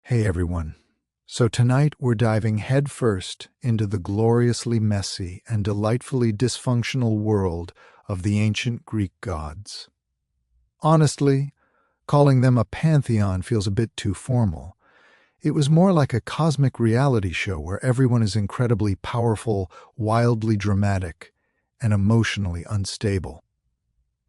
Hey everyone. So tonight we're diving headfirst into the gloriously messy and delightfully dysfunctional world of the ancient Greek gods. Honestly, calling them a pantheon feels a bit too formal. It was more like a cosmic reality show where everyone is incredibly powerful, wildly dramatic, and emotionally unstable.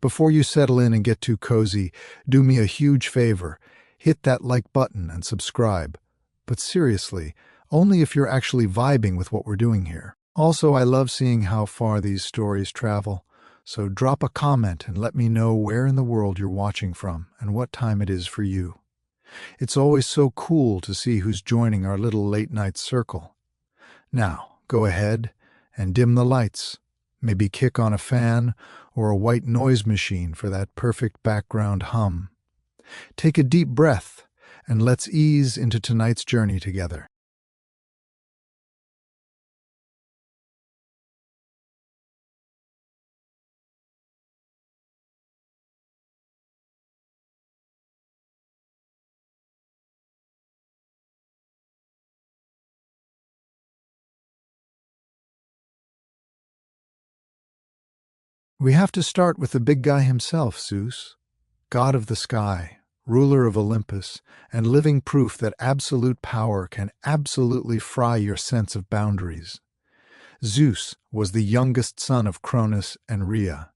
Before you settle in and get too cozy, do me a huge favor. Hit that like button and subscribe. But seriously, only if you're actually vibing with what we're doing here. Also, I love seeing how far these stories travel. So drop a comment and let me know where in the world you're watching from and what time it is for you. It's always so cool to see who's joining our little late-night circle. Now, go ahead and dim the lights. Maybe kick on a fan or a white noise machine for that perfect background hum. Take a deep breath and let's ease into tonight's journey together. We have to start with the big guy himself, Zeus, god of the sky, ruler of Olympus, and living proof that absolute power can absolutely fry your sense of boundaries. Zeus was the youngest son of Cronus and Rhea.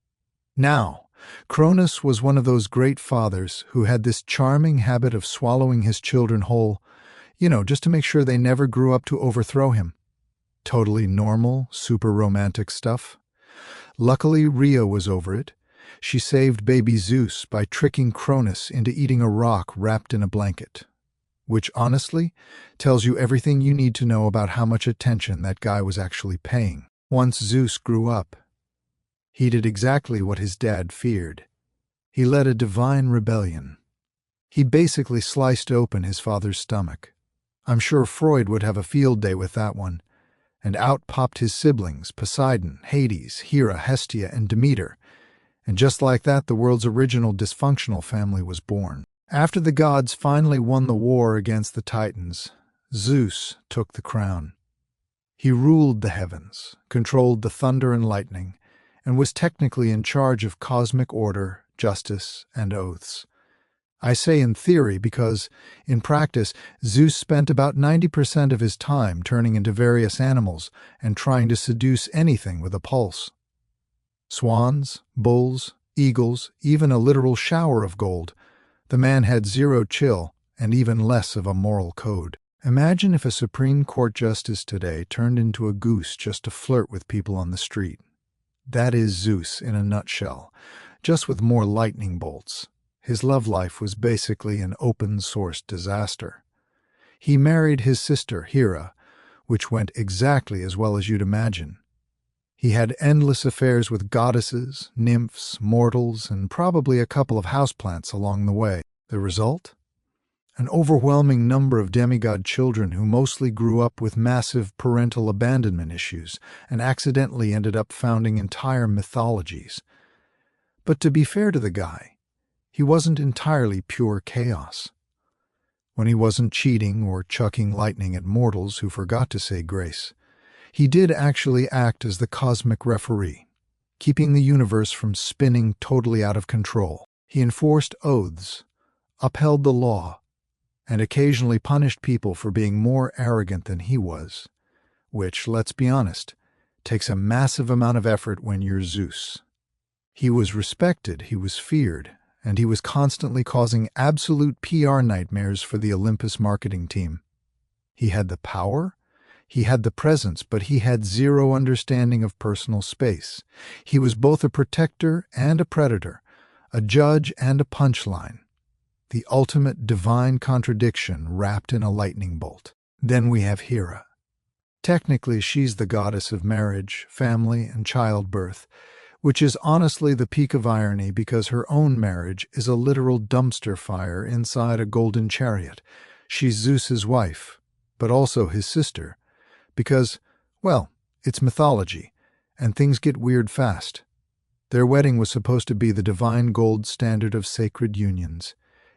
Now, Cronus was one of those great fathers who had this charming habit of swallowing his children whole, just to make sure they never grew up to overthrow him. Totally normal, super romantic stuff. Luckily, Rhea was over it. She saved baby Zeus by tricking Cronus into eating a rock wrapped in a blanket. Which, honestly, tells you everything you need to know about how much attention that guy was actually paying. Once Zeus grew up, he did exactly what his dad feared. He led a divine rebellion. He basically sliced open his father's stomach. I'm sure Freud would have a field day with that one. And out popped his siblings, Poseidon, Hades, Hera, Hestia, and Demeter. And just like that, the world's original dysfunctional family was born. After the gods finally won the war against the Titans, Zeus took the crown. He ruled the heavens, controlled the thunder and lightning, and was technically in charge of cosmic order, justice, and oaths. I say in theory because, in practice, Zeus spent about 90% of his time turning into various animals and trying to seduce anything with a pulse. Swans, bulls, eagles, even a literal shower of gold. The man had zero chill and even less of a moral code. Imagine if a Supreme Court justice today turned into a goose just to flirt with people on the street. That is Zeus in a nutshell, just with more lightning bolts. His love life was basically an open-source disaster. He married his sister, Hera, which went exactly as well as you'd imagine. He had endless affairs with goddesses, nymphs, mortals, and probably a couple of houseplants along the way. The result? An overwhelming number of demigod children who mostly grew up with massive parental abandonment issues and accidentally ended up founding entire mythologies. But to be fair to the guy, he wasn't entirely pure chaos. When he wasn't cheating or chucking lightning at mortals who forgot to say grace, he did actually act as the cosmic referee, keeping the universe from spinning totally out of control. He enforced oaths, upheld the law, and occasionally punished people for being more arrogant than he was, which, let's be honest, takes a massive amount of effort when you're Zeus. He was respected, he was feared, and he was constantly causing absolute PR nightmares for the Olympus marketing team. He had the power, he had the presence, but he had zero understanding of personal space. He was both a protector and a predator, a judge and a punchline. The ultimate divine contradiction wrapped in a lightning bolt. Then we have Hera. Technically, she's the goddess of marriage, family, and childbirth, which is honestly the peak of irony because her own marriage is a literal dumpster fire inside a golden chariot. She's Zeus's wife, but also his sister, because, well, it's mythology, and things get weird fast. Their wedding was supposed to be the divine gold standard of sacred unions.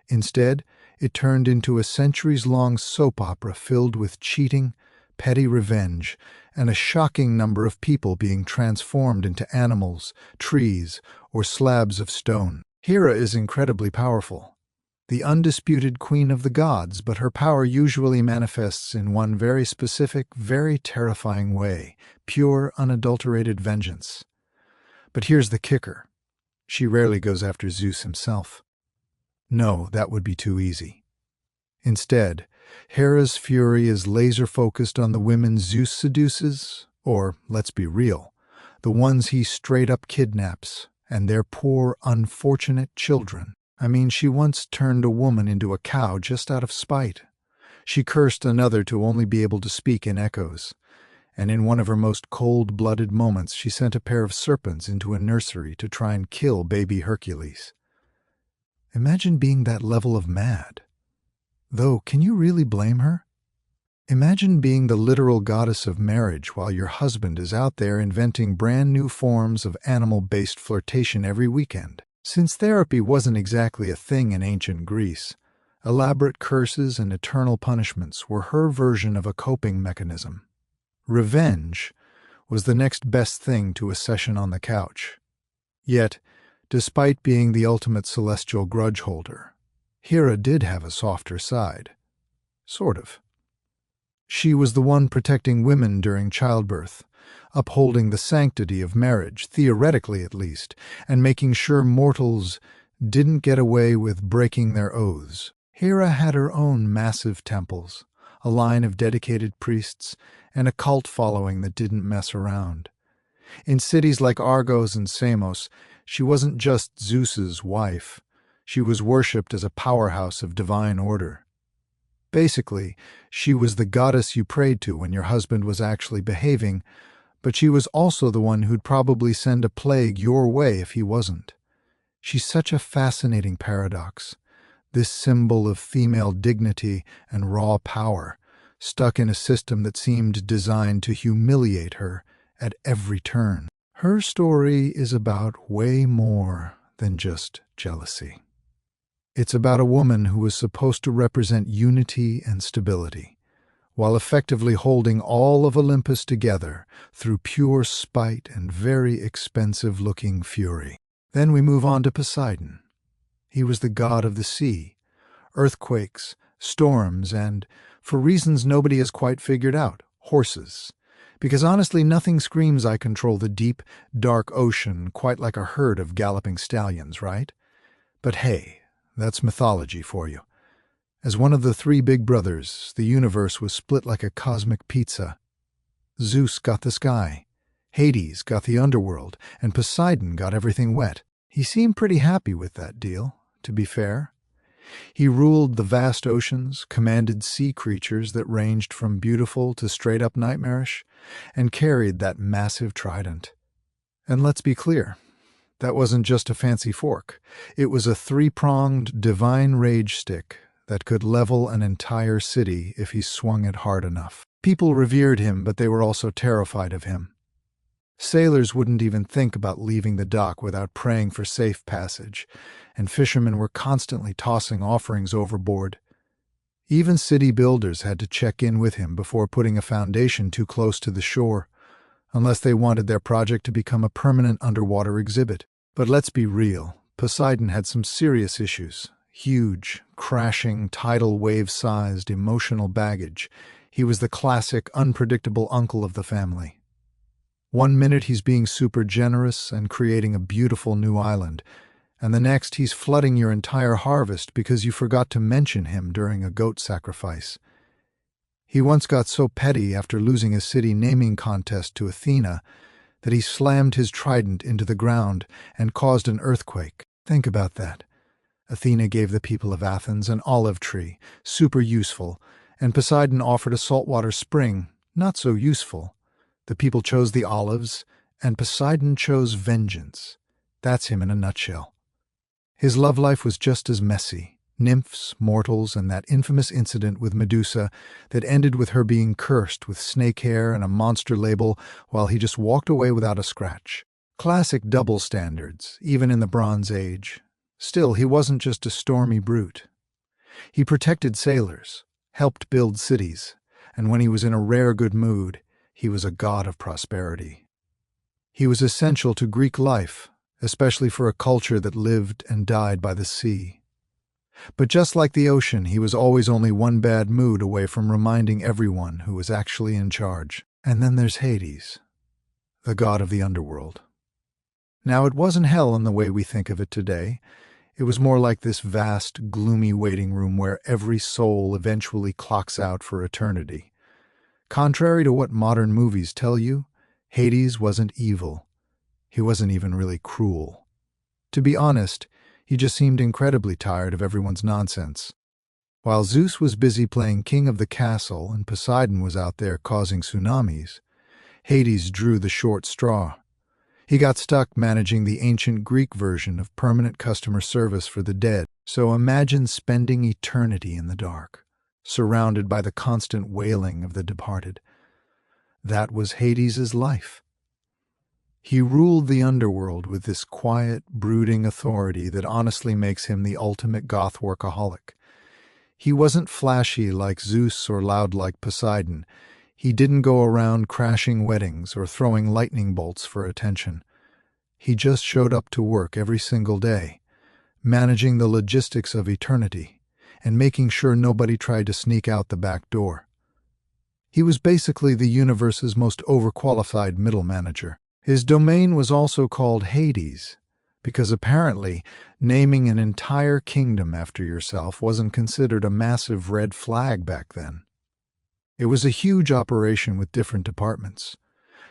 Instead, It turned into a centuries-long soap opera filled with cheating, petty revenge, and a shocking number of people being transformed into animals, trees, or slabs of stone. Hera is incredibly powerful, the undisputed queen of the gods, but her power usually manifests in one very specific, very terrifying way: pure, unadulterated vengeance. But here's the kicker. She rarely goes after Zeus himself. No, that would be too easy. Instead, Hera's fury is laser-focused on the women Zeus seduces, or, let's be real, the ones he straight-up kidnaps, and their poor, unfortunate children. I mean, she once turned a woman into a cow just out of spite. She cursed another to only be able to speak in echoes. And in one of her most cold-blooded moments, she sent a pair of serpents into a nursery to try and kill baby Hercules. Imagine being that level of mad. Though, can you really blame her? Imagine being the literal goddess of marriage while your husband is out there inventing brand new forms of animal-based flirtation every weekend. Since therapy wasn't exactly a thing in ancient Greece, elaborate curses and eternal punishments were her version of a coping mechanism. Revenge was the next best thing to a session on the couch. Yet, despite being the ultimate celestial grudge holder, Hera did have a softer side. Sort of. She was the one protecting women during childbirth, upholding the sanctity of marriage, theoretically at least, and making sure mortals didn't get away with breaking their oaths. Hera had her own massive temples, a line of dedicated priests, and a cult following that didn't mess around. In cities like Argos and Samos, she wasn't just Zeus's wife. She was worshipped as a powerhouse of divine order. Basically, she was the goddess you prayed to when your husband was actually behaving, but she was also the one who'd probably send a plague your way if he wasn't. She's such a fascinating paradox, this symbol of female dignity and raw power, stuck in a system that seemed designed to humiliate her at every turn. Her story is about way more than just jealousy. It's about a woman who was supposed to represent unity and stability, while effectively holding all of Olympus together through pure spite and very expensive-looking fury. Then we move on to Poseidon. He was the god of the sea, earthquakes, storms, and, for reasons nobody has quite figured out, horses. Because honestly, nothing screams I control the deep, dark ocean quite like a herd of galloping stallions, right? But hey, that's mythology for you. As one of the three big brothers, the universe was split like a cosmic pizza. Zeus got the sky, Hades got the underworld, and Poseidon got everything wet. He seemed pretty happy with that deal, to be fair. He ruled the vast oceans, commanded sea creatures that ranged from beautiful to straight-up nightmarish, and carried that massive trident. And let's be clear, that wasn't just a fancy fork. It was a three-pronged divine rage stick that could level an entire city if he swung it hard enough. People revered him, but they were also terrified of him. Sailors wouldn't even think about leaving the dock without praying for safe passage, and fishermen were constantly tossing offerings overboard. Even city builders had to check in with him before putting a foundation too close to the shore, unless they wanted their project to become a permanent underwater exhibit. But let's be real, Poseidon had some serious issues. Huge, crashing, tidal wave-sized emotional baggage. He was the classic, unpredictable uncle of the family. One minute he's being super generous and creating a beautiful new island, and the next he's flooding your entire harvest because you forgot to mention him during a goat sacrifice. He once got so petty after losing a city naming contest to Athena that he slammed his trident into the ground and caused an earthquake. Think about that. Athena gave the people of Athens an olive tree, super useful, and Poseidon offered a saltwater spring, not so useful. The people chose the olives, and Poseidon chose vengeance. That's him in a nutshell. His love life was just as messy. Nymphs, mortals, and that infamous incident with Medusa that ended with her being cursed with snake hair and a monster label while he just walked away without a scratch. Classic double standards, even in the Bronze Age. Still, he wasn't just a stormy brute. He protected sailors, helped build cities, and when he was in a rare good mood, he was a god of prosperity. He was essential to Greek life, especially for a culture that lived and died by the sea. But just like the ocean, he was always only one bad mood away from reminding everyone who was actually in charge. And then there's Hades, the god of the underworld. Now, it wasn't hell in the way we think of it today. It was more like this vast, gloomy waiting room where every soul eventually clocks out for eternity. Contrary to what modern movies tell you, Hades wasn't evil. He wasn't even really cruel. To be honest, he just seemed incredibly tired of everyone's nonsense. While Zeus was busy playing king of the castle and Poseidon was out there causing tsunamis, Hades drew the short straw. He got stuck managing the ancient Greek version of permanent customer service for the dead. So imagine spending eternity in the dark, surrounded by the constant wailing of the departed. That was Hades' life. He ruled the underworld with this quiet, brooding authority that honestly makes him the ultimate goth workaholic. He wasn't flashy like Zeus or loud like Poseidon. He didn't go around crashing weddings or throwing lightning bolts for attention. He just showed up to work every single day, managing the logistics of eternity and making sure nobody tried to sneak out the back door. He was basically the universe's most overqualified middle manager. His domain was also called Hades, because apparently naming an entire kingdom after yourself wasn't considered a massive red flag back then. It was a huge operation with different departments.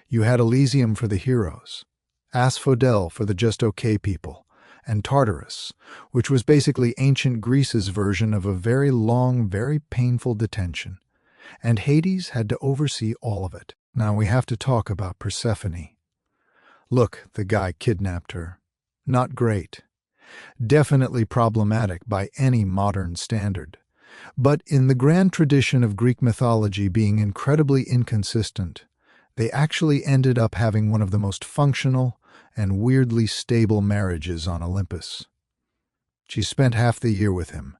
You had Elysium for the heroes, Asphodel for the just okay people, and Tartarus, which was basically ancient Greece's version of a very long, very painful detention. And Hades had to oversee all of it. Now we have to talk about Persephone. Look, the guy kidnapped her. Not great. Definitely problematic by any modern standard. But in the grand tradition of Greek mythology being incredibly inconsistent, they actually ended up having one of the most functional and weirdly stable marriages on Olympus. She spent half the year with him,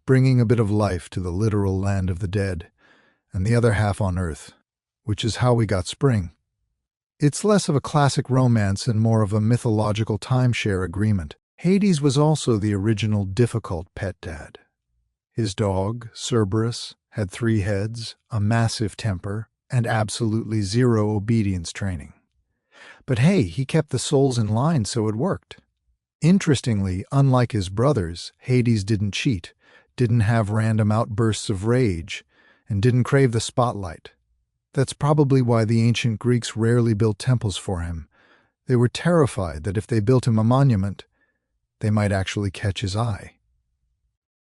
bringing a bit of life to the literal land of the dead, and the other half on Earth, which is how we got spring. It's less of a classic romance and more of a mythological timeshare agreement. Hades was also the original difficult pet dad. His dog, Cerberus, had 3 heads, a massive temper, and absolutely zero obedience training. But hey, he kept the souls in line, so it worked. Interestingly, unlike his brothers, Hades didn't cheat, didn't have random outbursts of rage, and didn't crave the spotlight. That's probably why the ancient Greeks rarely built temples for him. They were terrified that if they built him a monument, they might actually catch his eye.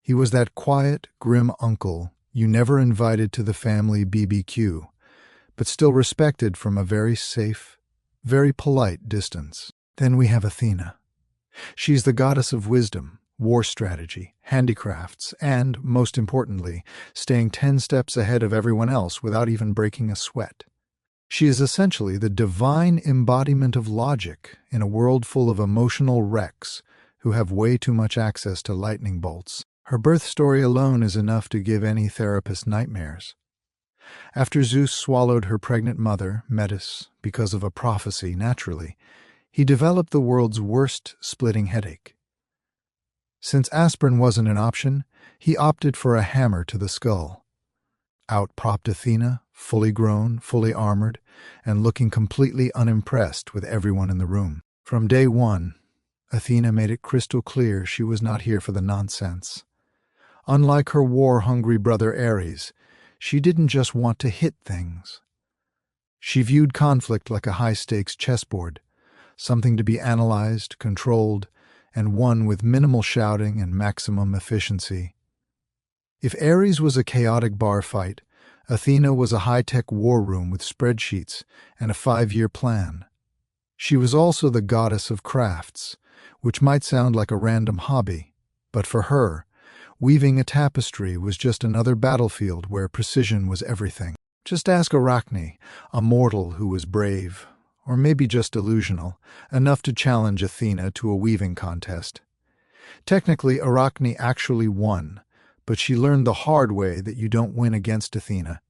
He was that quiet, grim uncle you never invited to the family BBQ, but still respected from a very safe, very polite distance. Then we have Athena. She's the goddess of wisdom, war strategy, handicrafts, and, most importantly, staying 10 steps ahead of everyone else without even breaking a sweat. She is essentially the divine embodiment of logic in a world full of emotional wrecks who have way too much access to lightning bolts. Her birth story alone is enough to give any therapist nightmares. After Zeus swallowed her pregnant mother, Metis, because of a prophecy naturally, he developed the world's worst splitting headache. Since aspirin wasn't an option, he opted for a hammer to the skull. Out popped Athena, fully grown, fully armored, and looking completely unimpressed with everyone in the room. From day one, Athena made it crystal clear she was not here for the nonsense. Unlike her war-hungry brother Ares, she didn't just want to hit things. She viewed conflict like a high-stakes chessboard, something to be analyzed, controlled, and won with minimal shouting and maximum efficiency. If Ares was a chaotic bar fight, Athena was a high-tech war room with spreadsheets and a 5-year plan. She was also the goddess of crafts, which might sound like a random hobby, but for her, weaving a tapestry was just another battlefield where precision was everything. Just ask Arachne, a mortal who was brave, or maybe just delusional, enough to challenge Athena to a weaving contest. Technically, Arachne actually won, But she learned the hard way that you don't win against Athena.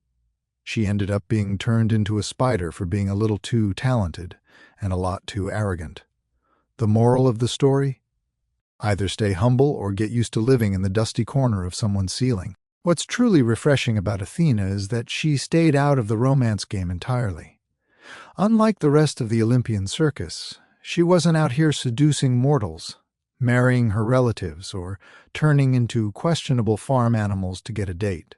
She ended up being turned into a spider for being a little too talented and a lot too arrogant. The moral of the story? Either stay humble or get used to living in the dusty corner of someone's ceiling. What's truly refreshing about Athena is that she stayed out of the romance game entirely. Unlike the rest of the Olympian circus, she wasn't out here seducing mortals, marrying her relatives, or turning into questionable farm animals to get a date.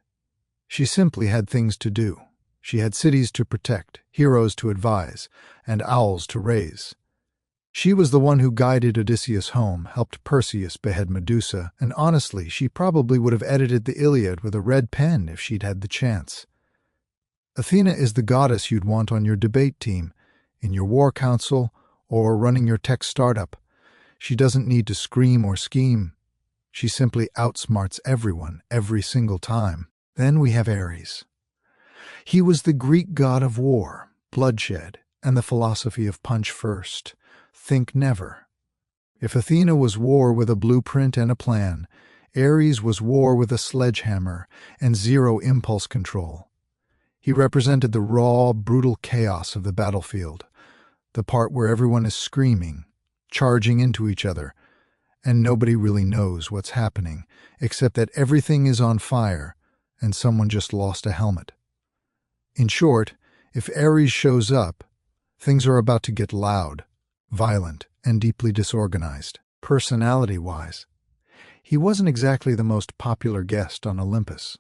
She simply had things to do. She had cities to protect, heroes to advise, and owls to raise. She was the one who guided Odysseus home, helped Perseus behead Medusa, and honestly, she probably would have edited the Iliad with a red pen if she'd had the chance. Athena is the goddess you'd want on your debate team, in your war council, or running your tech startup. She doesn't need to scream or scheme. She simply outsmarts everyone, every single time. Then we have Ares. He was the Greek god of war, bloodshed, and the philosophy of punch first, think never. If Athena was war with a blueprint and a plan, Ares was war with a sledgehammer and zero impulse control. He represented the raw, brutal chaos of the battlefield, the part where everyone is screaming, charging into each other, and nobody really knows what's happening, except that everything is on fire and someone just lost a helmet. In short, if Ares shows up, things are about to get loud, violent, and deeply disorganized. Personality-wise, he wasn't exactly the most popular guest on Olympus.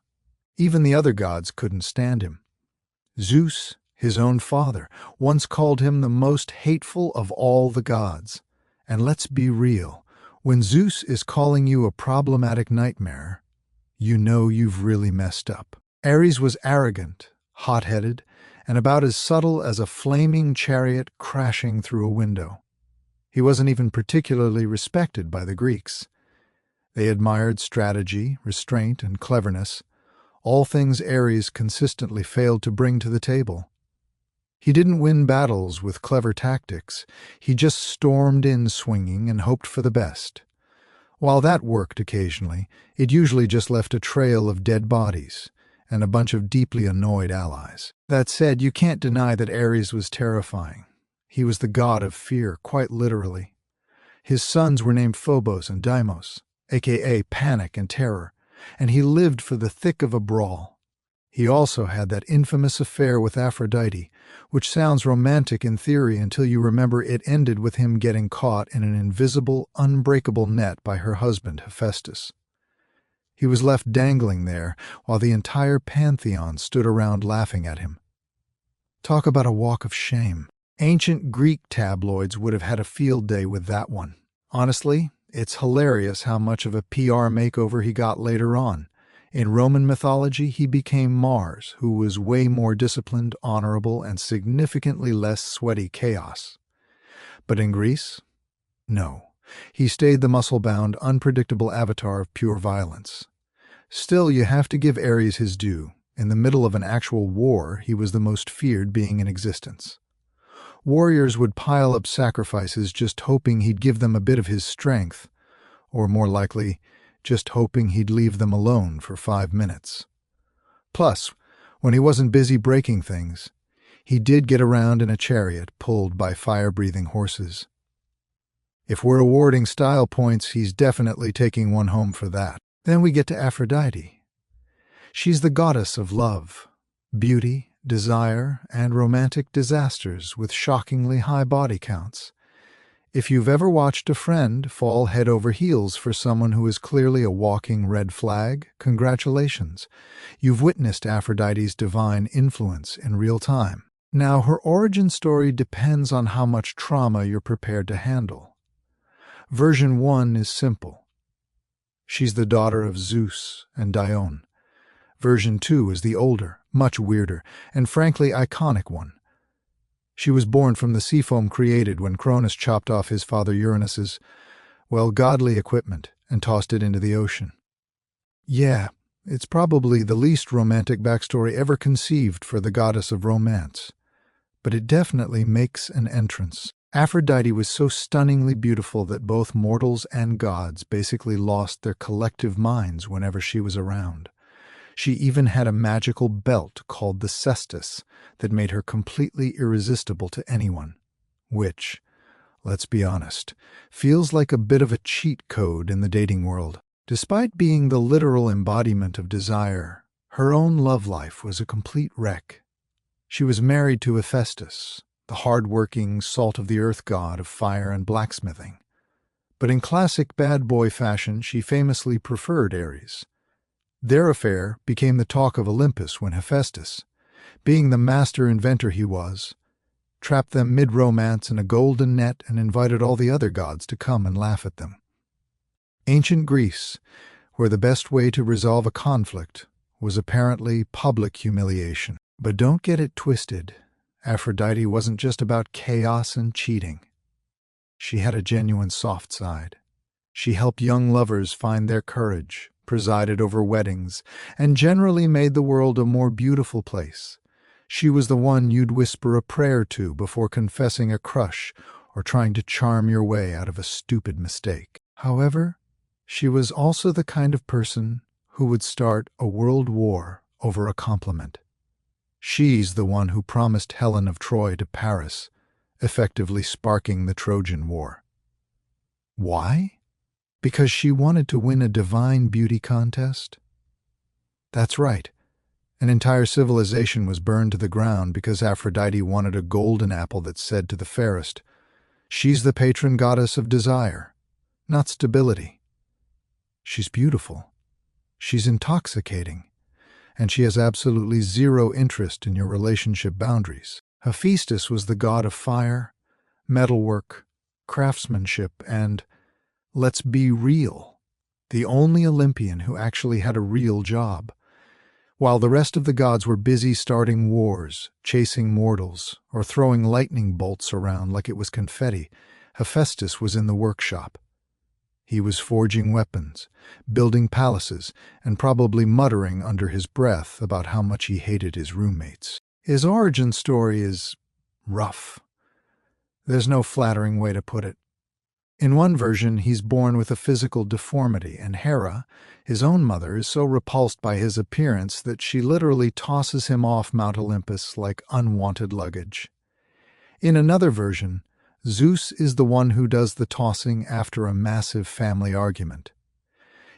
Even the other gods couldn't stand him. Zeus, his own father, once called him the most hateful of all the gods. And let's be real, when Zeus is calling you a problematic nightmare, you know you've really messed up. Ares was arrogant, hot-headed, and about as subtle as a flaming chariot crashing through a window. He wasn't even particularly respected by the Greeks. They admired strategy, restraint, and cleverness, all things Ares consistently failed to bring to the table. He didn't win battles with clever tactics. He just stormed in swinging and hoped for the best. While that worked occasionally, it usually just left a trail of dead bodies and a bunch of deeply annoyed allies. That said, you can't deny that Ares was terrifying. He was the god of fear, quite literally. His sons were named Phobos and Deimos, aka panic and terror, and he lived for the thick of a brawl. He also had that infamous affair with Aphrodite, which sounds romantic in theory until you remember it ended with him getting caught in an invisible, unbreakable net by her husband, Hephaestus. He was left dangling there while the entire pantheon stood around laughing at him. Talk about a walk of shame. Ancient Greek tabloids would have had a field day with that one. Honestly, it's hilarious how much of a PR makeover he got later on. In Roman mythology, he became Mars, who was way more disciplined, honorable, and significantly less sweaty chaos. But in Greece? No. He stayed the muscle-bound, unpredictable avatar of pure violence. Still, you have to give Ares his due. In the middle of an actual war, he was the most feared being in existence. Warriors would pile up sacrifices just hoping he'd give them a bit of his strength, or more likely, just hoping he'd leave them alone for 5 minutes. Plus, when he wasn't busy breaking things, he did get around in a chariot pulled by fire-breathing horses. If we're awarding style points, he's definitely taking one home for that. Then we get to Aphrodite. She's the goddess of love, beauty, desire, and romantic disasters with shockingly high body counts. If you've ever watched a friend fall head over heels for someone who is clearly a walking red flag, congratulations. You've witnessed Aphrodite's divine influence in real time. Now, her origin story depends on how much trauma you're prepared to handle. Version 1 is simple. She's the daughter of Zeus and Dione. Version 2 is the older, much weirder, and frankly iconic one. She was born from the sea foam created when Cronus chopped off his father Uranus's, well, godly equipment and tossed it into the ocean. Yeah, it's probably the least romantic backstory ever conceived for the goddess of romance, but it definitely makes an entrance. Aphrodite was so stunningly beautiful that both mortals and gods basically lost their collective minds whenever she was around. She even had a magical belt called the cestus that made her completely irresistible to anyone, which, let's be honest, feels like a bit of a cheat code in the dating world. Despite being the literal embodiment of desire, her own love life was a complete wreck. She was married to Hephaestus, the hard-working, salt-of-the-earth god of fire and blacksmithing. But in classic bad boy fashion, she famously preferred Ares. Their affair became the talk of Olympus when Hephaestus, being the master inventor he was, trapped them mid-romance in a golden net and invited all the other gods to come and laugh at them. Ancient Greece, where the best way to resolve a conflict was apparently public humiliation. But don't get it twisted. Aphrodite wasn't just about chaos and cheating. She had a genuine soft side. She helped young lovers find their courage, presided over weddings, and generally made the world a more beautiful place. She was the one you'd whisper a prayer to before confessing a crush or trying to charm your way out of a stupid mistake. However, she was also the kind of person who would start a world war over a compliment. She's the one who promised Helen of Troy to Paris, effectively sparking the Trojan War. Why? Because she wanted to win a divine beauty contest? That's right. An entire civilization was burned to the ground because Aphrodite wanted a golden apple that said to the fairest, "She's the patron goddess of desire, not stability. She's beautiful. She's intoxicating. And she has absolutely zero interest in your relationship boundaries." Hephaestus was the god of fire, metalwork, craftsmanship, and, let's be real, the only Olympian who actually had a real job. While the rest of the gods were busy starting wars, chasing mortals, or throwing lightning bolts around like it was confetti, Hephaestus was in the workshop. He was forging weapons, building palaces, and probably muttering under his breath about how much he hated his roommates. His origin story is rough. There's no flattering way to put it. In one version, he's born with a physical deformity, and Hera, his own mother, is so repulsed by his appearance that she literally tosses him off Mount Olympus like unwanted luggage. In another version, Zeus is the one who does the tossing after a massive family argument.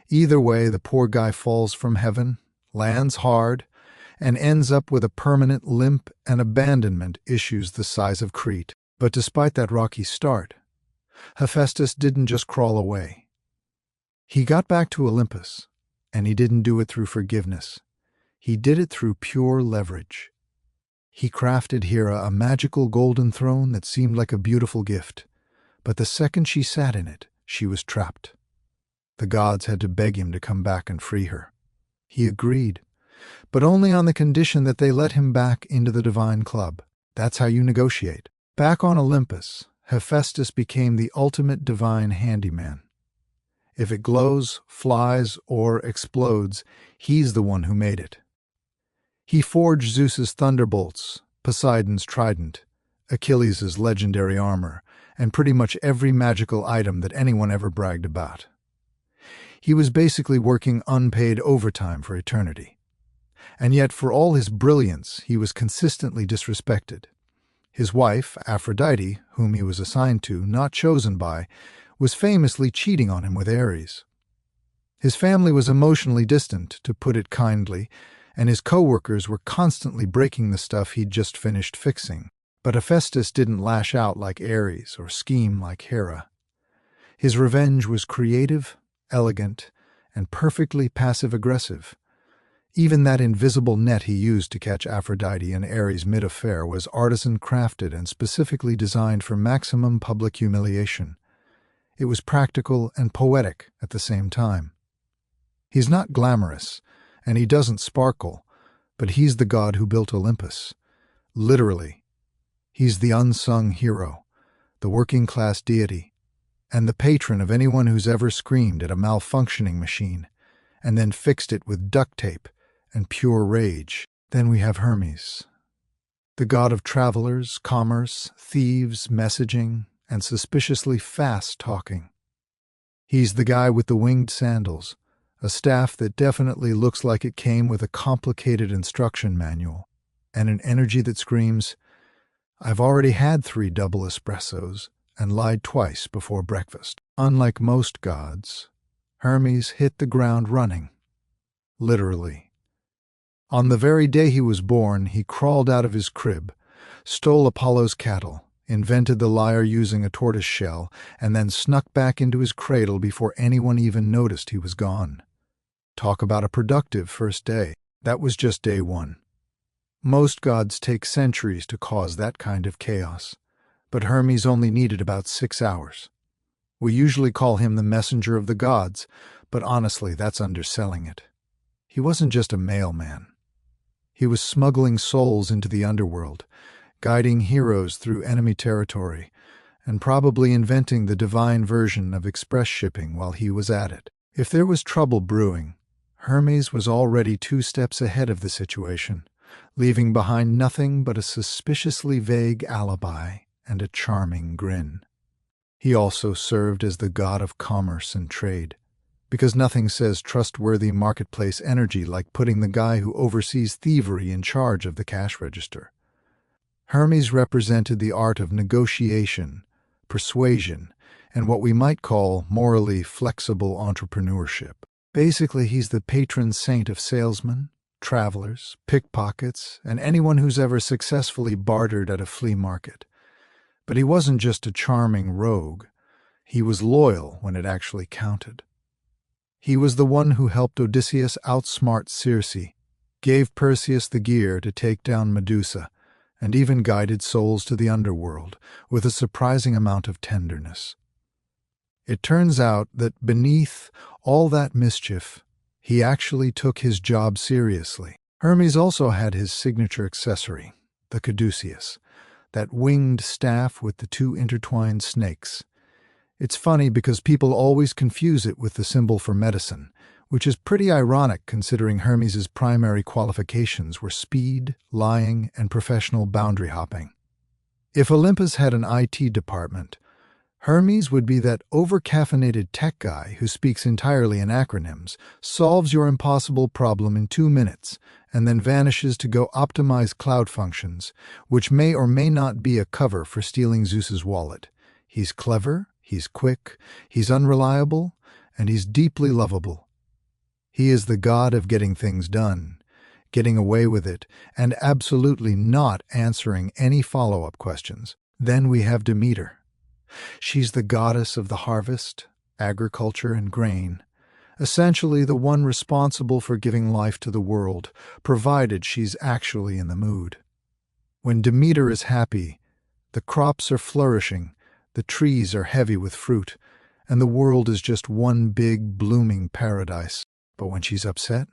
Either way, the poor guy falls from heaven, lands hard, and ends up with a permanent limp and abandonment issues the size of Crete. But despite that rocky start, Hephaestus didn't just crawl away. He got back to Olympus, and he didn't do it through forgiveness. He did it through pure leverage. He crafted Hera a magical golden throne that seemed like a beautiful gift, but the second she sat in it, she was trapped. The gods had to beg him to come back and free her. He agreed, but only on the condition that they let him back into the divine club. That's how you negotiate. Back on Olympus, Hephaestus became the ultimate divine handyman. If it glows, flies, or explodes, he's the one who made it. He forged Zeus's thunderbolts, Poseidon's trident, Achilles' legendary armor, and pretty much every magical item that anyone ever bragged about. He was basically working unpaid overtime for eternity. And yet, for all his brilliance, he was consistently disrespected. His wife, Aphrodite, whom he was assigned to, not chosen by, was famously cheating on him with Ares. His family was emotionally distant, to put it kindly, and his co-workers were constantly breaking the stuff he'd just finished fixing. But Hephaestus didn't lash out like Ares or scheme like Hera. His revenge was creative, elegant, and perfectly passive-aggressive. Even that invisible net he used to catch Aphrodite and Ares mid-affair was artisan-crafted and specifically designed for maximum public humiliation. It was practical and poetic at the same time. He's not glamorous, and he doesn't sparkle, but he's the god who built Olympus. Literally. He's the unsung hero, the working-class deity, and the patron of anyone who's ever screamed at a malfunctioning machine, and then fixed it with duct tape and pure rage. Then we have Hermes, the god of travelers, commerce, thieves, messaging, and suspiciously fast talking. He's the guy with the winged sandals, a staff that definitely looks like it came with a complicated instruction manual, and an energy that screams, "I've already had 3 double espressos and lied twice before breakfast." Unlike most gods, Hermes hit the ground running. Literally. On the very day he was born, he crawled out of his crib, stole Apollo's cattle, invented the lyre using a tortoise shell, and then snuck back into his cradle before anyone even noticed he was gone. Talk about a productive first day. That was just day 1. Most gods take centuries to cause that kind of chaos, but Hermes only needed about 6 hours. We usually call him the messenger of the gods, but honestly, that's underselling it. He wasn't just a mailman. He was smuggling souls into the underworld, guiding heroes through enemy territory, and probably inventing the divine version of express shipping while he was at it. If there was trouble brewing, Hermes was already 2 steps ahead of the situation, leaving behind nothing but a suspiciously vague alibi and a charming grin. He also served as the god of commerce and trade, because nothing says trustworthy marketplace energy like putting the guy who oversees thievery in charge of the cash register. Hermes represented the art of negotiation, persuasion, and what we might call morally flexible entrepreneurship. Basically, he's the patron saint of salesmen, travelers, pickpockets, and anyone who's ever successfully bartered at a flea market. But he wasn't just a charming rogue. He was loyal when it actually counted. He was the one who helped Odysseus outsmart Circe, gave Perseus the gear to take down Medusa, and even guided souls to the underworld with a surprising amount of tenderness. It turns out that beneath all that mischief, he actually took his job seriously. Hermes also had his signature accessory, the caduceus, that winged staff with the 2 intertwined snakes. It's funny because people always confuse it with the symbol for medicine, which is pretty ironic considering Hermes's primary qualifications were speed, lying, and professional boundary hopping. If Olympus had an IT department, Hermes would be that over-caffeinated tech guy who speaks entirely in acronyms, solves your impossible problem in 2 minutes, and then vanishes to go optimize cloud functions, which may or may not be a cover for stealing Zeus's wallet. He's clever, he's quick, he's unreliable, and he's deeply lovable. He is the god of getting things done, getting away with it, and absolutely not answering any follow-up questions. Then we have Demeter. She's the goddess of the harvest, agriculture, and grain, essentially the one responsible for giving life to the world, provided she's actually in the mood. When Demeter is happy, the crops are flourishing, the trees are heavy with fruit, and the world is just one big blooming paradise. But when she's upset?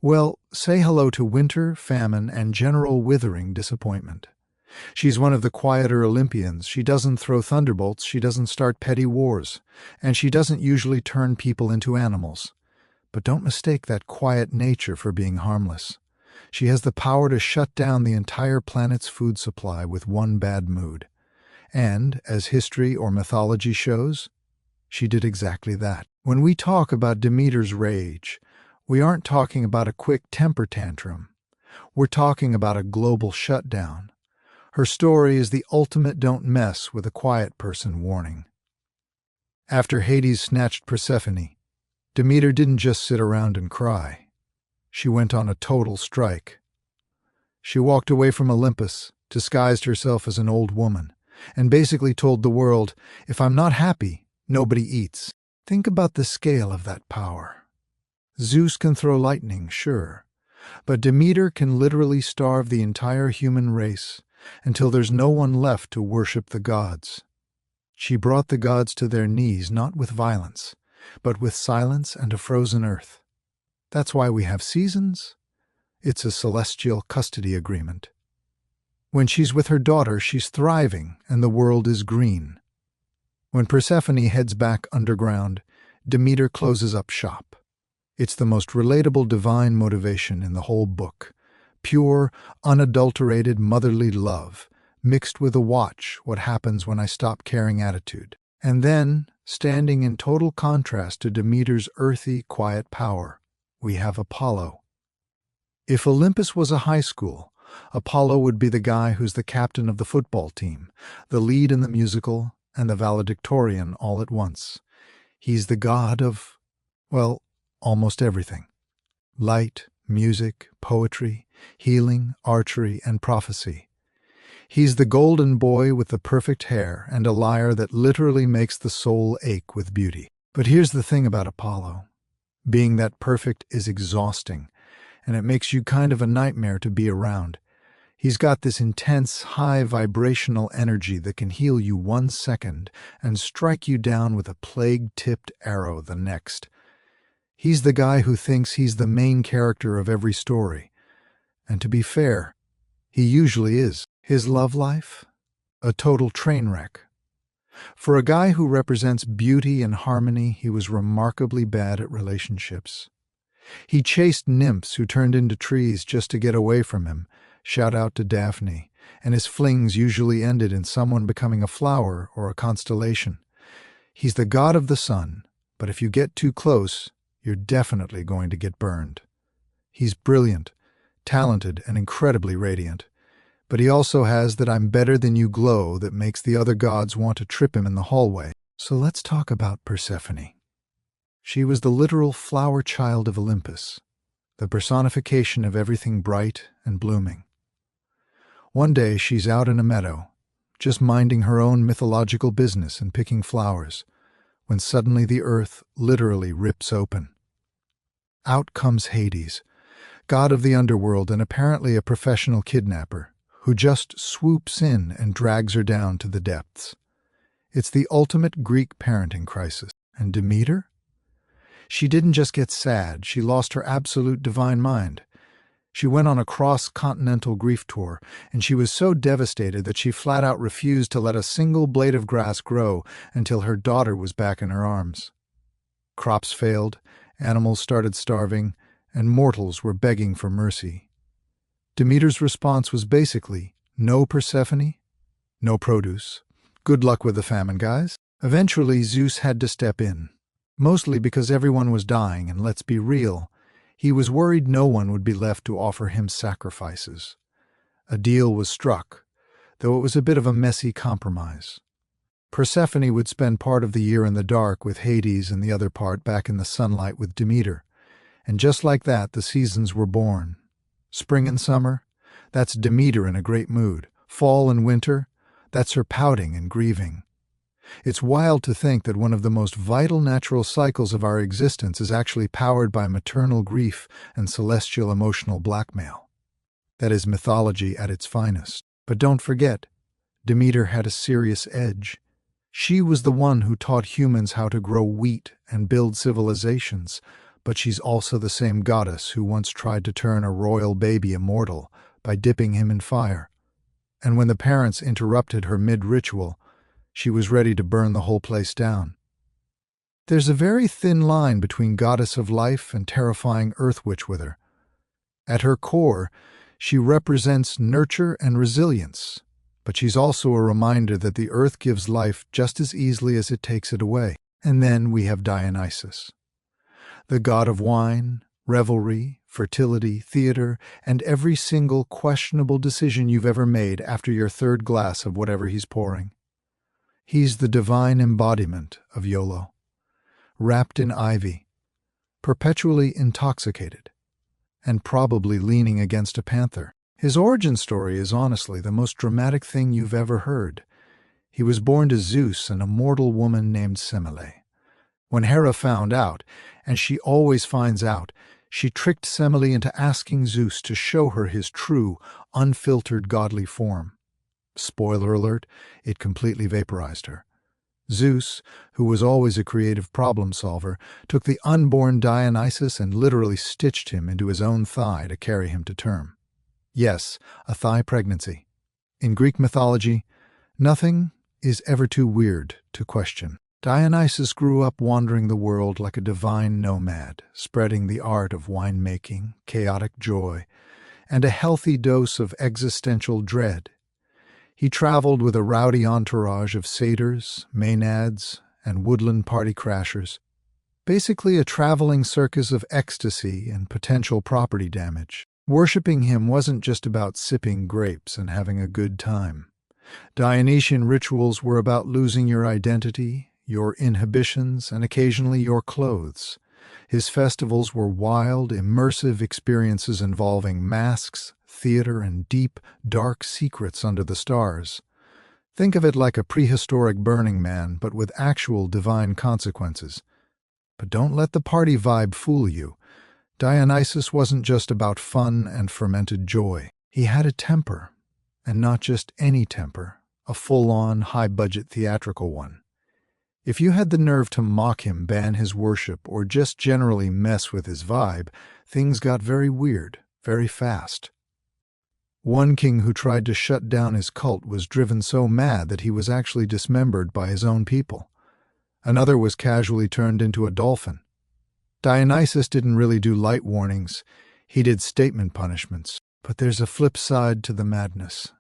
Well, say hello to winter, famine, and general withering disappointment. She's one of the quieter Olympians. She doesn't throw thunderbolts, she doesn't start petty wars, and she doesn't usually turn people into animals. But don't mistake that quiet nature for being harmless. She has the power to shut down the entire planet's food supply with one bad mood. And, as history or mythology shows, she did exactly that. When we talk about Demeter's rage, we aren't talking about a quick temper tantrum. We're talking about a global shutdown. Her story is the ultimate don't mess with a quiet person warning. After Hades snatched Persephone, Demeter didn't just sit around and cry. She went on a total strike. She walked away from Olympus, disguised herself as an old woman, and basically told the world, if I'm not happy, nobody eats. Think about the scale of that power. Zeus can throw lightning, sure, but Demeter can literally starve the entire human race until there's no one left to worship the gods. She brought the gods to their knees not with violence, but with silence and a frozen earth. That's why we have seasons. It's a celestial custody agreement. When she's with her daughter, she's thriving and the world is green. When Persephone heads back underground, Demeter closes up shop. It's the most relatable divine motivation in the whole book. Pure, unadulterated motherly love, mixed with a watch what happens when I stop caring attitude. And then, standing in total contrast to Demeter's earthy, quiet power, we have Apollo. If Olympus was a high school, Apollo would be the guy who's the captain of the football team, the lead in the musical, and the valedictorian all at once. He's the god of, well, almost everything. Light, music, poetry, healing, archery, and prophecy. He's the golden boy with the perfect hair and a lyre that literally makes the soul ache with beauty. But here's the thing about Apollo. Being that perfect is exhausting, and it makes you kind of a nightmare to be around. He's got this intense, high vibrational energy that can heal you 1 second and strike you down with a plague-tipped arrow the next. He's the guy who thinks he's the main character of every story. And to be fair, he usually is. His love life? A total train wreck. For a guy who represents beauty and harmony, he was remarkably bad at relationships. He chased nymphs who turned into trees just to get away from him. Shout out to Daphne. And his flings usually ended in someone becoming a flower or a constellation. He's the god of the sun, but if you get too close, you're definitely going to get burned. He's brilliant, talented, and incredibly radiant. But he also has that I'm better than you glow that makes the other gods want to trip him in the hallway. So let's talk about Persephone. She was the literal flower child of Olympus, the personification of everything bright and blooming. One day she's out in a meadow, just minding her own mythological business and picking flowers, when suddenly the earth literally rips open. Out comes Hades, god of the underworld and apparently a professional kidnapper, who just swoops in and drags her down to the depths. It's the ultimate Greek parenting crisis. And Demeter? She didn't just get sad, she lost her absolute divine mind. She went on a cross-continental grief tour, and she was so devastated that she flat out refused to let a single blade of grass grow until her daughter was back in her arms. Crops failed, animals started starving, and mortals were begging for mercy. Demeter's response was basically, no Persephone, no produce. Good luck with the famine, guys. Eventually, Zeus had to step in, mostly because everyone was dying, and let's be real, he was worried no one would be left to offer him sacrifices. A deal was struck, though it was a bit of a messy compromise. Persephone would spend part of the year in the dark with Hades and the other part back in the sunlight with Demeter. And just like that, the seasons were born. Spring and summer, that's Demeter in a great mood. Fall and winter, that's her pouting and grieving. It's wild to think that one of the most vital natural cycles of our existence is actually powered by maternal grief and celestial emotional blackmail. That is mythology at its finest. But don't forget, Demeter had a serious edge. She was the one who taught humans how to grow wheat and build civilizations, but she's also the same goddess who once tried to turn a royal baby immortal by dipping him in fire. And when the parents interrupted her mid-ritual, she was ready to burn the whole place down. There's a very thin line between goddess of life and terrifying earth witch with her. At her core, she represents nurture and resilience, but she's also a reminder that the earth gives life just as easily as it takes it away. And then we have Dionysus, the god of wine, revelry, fertility, theater, and every single questionable decision you've ever made after your third glass of whatever he's pouring. He's the divine embodiment of YOLO, wrapped in ivy, perpetually intoxicated, and probably leaning against a panther. His origin story is honestly the most dramatic thing you've ever heard. He was born to Zeus and a mortal woman named Semele. When Hera found out, and she always finds out, she tricked Semele into asking Zeus to show her his true, unfiltered godly form. Spoiler alert, it completely vaporized her. Zeus, who was always a creative problem solver, took the unborn Dionysus and literally stitched him into his own thigh to carry him to term. Yes, a thigh pregnancy. In Greek mythology, nothing is ever too weird to question. Dionysus grew up wandering the world like a divine nomad, spreading the art of winemaking, chaotic joy, and a healthy dose of existential dread. He traveled with a rowdy entourage of satyrs, maenads, and woodland party crashers. Basically a traveling circus of ecstasy and potential property damage. Worshipping him wasn't just about sipping grapes and having a good time. Dionysian rituals were about losing your identity, your inhibitions, and occasionally your clothes. His festivals were wild, immersive experiences involving masks, theater, and deep, dark secrets under the stars. Think of it like a prehistoric Burning Man, but with actual divine consequences. But don't let the party vibe fool you. Dionysus wasn't just about fun and fermented joy. He had a temper, and not just any temper, a full-on, high-budget theatrical one. If you had the nerve to mock him, ban his worship, or just generally mess with his vibe, things got very weird, very fast. One king who tried to shut down his cult was driven so mad that he was actually dismembered by his own people. Another was casually turned into a dolphin. Dionysus didn't really do light warnings, he did statement punishments. But there's a flip side to the madness.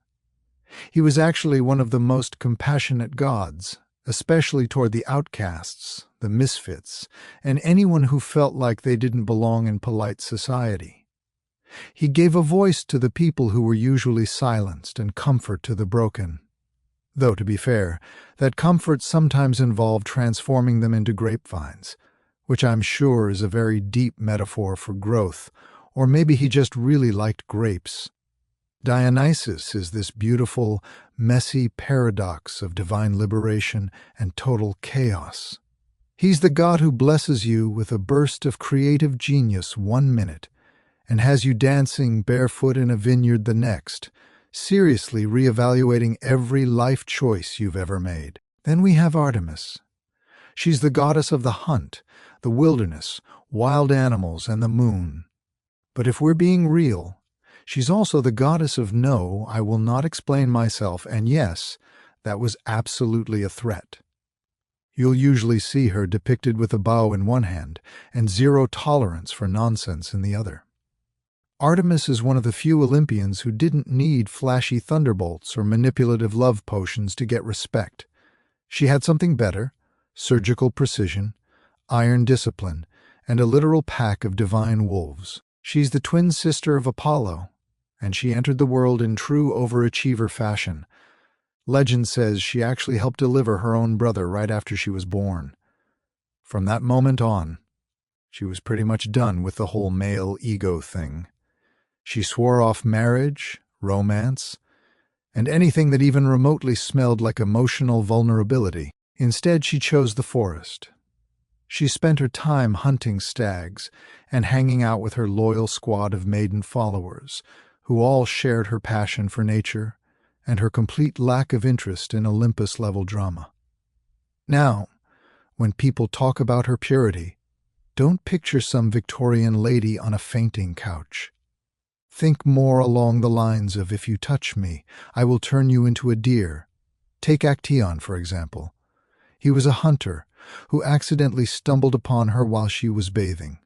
He was actually one of the most compassionate gods, especially toward the outcasts, the misfits, and anyone who felt like they didn't belong in polite society. He gave a voice to the people who were usually silenced and comfort to the broken. Though, to be fair, that comfort sometimes involved transforming them into grapevines, which I'm sure is a very deep metaphor for growth, or maybe he just really liked grapes. Dionysus is this beautiful, messy paradox of divine liberation and total chaos. He's the god who blesses you with a burst of creative genius 1 minute and has you dancing barefoot in a vineyard the next, seriously reevaluating every life choice you've ever made. Then we have Artemis. She's the goddess of the hunt, the wilderness, wild animals, and the moon. But if we're being real, she's also the goddess of no, I will not explain myself, and yes, that was absolutely a threat. You'll usually see her depicted with a bow in one hand and zero tolerance for nonsense in the other. Artemis is one of the few Olympians who didn't need flashy thunderbolts or manipulative love potions to get respect. She had something better: surgical precision, iron discipline, and a literal pack of divine wolves. She's the twin sister of Apollo, and she entered the world in true overachiever fashion. Legend says she actually helped deliver her own brother right after she was born. From that moment on, she was pretty much done with the whole male ego thing. She swore off marriage, romance, and anything that even remotely smelled like emotional vulnerability. Instead, she chose the forest. She spent her time hunting stags and hanging out with her loyal squad of maiden followers, who all shared her passion for nature and her complete lack of interest in Olympus-level drama. Now, when people talk about her purity, don't picture some Victorian lady on a fainting couch. Think more along the lines of, if you touch me, I will turn you into a deer. Take Actaeon, for example. He was a hunter who accidentally stumbled upon her while she was bathing.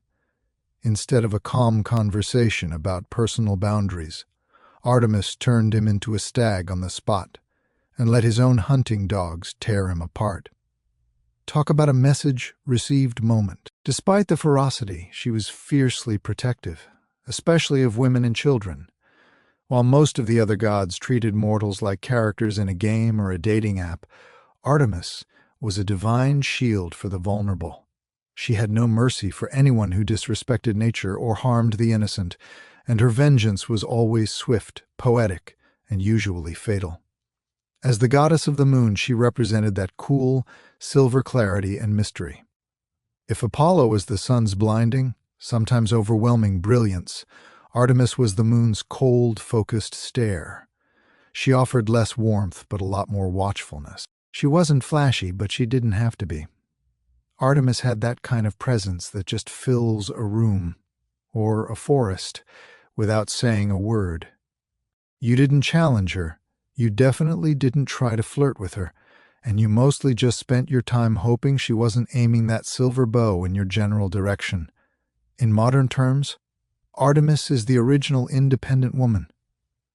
Instead of a calm conversation about personal boundaries, Artemis turned him into a stag on the spot and let his own hunting dogs tear him apart. Talk about a message-received moment. Despite the ferocity, she was fiercely protective, especially of women and children. While most of the other gods treated mortals like characters in a game or a dating app, Artemis was a divine shield for the vulnerable. She had no mercy for anyone who disrespected nature or harmed the innocent, and her vengeance was always swift, poetic, and usually fatal. As the goddess of the moon, she represented that cool, silver clarity and mystery. If Apollo was the sun's blinding, sometimes overwhelming brilliance, Artemis was the moon's cold, focused stare. She offered less warmth, but a lot more watchfulness. She wasn't flashy, but she didn't have to be. Artemis had that kind of presence that just fills a room, or a forest, without saying a word. You didn't challenge her, you definitely didn't try to flirt with her, and you mostly just spent your time hoping she wasn't aiming that silver bow in your general direction. In modern terms, Artemis is the original independent woman.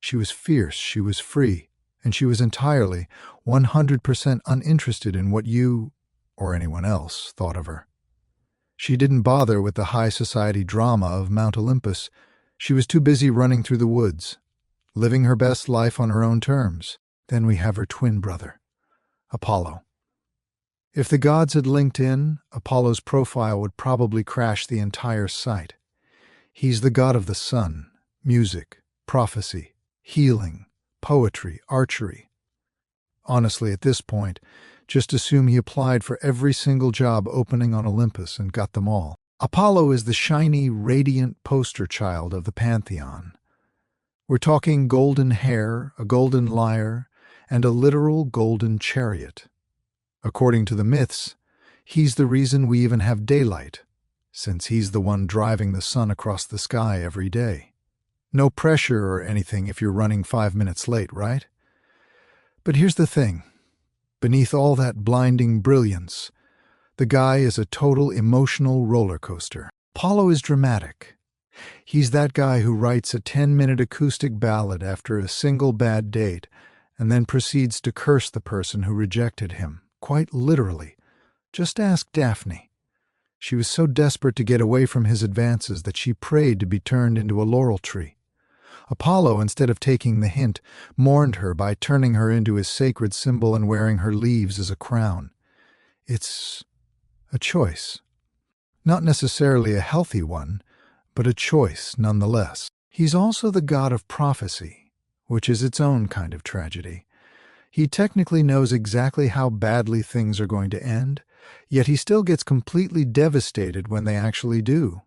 She was fierce, she was free, and she was entirely, 100% uninterested in what you, or anyone else, thought of her. She didn't bother with the high society drama of Mount Olympus. She was too busy running through the woods, living her best life on her own terms. Then we have her twin brother, Apollo. If the gods had linked in, Apollo's profile would probably crash the entire site. He's the god of the sun, music, prophecy, healing, poetry, archery. Honestly, at this point, just assume he applied for every single job opening on Olympus and got them all. Apollo is the shiny, radiant poster child of the pantheon. We're talking golden hair, a golden lyre, and a literal golden chariot. According to the myths, he's the reason we even have daylight, since he's the one driving the sun across the sky every day. No pressure or anything if you're running 5 minutes late, right? But here's the thing. Beneath all that blinding brilliance, the guy is a total emotional roller coaster. Apollo is dramatic. He's that guy who writes a 10-minute acoustic ballad after a single bad date and then proceeds to curse the person who rejected him, quite literally. Just ask Daphne. She was so desperate to get away from his advances that she prayed to be turned into a laurel tree. Apollo, instead of taking the hint, mourned her by turning her into his sacred symbol and wearing her leaves as a crown. It's a choice. Not necessarily a healthy one, but a choice nonetheless. He's also the god of prophecy, which is its own kind of tragedy. He technically knows exactly how badly things are going to end, yet he still gets completely devastated when they actually do.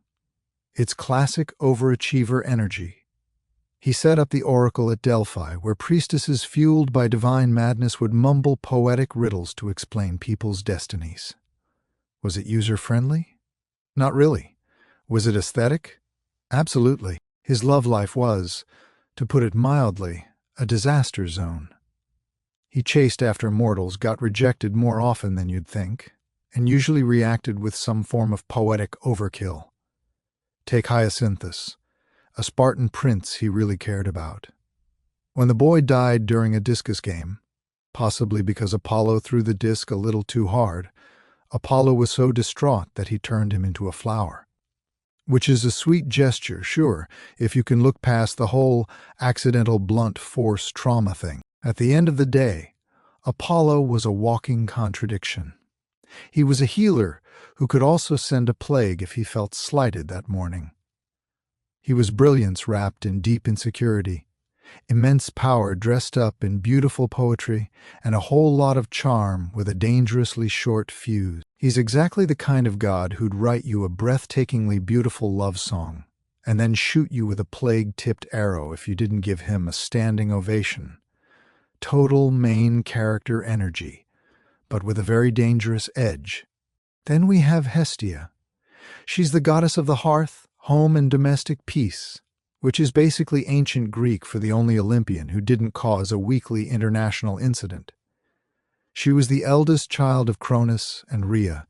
It's classic overachiever energy. He set up the oracle at Delphi, where priestesses fueled by divine madness would mumble poetic riddles to explain people's destinies. Was it user-friendly? Not really. Was it aesthetic? Absolutely. His love life was, to put it mildly, a disaster zone. He chased after mortals, got rejected more often than you'd think, and usually reacted with some form of poetic overkill. Take Hyacinthus, a Spartan prince he really cared about. When the boy died during a discus game, possibly because Apollo threw the disc a little too hard, Apollo was so distraught that he turned him into a flower. Which is a sweet gesture, sure, if you can look past the whole accidental blunt force trauma thing. At the end of the day, Apollo was a walking contradiction. He was a healer who could also send a plague if he felt slighted that morning. He was brilliance wrapped in deep insecurity, immense power dressed up in beautiful poetry, and a whole lot of charm with a dangerously short fuse. He's exactly the kind of god who'd write you a breathtakingly beautiful love song, and then shoot you with a plague-tipped arrow if you didn't give him a standing ovation. Total main character energy, but with a very dangerous edge. Then we have Hestia. She's the goddess of the hearth, home, and domestic peace, which is basically ancient Greek for the only Olympian who didn't cause a weekly international incident. She was the eldest child of Cronus and Rhea,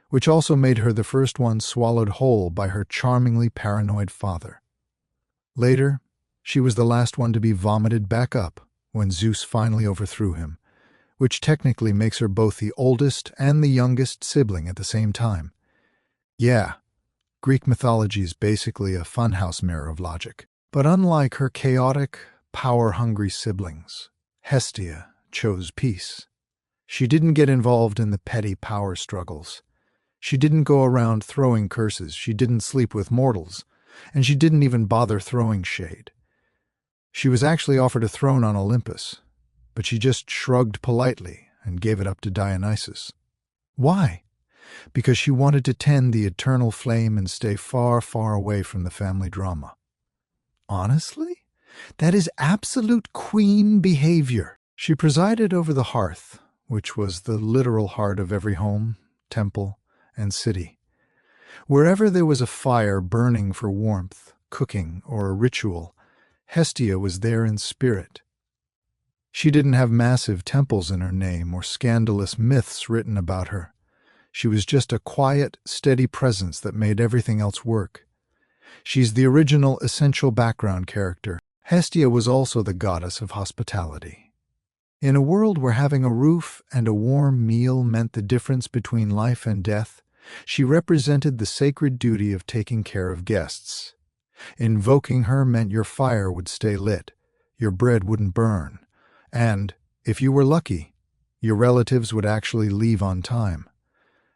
which also made her the first one swallowed whole by her charmingly paranoid father. Later, she was the last one to be vomited back up when Zeus finally overthrew him, which technically makes her both the oldest and the youngest sibling at the same time. Yeah, Greek mythology is basically a funhouse mirror of logic. But unlike her chaotic, power-hungry siblings, Hestia chose peace. She didn't get involved in the petty power struggles. She didn't go around throwing curses, she didn't sleep with mortals, and she didn't even bother throwing shade. She was actually offered a throne on Olympus, but she just shrugged politely and gave it up to Dionysus. Why? Because she wanted to tend the eternal flame and stay far, far away from the family drama. Honestly, that is absolute queen behavior. She presided over the hearth, which was the literal heart of every home, temple, and city. Wherever there was a fire burning for warmth, cooking, or a ritual, Hestia was there in spirit. She didn't have massive temples in her name or scandalous myths written about her. She was just a quiet, steady presence that made everything else work. She's the original essential background character. Hestia was also the goddess of hospitality. In a world where having a roof and a warm meal meant the difference between life and death, she represented the sacred duty of taking care of guests. Invoking her meant your fire would stay lit, your bread wouldn't burn, and, if you were lucky, your relatives would actually leave on time.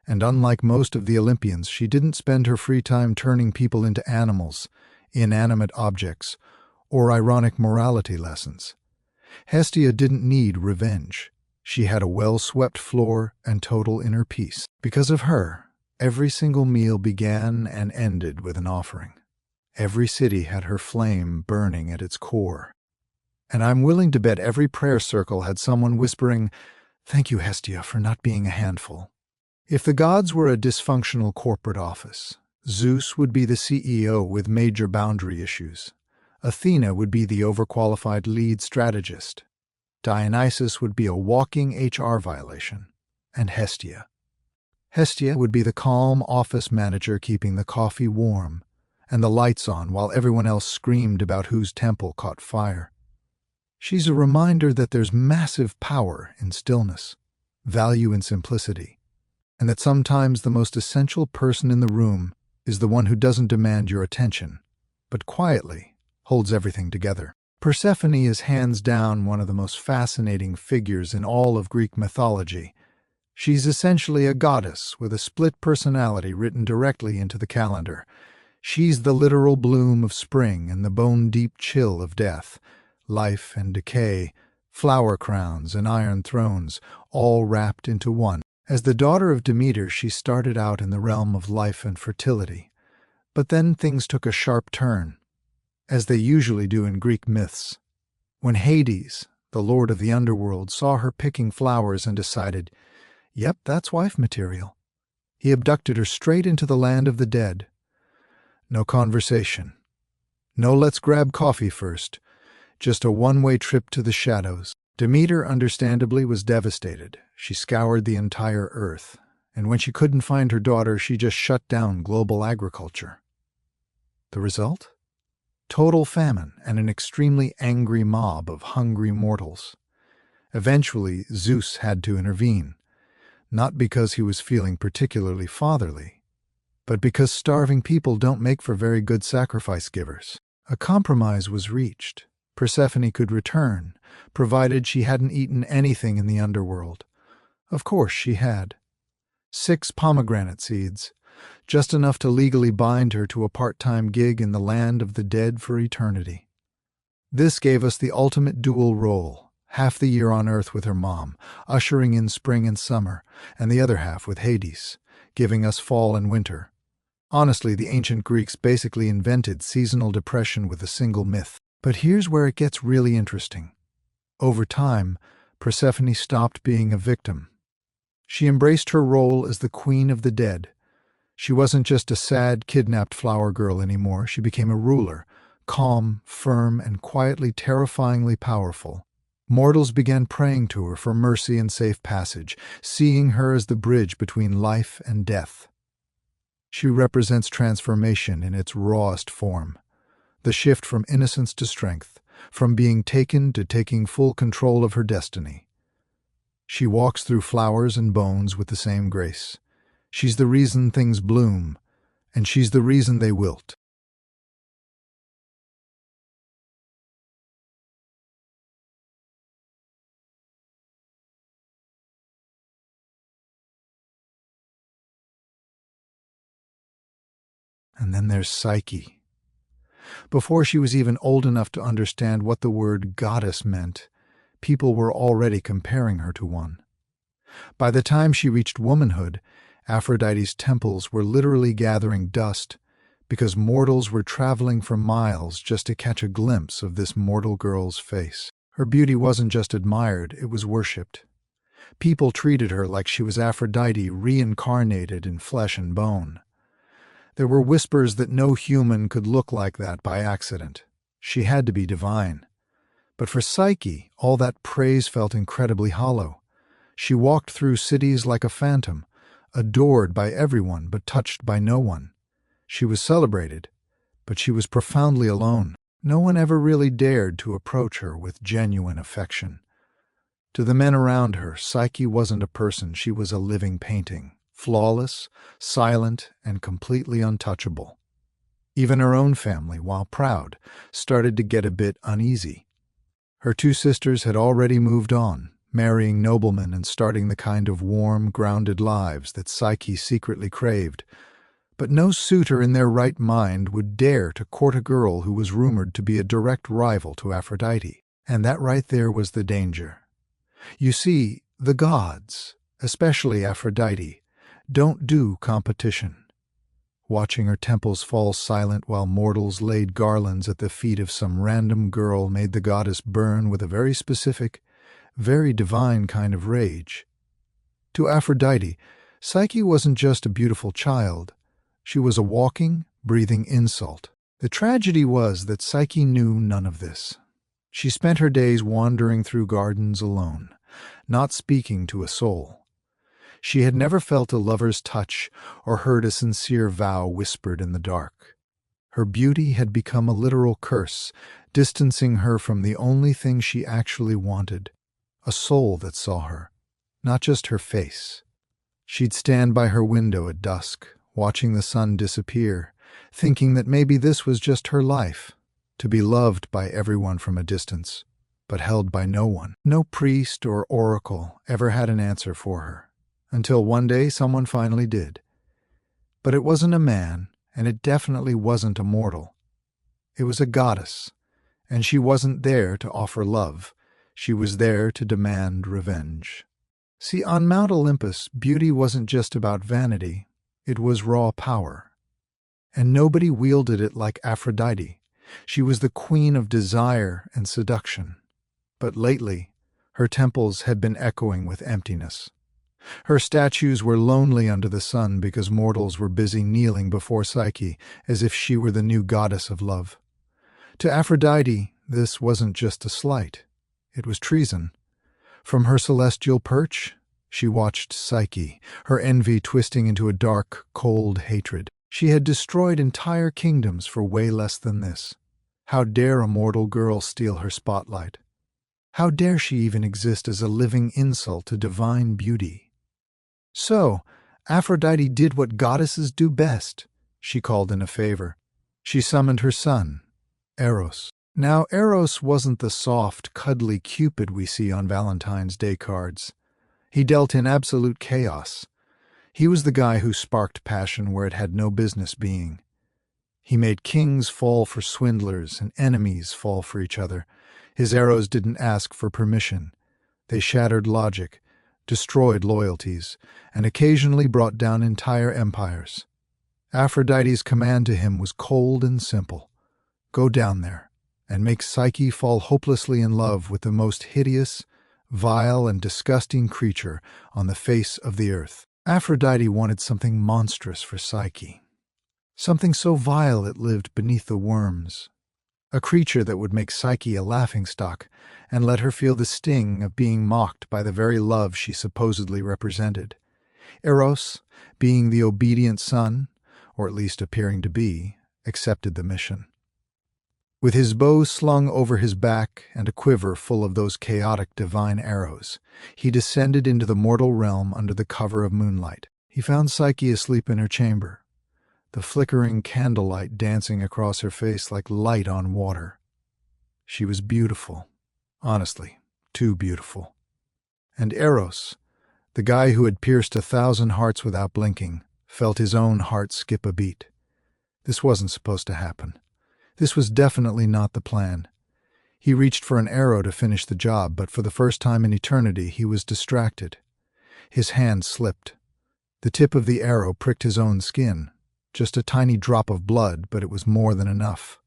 And unlike most of the Olympians, she didn't spend her free time turning people into animals, inanimate objects, or ironic morality lessons. Hestia didn't need revenge. She had a well-swept floor and total inner peace. Because of her, every single meal began and ended with an offering. Every city had her flame burning at its core. And I'm willing to bet every prayer circle had someone whispering, "Thank you, Hestia, for not being a handful." If the gods were a dysfunctional corporate office, Zeus would be the CEO with major boundary issues. Athena would be the overqualified lead strategist. Dionysus would be a walking HR violation. And Hestia would be the calm office manager keeping the coffee warm and the lights on while everyone else screamed about whose temple caught fire. She's a reminder that there's massive power in stillness, value in simplicity, and that sometimes the most essential person in the room is the one who doesn't demand your attention, but quietly holds everything together. Persephone is hands down one of the most fascinating figures in all of Greek mythology. She's essentially a goddess with a split personality written directly into the calendar. She's the literal bloom of spring and the bone-deep chill of death. Life and decay, flower crowns and iron thrones, all wrapped into one. As the daughter of Demeter, she started out in the realm of life and fertility. But then things took a sharp turn, as they usually do in Greek myths. When Hades, the lord of the underworld, saw her picking flowers and decided, "Yep, that's wife material," he abducted her straight into the land of the dead. No conversation. No "let's grab coffee first." Just a one-way trip to the shadows. Demeter, understandably, was devastated. She scoured the entire earth, and when she couldn't find her daughter, she just shut down global agriculture. The result? Total famine and an extremely angry mob of hungry mortals. Eventually, Zeus had to intervene, not because he was feeling particularly fatherly, but because starving people don't make for very good sacrifice givers. A compromise was reached. Persephone could return, provided she hadn't eaten anything in the underworld. Of course she had. 6 pomegranate seeds, just enough to legally bind her to a part-time gig in the land of the dead for eternity. This gave us the ultimate dual role, half the year on Earth with her mom, ushering in spring and summer, and the other half with Hades, giving us fall and winter. Honestly, the ancient Greeks basically invented seasonal depression with a single myth. But here's where it gets really interesting. Over time, Persephone stopped being a victim. She embraced her role as the queen of the dead. She wasn't just a sad, kidnapped flower girl anymore. She became a ruler, calm, firm, and quietly terrifyingly powerful. Mortals began praying to her for mercy and safe passage, seeing her as the bridge between life and death. She represents transformation in its rawest form. The shift from innocence to strength, from being taken to taking full control of her destiny. She walks through flowers and bones with the same grace. She's the reason things bloom, and she's the reason they wilt. And then there's Psyche. Before she was even old enough to understand what the word goddess meant, people were already comparing her to one. By the time she reached womanhood, Aphrodite's temples were literally gathering dust because mortals were traveling for miles just to catch a glimpse of this mortal girl's face. Her beauty wasn't just admired, it was worshipped. People treated her like she was Aphrodite reincarnated in flesh and bone. There were whispers that no human could look like that by accident. She had to be divine. But for Psyche, all that praise felt incredibly hollow. She walked through cities like a phantom, adored by everyone but touched by no one. She was celebrated, but she was profoundly alone. No one ever really dared to approach her with genuine affection. To the men around her, Psyche wasn't a person, she was a living painting, flawless, silent, and completely untouchable. Even her own family, while proud, started to get a bit uneasy. Her two sisters had already moved on, marrying noblemen and starting the kind of warm, grounded lives that Psyche secretly craved. But no suitor in their right mind would dare to court a girl who was rumored to be a direct rival to Aphrodite. And that right there was the danger. You see, the gods, especially Aphrodite, don't do competition. Watching her temples fall silent while mortals laid garlands at the feet of some random girl made the goddess burn with a very specific, very divine kind of rage. To Aphrodite, Psyche wasn't just a beautiful child. She was a walking, breathing insult. The tragedy was that Psyche knew none of this. She spent her days wandering through gardens alone, not speaking to a soul. She had never felt a lover's touch or heard a sincere vow whispered in the dark. Her beauty had become a literal curse, distancing her from the only thing she actually wanted, a soul that saw her, not just her face. She'd stand by her window at dusk, watching the sun disappear, thinking that maybe this was just her life, to be loved by everyone from a distance, but held by no one. No priest or oracle ever had an answer for her, until one day someone finally did. But it wasn't a man, and it definitely wasn't a mortal. It was a goddess, and she wasn't there to offer love. She was there to demand revenge. See, on Mount Olympus, beauty wasn't just about vanity, it was raw power. And nobody wielded it like Aphrodite. She was the queen of desire and seduction. But lately, her temples had been echoing with emptiness. Her statues were lonely under the sun because mortals were busy kneeling before Psyche as if she were the new goddess of love. To Aphrodite, this wasn't just a slight. It was treason. From her celestial perch, she watched Psyche, her envy twisting into a dark, cold hatred. She had destroyed entire kingdoms for way less than this. How dare a mortal girl steal her spotlight? How dare she even exist as a living insult to divine beauty? So, Aphrodite did what goddesses do best. She called in a favor. She summoned her son, Eros. Now, Eros wasn't the soft, cuddly Cupid we see on Valentine's Day cards. He dealt in absolute chaos. He was the guy who sparked passion where it had no business being. He made kings fall for swindlers and enemies fall for each other. His arrows didn't ask for permission. They shattered logic, destroyed loyalties, and occasionally brought down entire empires. Aphrodite's command to him was cold and simple. Go down there and make Psyche fall hopelessly in love with the most hideous, vile, and disgusting creature on the face of the earth. Aphrodite wanted something monstrous for Psyche. Something so vile it lived beneath the worms. A creature that would make Psyche a laughingstock and let her feel the sting of being mocked by the very love she supposedly represented. Eros, being the obedient son, or at least appearing to be, accepted the mission. With his bow slung over his back and a quiver full of those chaotic divine arrows, he descended into the mortal realm under the cover of moonlight. He found Psyche asleep in her chamber, the flickering candlelight dancing across her face like light on water. She was beautiful, honestly, too beautiful. And Eros, the guy who had pierced 1,000 hearts without blinking, felt his own heart skip a beat. This wasn't supposed to happen. This was definitely not the plan. He reached for an arrow to finish the job, but for the first time in eternity he was distracted. His hand slipped. The tip of the arrow pricked his own skin. Just a tiny drop of blood, but it was more than enough.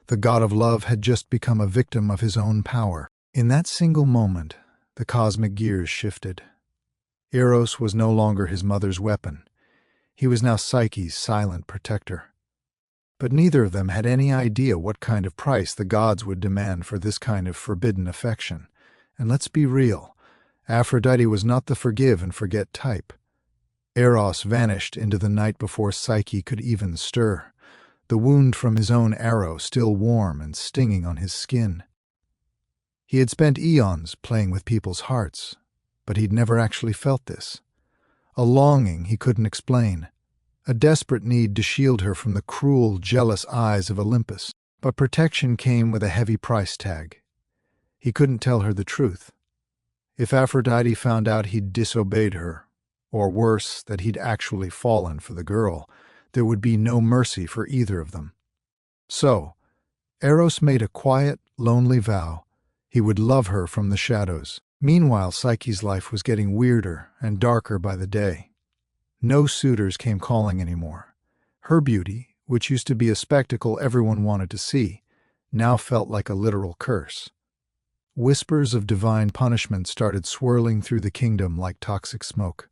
The god of love had just become a victim of his own power. In that single moment, the cosmic gears shifted. Eros was no longer his mother's weapon. He was now Psyche's silent protector. But neither of them had any idea what kind of price the gods would demand for this kind of forbidden affection. And let's be real, Aphrodite was not the forgive and forget type. Eros vanished into the night before Psyche could even stir, the wound from his own arrow still warm and stinging on his skin. He had spent eons playing with people's hearts, but he'd never actually felt this. A longing he couldn't explain, a desperate need to shield her from the cruel, jealous eyes of Olympus. But protection came with a heavy price tag. He couldn't tell her the truth. If Aphrodite found out he'd disobeyed her, or worse, that he'd actually fallen for the girl, there would be no mercy for either of them. So, Eros made a quiet, lonely vow. He would love her from the shadows. Meanwhile, Psyche's life was getting weirder and darker by the day. No suitors came calling anymore. Her beauty, which used to be a spectacle everyone wanted to see, now felt like a literal curse. Whispers of divine punishment started swirling through the kingdom like toxic smoke.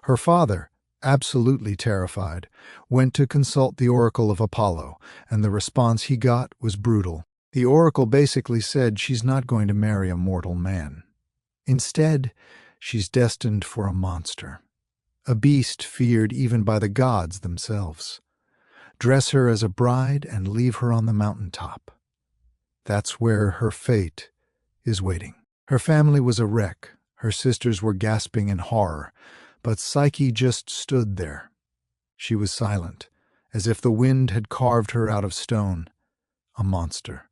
Her father, absolutely terrified, went to consult the oracle of Apollo, and the response he got was brutal. The oracle basically said she's not going to marry a mortal man. Instead, she's destined for a monster, a beast feared even by the gods themselves. Dress her as a bride and leave her on the mountaintop. That's where her fate is waiting. Her family was a wreck. Her sisters were gasping in horror, but Psyche just stood there. She was silent, as if the wind had carved her out of stone. A monster.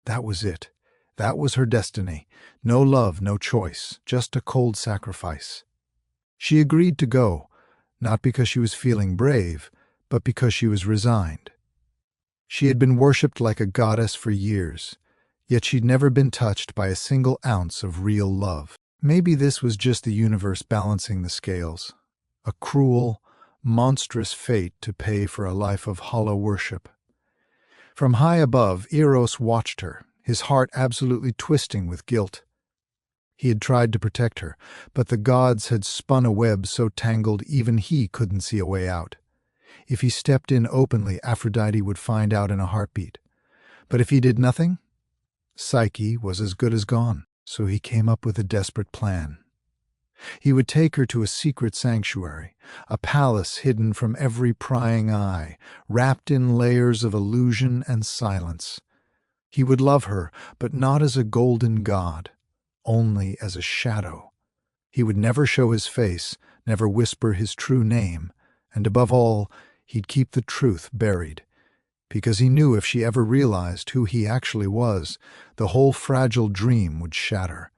That was it. That was her destiny. No love, no choice, just a cold sacrifice. She agreed to go, not because she was feeling brave, but because she was resigned. She had been worshipped like a goddess for years, yet she'd never been touched by a single ounce of real love. Maybe this was just the universe balancing the scales, a cruel, monstrous fate to pay for a life of hollow worship. From high above, Eros watched her, his heart absolutely twisting with guilt. He had tried to protect her, but the gods had spun a web so tangled even he couldn't see a way out. If he stepped in openly, Aphrodite would find out in a heartbeat. But if he did nothing, Psyche was as good as gone. So he came up with a desperate plan. He would take her to a secret sanctuary, a palace hidden from every prying eye, wrapped in layers of illusion and silence. He would love her, but not as a golden god, only as a shadow. He would never show his face, never whisper his true name, and above all, he'd keep the truth buried. Because he knew if she ever realized who he actually was, the whole fragile dream would shatter.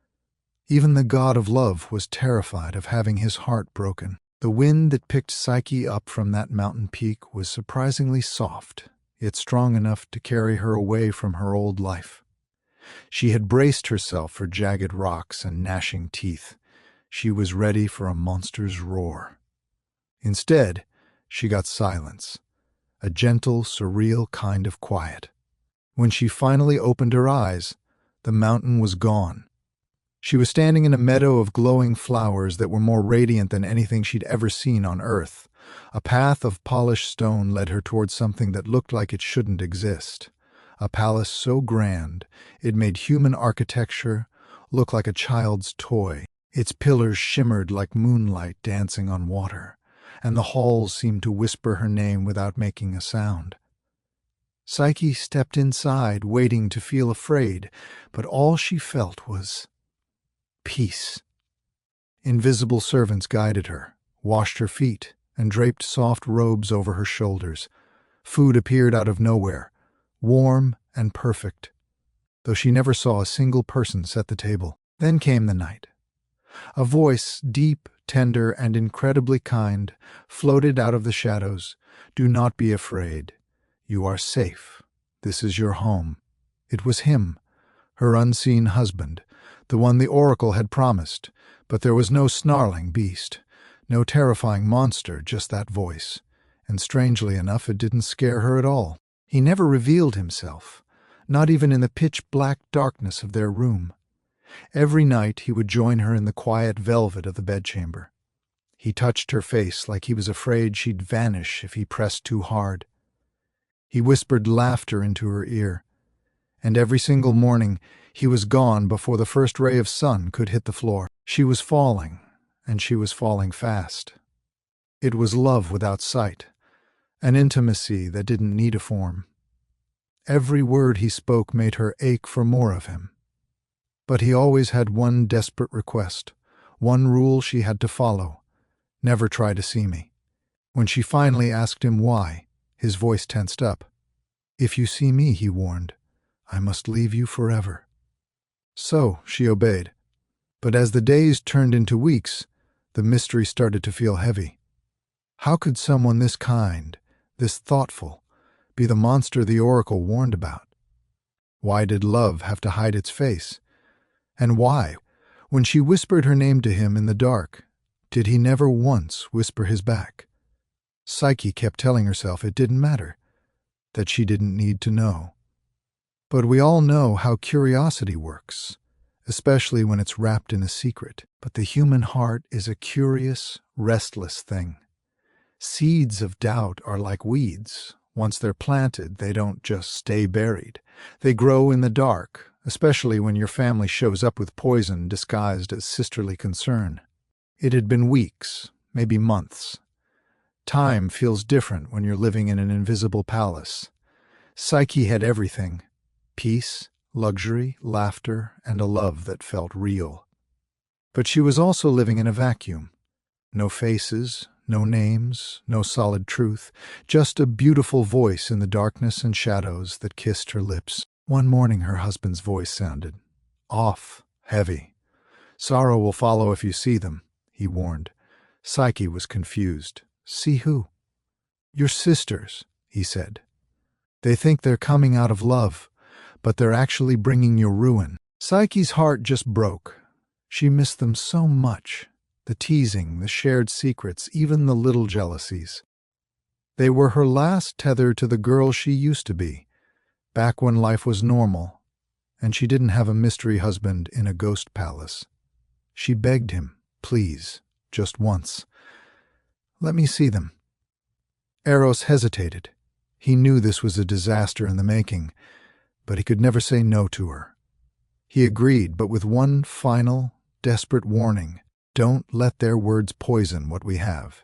Even the god of love was terrified of having his heart broken. The wind that picked Psyche up from that mountain peak was surprisingly soft, yet strong enough to carry her away from her old life. She had braced herself for jagged rocks and gnashing teeth. She was ready for a monster's roar. Instead, she got silence. A gentle, surreal kind of quiet. When she finally opened her eyes, the mountain was gone. She was standing in a meadow of glowing flowers that were more radiant than anything she'd ever seen on Earth. A path of polished stone led her towards something that looked like it shouldn't exist. A palace so grand, it made human architecture look like a child's toy. Its pillars shimmered like moonlight dancing on water, and the halls seemed to whisper her name without making a sound. Psyche stepped inside, waiting to feel afraid, but all she felt was peace. Invisible servants guided her, washed her feet, and draped soft robes over her shoulders. Food appeared out of nowhere, warm and perfect, though she never saw a single person set the table. Then came the night. A voice, deep, tender, and incredibly kind, floated out of the shadows. "Do not be afraid. You are safe. This is your home." It was him, her unseen husband, the one the oracle had promised, but there was no snarling beast, no terrifying monster, just that voice. And strangely enough, it didn't scare her at all. He never revealed himself, not even in the pitch-black darkness of their room. Every night he would join her in the quiet velvet of the bedchamber. He touched her face like he was afraid she'd vanish if he pressed too hard. He whispered laughter into her ear. And every single morning he was gone before the first ray of sun could hit the floor. She was falling, and she was falling fast. It was love without sight, an intimacy that didn't need a form. Every word he spoke made her ache for more of him. But he always had one desperate request, one rule she had to follow: never try to see me. When she finally asked him why, his voice tensed up. "If you see me," he warned, "I must leave you forever." So she obeyed. But as the days turned into weeks, the mystery started to feel heavy. How could someone this kind, this thoughtful, be the monster the oracle warned about? Why did love have to hide its face? And why, when she whispered her name to him in the dark, did he never once whisper his back? Psyche kept telling herself it didn't matter, that she didn't need to know. But we all know how curiosity works, especially when it's wrapped in a secret. But the human heart is a curious, restless thing. Seeds of doubt are like weeds. Once they're planted, they don't just stay buried. They grow in the dark, especially when your family shows up with poison disguised as sisterly concern. It had been weeks, maybe months. Time feels different when you're living in an invisible palace. Psyche had everything: peace, luxury, laughter, and a love that felt real. But she was also living in a vacuum. No faces, no names, no solid truth, just a beautiful voice in the darkness and shadows that kissed her lips. One morning her husband's voice sounded off, heavy. "Sorrow will follow if you see them," he warned. Psyche was confused. "See who?" "Your sisters," he said. "They think they're coming out of love, but they're actually bringing you ruin." Psyche's heart just broke. She missed them so much. The teasing, the shared secrets, even the little jealousies. They were her last tether to the girl she used to be, back when life was normal, and she didn't have a mystery husband in a ghost palace. She begged him, "Please, just once. Let me see them." Eros hesitated. He knew this was a disaster in the making, but he could never say no to her. He agreed, but with one final, desperate warning: don't let their words poison what we have.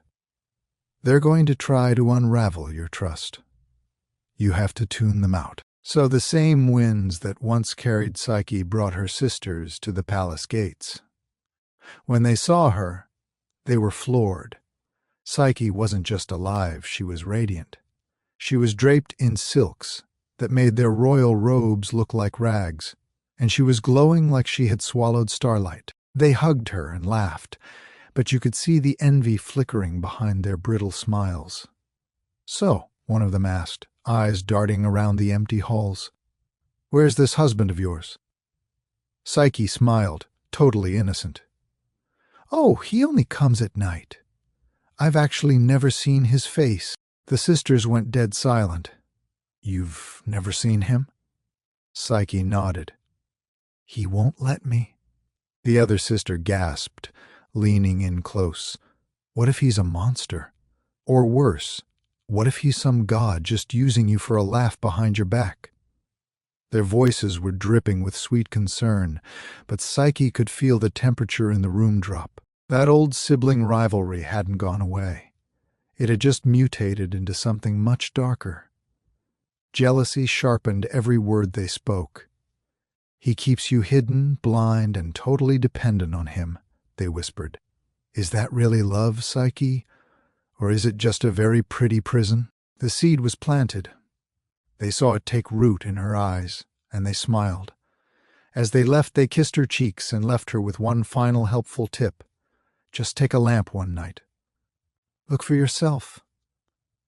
They're going to try to unravel your trust. You have to tune them out. So the same winds that once carried Psyche brought her sisters to the palace gates. When they saw her, they were floored. Psyche wasn't just alive, she was radiant. She was draped in silks that made their royal robes look like rags, and she was glowing like she had swallowed starlight. They hugged her and laughed, but you could see the envy flickering behind their brittle smiles. "So," one of them asked, eyes darting around the empty halls, "where's this husband of yours?" Psyche smiled, totally innocent. "Oh, he only comes at night. I've actually never seen his face." The sisters went dead silent. "You've never seen him?" Psyche nodded. "He won't let me." The other sister gasped, leaning in close. "What if he's a monster? Or worse, what if he's some god just using you for a laugh behind your back?" Their voices were dripping with sweet concern, but Psyche could feel the temperature in the room drop. That old sibling rivalry hadn't gone away. It had just mutated into something much darker. Jealousy sharpened every word they spoke. "He keeps you hidden, blind, and totally dependent on him," they whispered. "Is that really love, Psyche? Or is it just a very pretty prison?" The seed was planted. They saw it take root in her eyes, and they smiled. As they left, they kissed her cheeks and left her with one final helpful tip: just take a lamp one night. Look for yourself.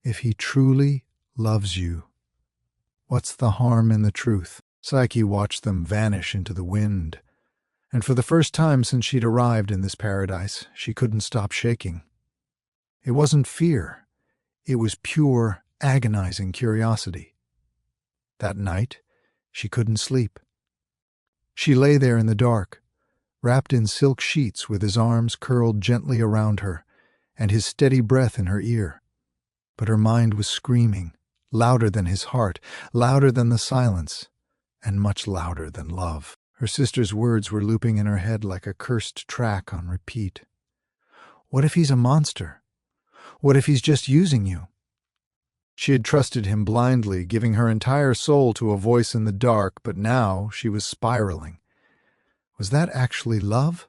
If he truly loves you, what's the harm in the truth? Psyche watched them vanish into the wind, and for the first time since she'd arrived in this paradise, she couldn't stop shaking. It wasn't fear. It was pure, agonizing curiosity. That night, she couldn't sleep. She lay there in the dark, wrapped in silk sheets with his arms curled gently around her, and his steady breath in her ear. But her mind was screaming, louder than his heart, louder than the silence, and much louder than love. Her sister's words were looping in her head like a cursed track on repeat. What if he's a monster? What if he's just using you? She had trusted him blindly, giving her entire soul to a voice in the dark, but now she was spiraling. Was that actually love?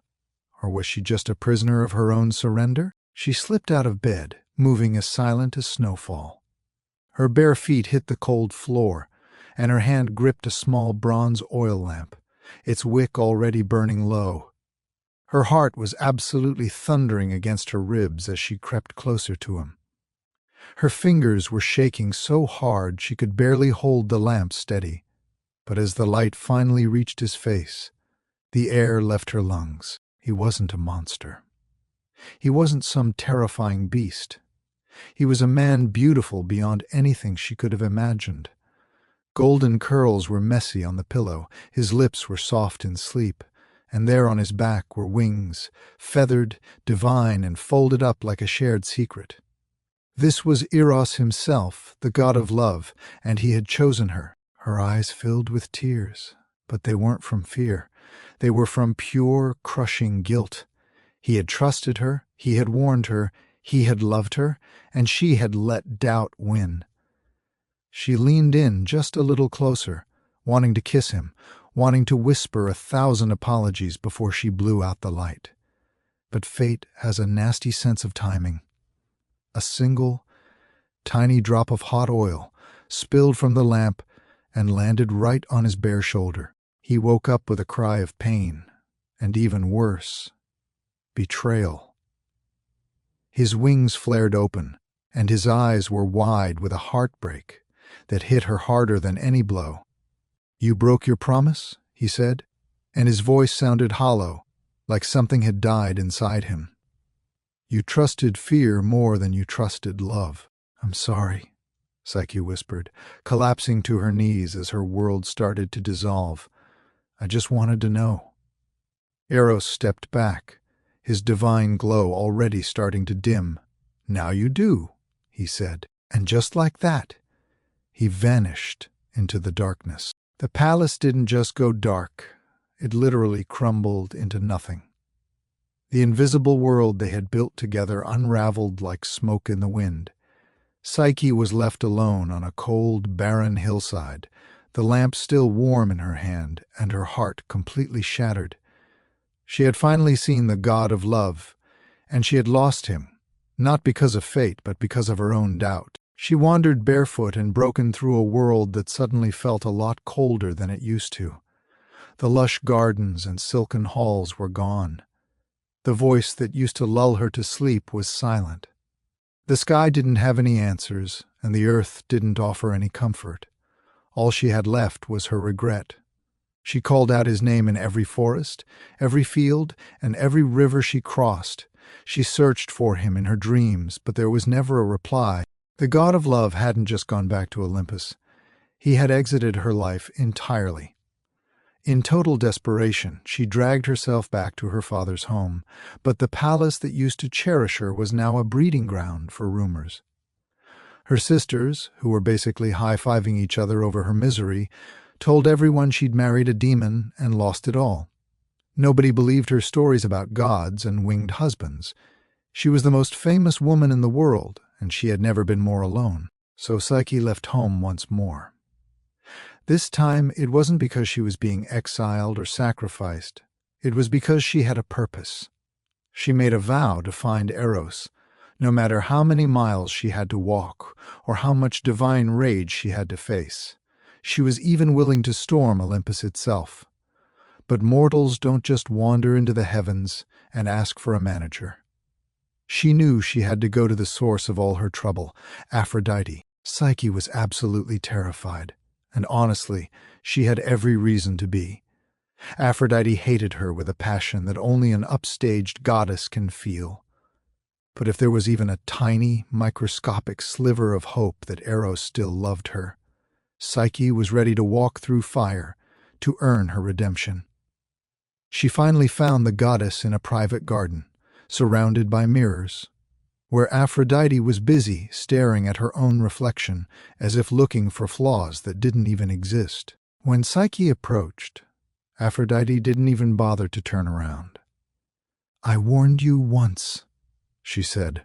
Or was she just a prisoner of her own surrender? She slipped out of bed, moving as silent as snowfall. Her bare feet hit the cold floor, and her hand gripped a small bronze oil lamp, its wick already burning low. Her heart was absolutely thundering against her ribs as she crept closer to him. Her fingers were shaking so hard she could barely hold the lamp steady. But as the light finally reached his face, the air left her lungs. He wasn't a monster. He wasn't some terrifying beast. He was a man beautiful beyond anything she could have imagined. Golden curls were messy on the pillow, his lips were soft in sleep, and there on his back were wings, feathered, divine, and folded up like a shared secret. This was Eros himself, the god of love, and he had chosen her. Her eyes filled with tears, but they weren't from fear. They were from pure, crushing guilt. He had trusted her, he had warned her, he had loved her, and she had let doubt win. She leaned in just a little closer, wanting to kiss him, wanting to whisper 1,000 apologies before she blew out the light. But fate has a nasty sense of timing. A single, tiny drop of hot oil spilled from the lamp and landed right on his bare shoulder. He woke up with a cry of pain, and even worse, betrayal. His wings flared open, and his eyes were wide with a heartbreak that hit her harder than any blow. "You broke your promise?" he said, and his voice sounded hollow, like something had died inside him. "You trusted fear more than you trusted love." "I'm sorry," Psyche whispered, collapsing to her knees as her world started to dissolve. "I just wanted to know." Eros stepped back, his divine glow already starting to dim. "Now you do," he said, and just like that, he vanished into the darkness. The palace didn't just go dark, it literally crumbled into nothing. The invisible world they had built together unraveled like smoke in the wind. Psyche was left alone on a cold, barren hillside, the lamp still warm in her hand and her heart completely shattered. She had finally seen the god of love, and she had lost him, not because of fate, but because of her own doubt. She wandered barefoot and broken through a world that suddenly felt a lot colder than it used to. The lush gardens and silken halls were gone. The voice that used to lull her to sleep was silent. The sky didn't have any answers, and the earth didn't offer any comfort. All she had left was her regret. She called out his name in every forest, every field, and every river she crossed. She searched for him in her dreams, but there was never a reply. The god of love hadn't just gone back to Olympus. He had exited her life entirely. In total desperation, she dragged herself back to her father's home, but the palace that used to cherish her was now a breeding ground for rumors. Her sisters, who were basically high-fiving each other over her misery, told everyone she'd married a demon and lost it all. Nobody believed her stories about gods and winged husbands. She was the most famous woman in the world, and she had never been more alone. So Psyche left home once more. This time it wasn't because she was being exiled or sacrificed. It was because she had a purpose. She made a vow to find Eros, no matter how many miles she had to walk or how much divine rage she had to face. She was even willing to storm Olympus itself. But mortals don't just wander into the heavens and ask for a manager. She knew she had to go to the source of all her trouble, Aphrodite. Psyche was absolutely terrified, and honestly, she had every reason to be. Aphrodite hated her with a passion that only an upstaged goddess can feel. But if there was even a tiny, microscopic sliver of hope that Eros still loved her, Psyche was ready to walk through fire to earn her redemption. She finally found the goddess in a private garden, surrounded by mirrors, where Aphrodite was busy staring at her own reflection as if looking for flaws that didn't even exist. When Psyche approached, Aphrodite didn't even bother to turn around. "I warned you once," she said,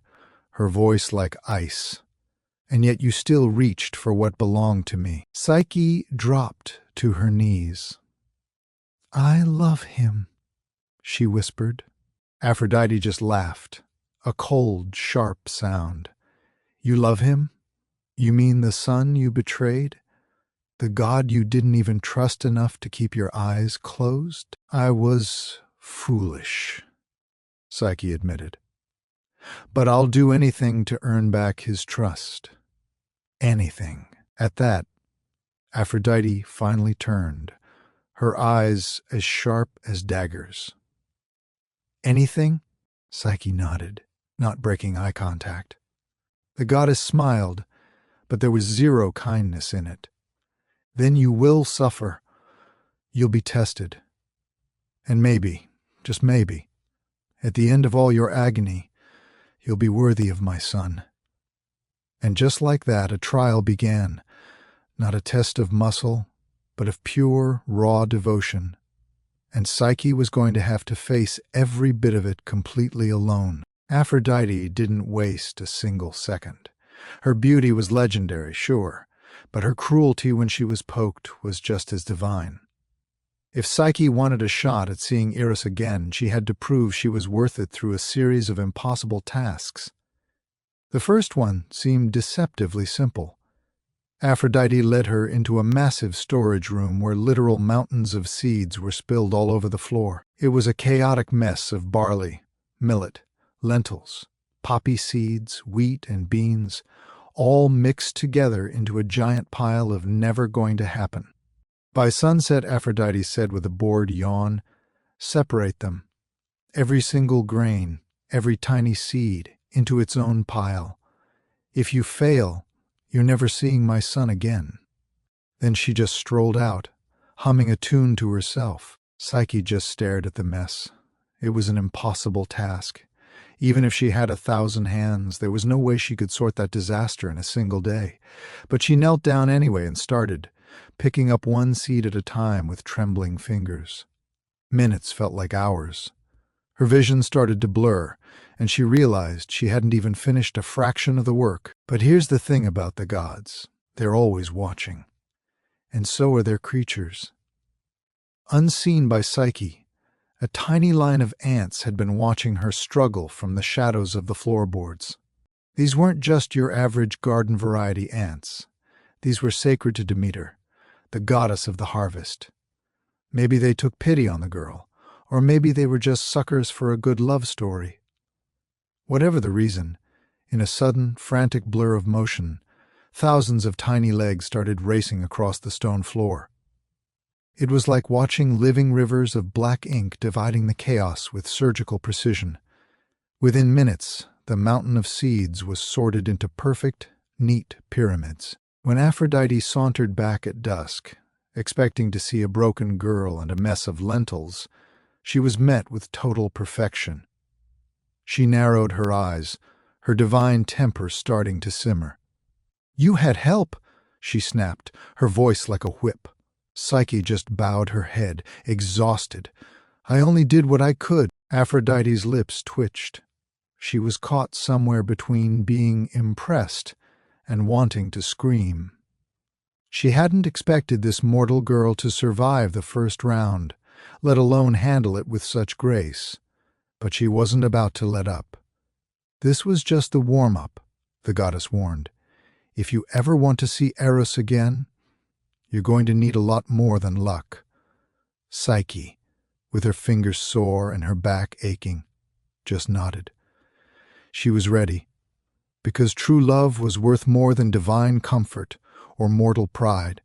her voice like ice, "and yet you still reached for what belonged to me." Psyche dropped to her knees. I love him, she whispered. Aphrodite just laughed, a cold, sharp sound. You love him? You mean the son you betrayed? The God you didn't even trust enough to keep your eyes closed? I was foolish, Psyche admitted. But I'll do anything to earn back his trust. Anything. At that, Aphrodite finally turned, her eyes as sharp as daggers. Anything? Psyche nodded, not breaking eye contact. The goddess smiled, but there was zero kindness in it. Then you will suffer. You'll be tested. And maybe, just maybe, at the end of all your agony, you'll be worthy of my son. And just like that, a trial began, not a test of muscle, but of pure, raw devotion. And Psyche was going to have to face every bit of it completely alone. Aphrodite didn't waste a single second. Her beauty was legendary, sure, but her cruelty when she was poked was just as divine. If Psyche wanted a shot at seeing Eros again, she had to prove she was worth it through a series of impossible tasks. The first one seemed deceptively simple. Aphrodite led her into a massive storage room where literal mountains of seeds were spilled all over the floor. It was a chaotic mess of barley, millet, lentils, poppy seeds, wheat, and beans, all mixed together into a giant pile of never going to happen. By sunset, Aphrodite said with a bored yawn, "Separate them. Every single grain, every tiny seed, into its own pile. If you fail, you're never seeing my son again." Then she just strolled out, humming a tune to herself. Psyche just stared at the mess. It was an impossible task. Even if she had 1,000 hands, there was no way she could sort that disaster in a single day. But she knelt down anyway and started, picking up one seed at a time with trembling fingers. Minutes felt like hours. Her vision started to blur, and she realized she hadn't even finished a fraction of the work. But here's the thing about the gods. They're always watching. And so are their creatures. Unseen by Psyche, a tiny line of ants had been watching her struggle from the shadows of the floorboards. These weren't just your average garden-variety ants. These were sacred to Demeter, the goddess of the harvest. Maybe they took pity on the girl, or maybe they were just suckers for a good love story. Whatever the reason, in a sudden, frantic blur of motion, thousands of tiny legs started racing across the stone floor. It was like watching living rivers of black ink dividing the chaos with surgical precision. Within minutes, the mountain of seeds was sorted into perfect, neat pyramids. When Aphrodite sauntered back at dusk, expecting to see a broken girl and a mess of lentils, she was met with total perfection. She narrowed her eyes, her divine temper starting to simmer. "You had help," she snapped, her voice like a whip. Psyche just bowed her head, exhausted. "I only did what I could." Aphrodite's lips twitched. She was caught somewhere between being impressed and wanting to scream. She hadn't expected this mortal girl to survive the first round, let alone handle it with such grace. But she wasn't about to let up. This was just the warm-up, the goddess warned. If you ever want to see Eros again, you're going to need a lot more than luck. Psyche, with her fingers sore and her back aching, just nodded. She was ready, because true love was worth more than divine comfort or mortal pride,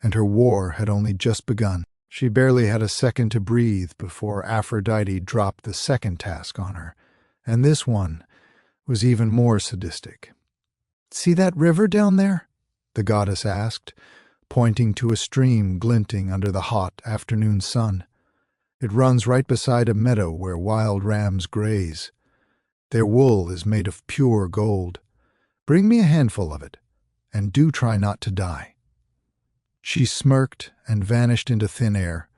and her war had only just begun. She barely had a second to breathe before Aphrodite dropped the second task on her, and this one was even more sadistic. "See that river down there?" the goddess asked, pointing to a stream glinting under the hot afternoon sun. "It runs right beside a meadow where wild rams graze. Their wool is made of pure gold. Bring me a handful of it, and do try not to die." She smirked and vanished into thin air,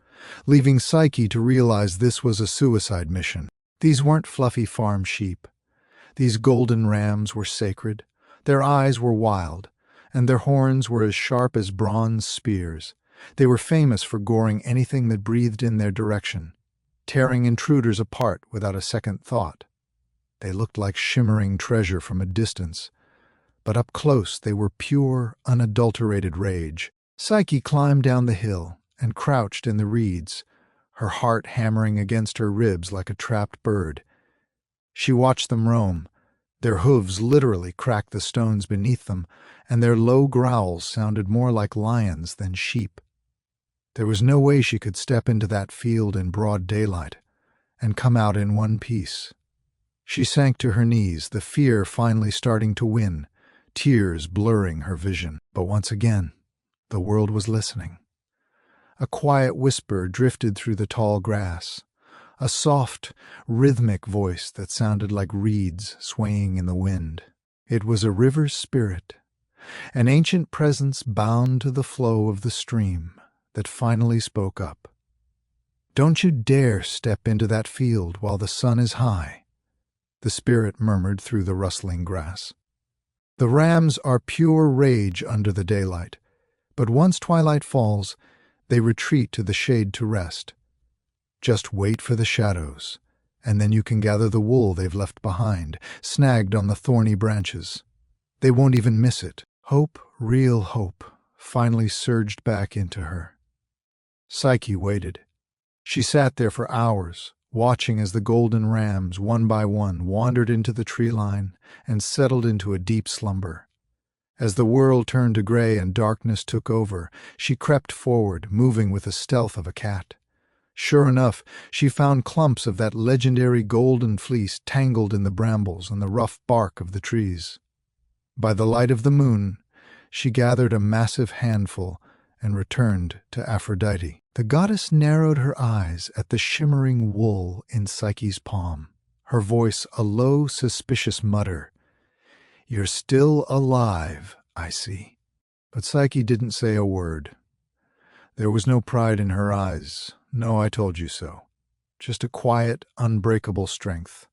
leaving Psyche to realize this was a suicide mission. These weren't fluffy farm sheep. These golden rams were sacred. Their eyes were wild, and their horns were as sharp as bronze spears. They were famous for goring anything that breathed in their direction, tearing intruders apart without a second thought. They looked like shimmering treasure from a distance, but up close they were pure, unadulterated rage. Psyche climbed down the hill and crouched in the reeds, her heart hammering against her ribs like a trapped bird. She watched them roam. Their hooves literally cracked the stones beneath them, and their low growls sounded more like lions than sheep. There was no way she could step into that field in broad daylight and come out in one piece. She sank to her knees, the fear finally starting to win, tears blurring her vision. But once again, the world was listening. A quiet whisper drifted through the tall grass, a soft, rhythmic voice that sounded like reeds swaying in the wind. It was a river's spirit, an ancient presence bound to the flow of the stream, that finally spoke up. "Don't you dare step into that field while the sun is high," the spirit murmured through the rustling grass. "The rams are pure rage under the daylight, but once twilight falls, they retreat to the shade to rest. Just wait for the shadows, and then you can gather the wool they've left behind, snagged on the thorny branches. They won't even miss it." Hope, real hope, finally surged back into her. Psyche waited. She sat there for hours, watching as the golden rams, one by one, wandered into the tree line and settled into a deep slumber. As the world turned to gray and darkness took over, she crept forward, moving with the stealth of a cat. Sure enough, she found clumps of that legendary golden fleece tangled in the brambles and the rough bark of the trees. By the light of the moon, she gathered a massive handful and returned to Aphrodite. The goddess narrowed her eyes at the shimmering wool in Psyche's palm, her voice a low, suspicious mutter. "You're still alive, I see." But Psyche didn't say a word. There was no pride in her eyes, no "I told you so," just a quiet, unbreakable strength.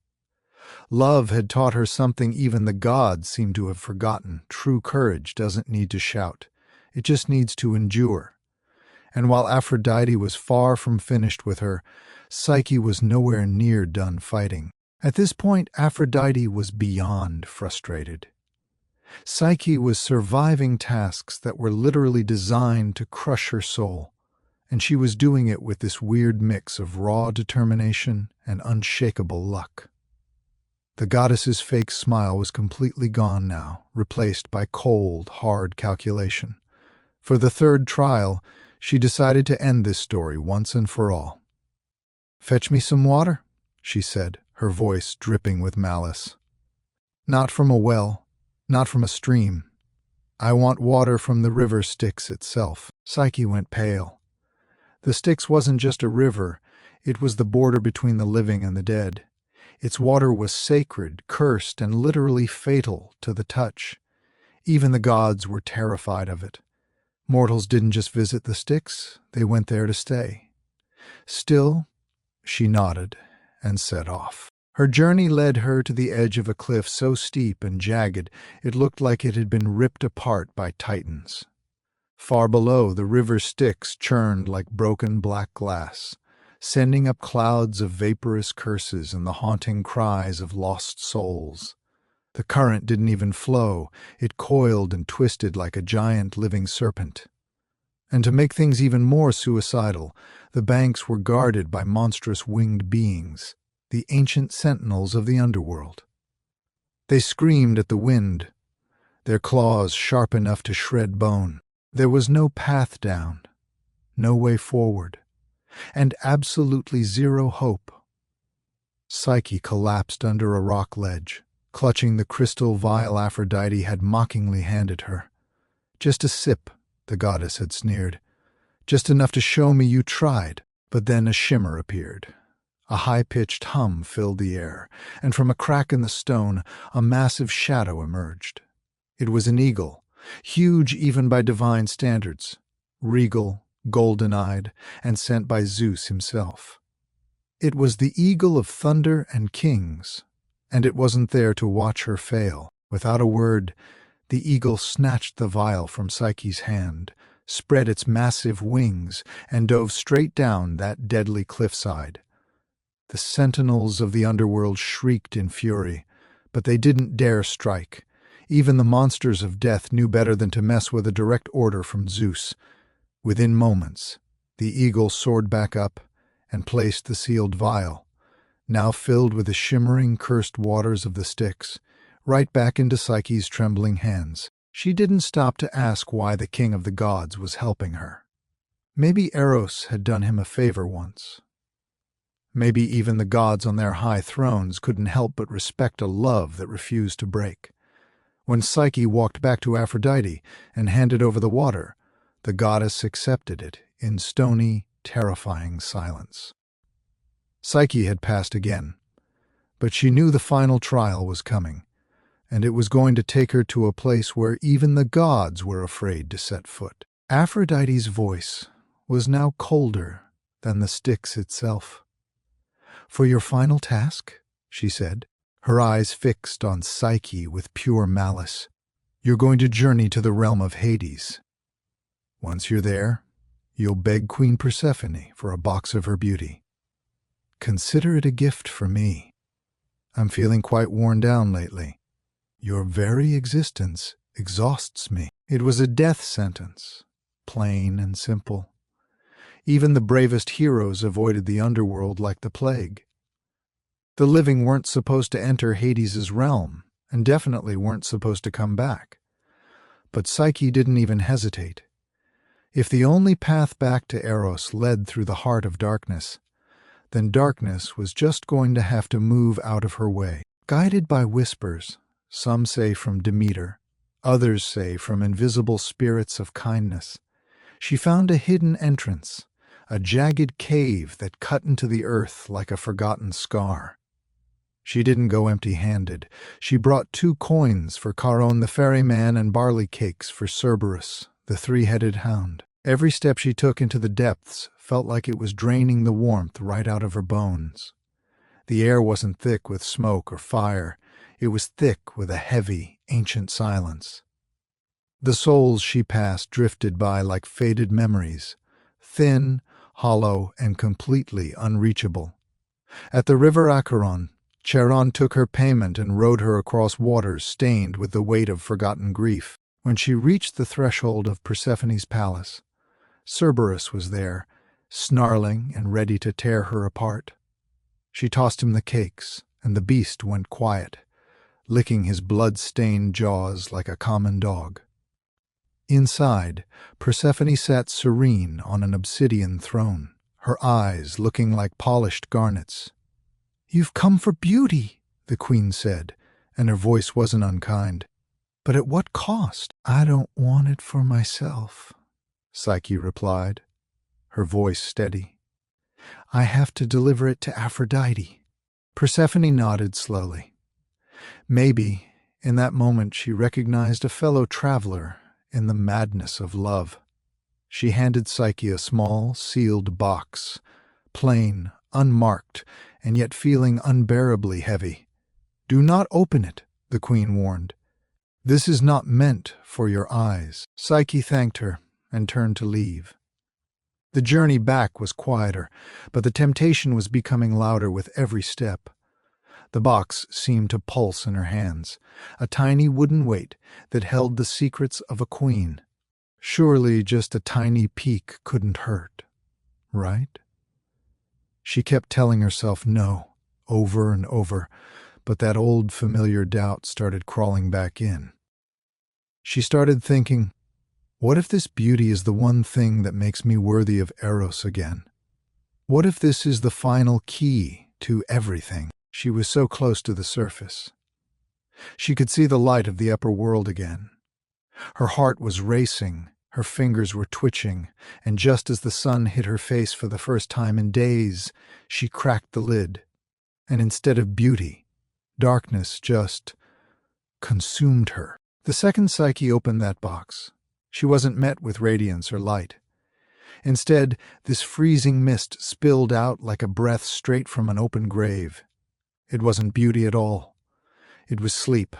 Love had taught her something even the gods seemed to have forgotten. True courage doesn't need to shout. It just needs to endure. And while Aphrodite was far from finished with her, Psyche was nowhere near done fighting. At this point, Aphrodite was beyond frustrated. Psyche was surviving tasks that were literally designed to crush her soul, and she was doing it with this weird mix of raw determination and unshakable luck. The goddess's fake smile was completely gone now, replaced by cold, hard calculation. For the third trial, she decided to end this story once and for all. "Fetch me some water," she said, her voice dripping with malice. "Not from a well, not from a stream. I want water from the river Styx itself." Psyche went pale. The Styx wasn't just a river, it was the border between the living and the dead. Its water was sacred, cursed, and literally fatal to the touch. Even the gods were terrified of it. Mortals didn't just visit the Styx, they went there to stay. Still, she nodded and set off. Her journey led her to the edge of a cliff so steep and jagged it looked like it had been ripped apart by titans. Far below, the river Styx churned like broken black glass, sending up clouds of vaporous curses and the haunting cries of lost souls. The current didn't even flow, it coiled and twisted like a giant living serpent. And to make things even more suicidal, the banks were guarded by monstrous winged beings, the ancient sentinels of the underworld. They screamed at the wind, their claws sharp enough to shred bone. There was no path down, no way forward, and absolutely zero hope. Psyche collapsed under a rock ledge, clutching the crystal vial Aphrodite had mockingly handed her. "Just a sip," the goddess had sneered. "Just enough to show me you tried." But then a shimmer appeared. A high-pitched hum filled the air, and from a crack in the stone, a massive shadow emerged. It was an eagle, huge even by divine standards, regal, golden-eyed, and sent by Zeus himself. It was the eagle of thunder and kings, and it wasn't there to watch her fail. Without a word, the eagle snatched the vial from Psyche's hand, spread its massive wings, and dove straight down that deadly cliffside. The sentinels of the underworld shrieked in fury, but they didn't dare strike. Even the monsters of death knew better than to mess with a direct order from Zeus. Within moments, the eagle soared back up and placed the sealed vial, now filled with the shimmering, cursed waters of the Styx, right back into Psyche's trembling hands. She didn't stop to ask why the king of the gods was helping her. Maybe Eros had done him a favor once. Maybe even the gods on their high thrones couldn't help but respect a love that refused to break. When Psyche walked back to Aphrodite and handed over the water, the goddess accepted it in stony, terrifying silence. Psyche had passed again, but she knew the final trial was coming, and it was going to take her to a place where even the gods were afraid to set foot. Aphrodite's voice was now colder than the Styx itself. "For your final task," she said, her eyes fixed on Psyche with pure malice, "you're going to journey to the realm of Hades. Once you're there, you'll beg Queen Persephone for a box of her beauty. Consider it a gift from me. I'm feeling quite worn down lately. Your very existence exhausts me." It was a death sentence, plain and simple. Even the bravest heroes avoided the underworld like the plague. The living weren't supposed to enter Hades' realm, and definitely weren't supposed to come back. But Psyche didn't even hesitate. If the only path back to Eros led through the heart of darkness, then darkness was just going to have to move out of her way. Guided by whispers, some say from Demeter, others say from invisible spirits of kindness, she found a hidden entrance, a jagged cave that cut into the earth like a forgotten scar. She didn't go empty-handed. She brought 2 coins for Charon the ferryman and barley cakes for Cerberus, the 3-headed hound. Every step she took into the depths felt like it was draining the warmth right out of her bones. The air wasn't thick with smoke or fire. It was thick with a heavy, ancient silence. The souls she passed drifted by like faded memories, thin, hollow, and completely unreachable. At the river Acheron, Charon took her payment and rowed her across waters stained with the weight of forgotten grief. When she reached the threshold of Persephone's palace, Cerberus was there, snarling and ready to tear her apart. She tossed him the cakes, and the beast went quiet, licking his blood-stained jaws like a common dog. Inside, Persephone sat serene on an obsidian throne, her eyes looking like polished garnets. "You've come for beauty," the queen said, and her voice wasn't unkind. "But at what cost?" "I don't want it for myself," Psyche replied, her voice steady. "I have to deliver it to Aphrodite." Persephone nodded slowly. Maybe, in that moment, she recognized a fellow traveler in the madness of love. She handed Psyche a small, sealed box, plain, unmarked, and yet feeling unbearably heavy. "Do not open it," the queen warned. "This is not meant for your eyes." Psyche thanked her and turned to leave. The journey back was quieter, but the temptation was becoming louder with every step. The box seemed to pulse in her hands, a tiny wooden weight that held the secrets of a queen. Surely just a tiny peek couldn't hurt, right? She kept telling herself no, over and over, but that old familiar doubt started crawling back in. She started thinking, what if this beauty is the one thing that makes me worthy of Eros again? What if this is the final key to everything? She was so close to the surface. She could see the light of the upper world again. Her heart was racing, her fingers were twitching, and just as the sun hit her face for the first time in days, she cracked the lid. And instead of beauty, darkness just consumed her. The second Psyche opened that box, she wasn't met with radiance or light. Instead, this freezing mist spilled out like a breath straight from an open grave. It wasn't beauty at all. It was sleep,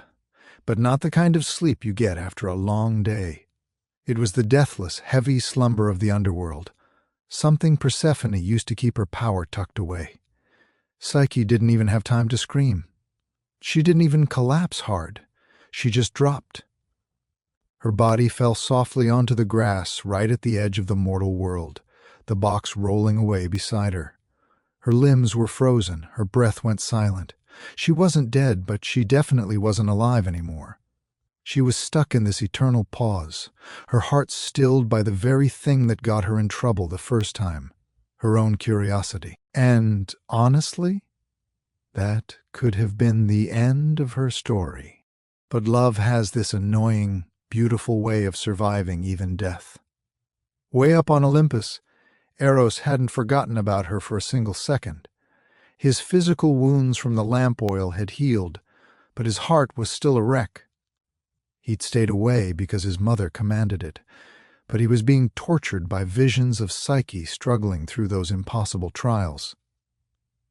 but not the kind of sleep you get after a long day. It was the deathless, heavy slumber of the underworld, something Persephone used to keep her power tucked away. Psyche didn't even have time to scream. She didn't even collapse hard. She just dropped. Her body fell softly onto the grass right at the edge of the mortal world, the box rolling away beside her. Her limbs were frozen, her breath went silent. She wasn't dead, but she definitely wasn't alive anymore. She was stuck in this eternal pause, her heart stilled by the very thing that got her in trouble the first time, her own curiosity. And, honestly, that could have been the end of her story. But love has this annoying, beautiful way of surviving even death. Way up on Olympus, Eros hadn't forgotten about her for a single second. His physical wounds from the lamp oil had healed, but his heart was still a wreck. He'd stayed away because his mother commanded it, but he was being tortured by visions of Psyche struggling through those impossible trials.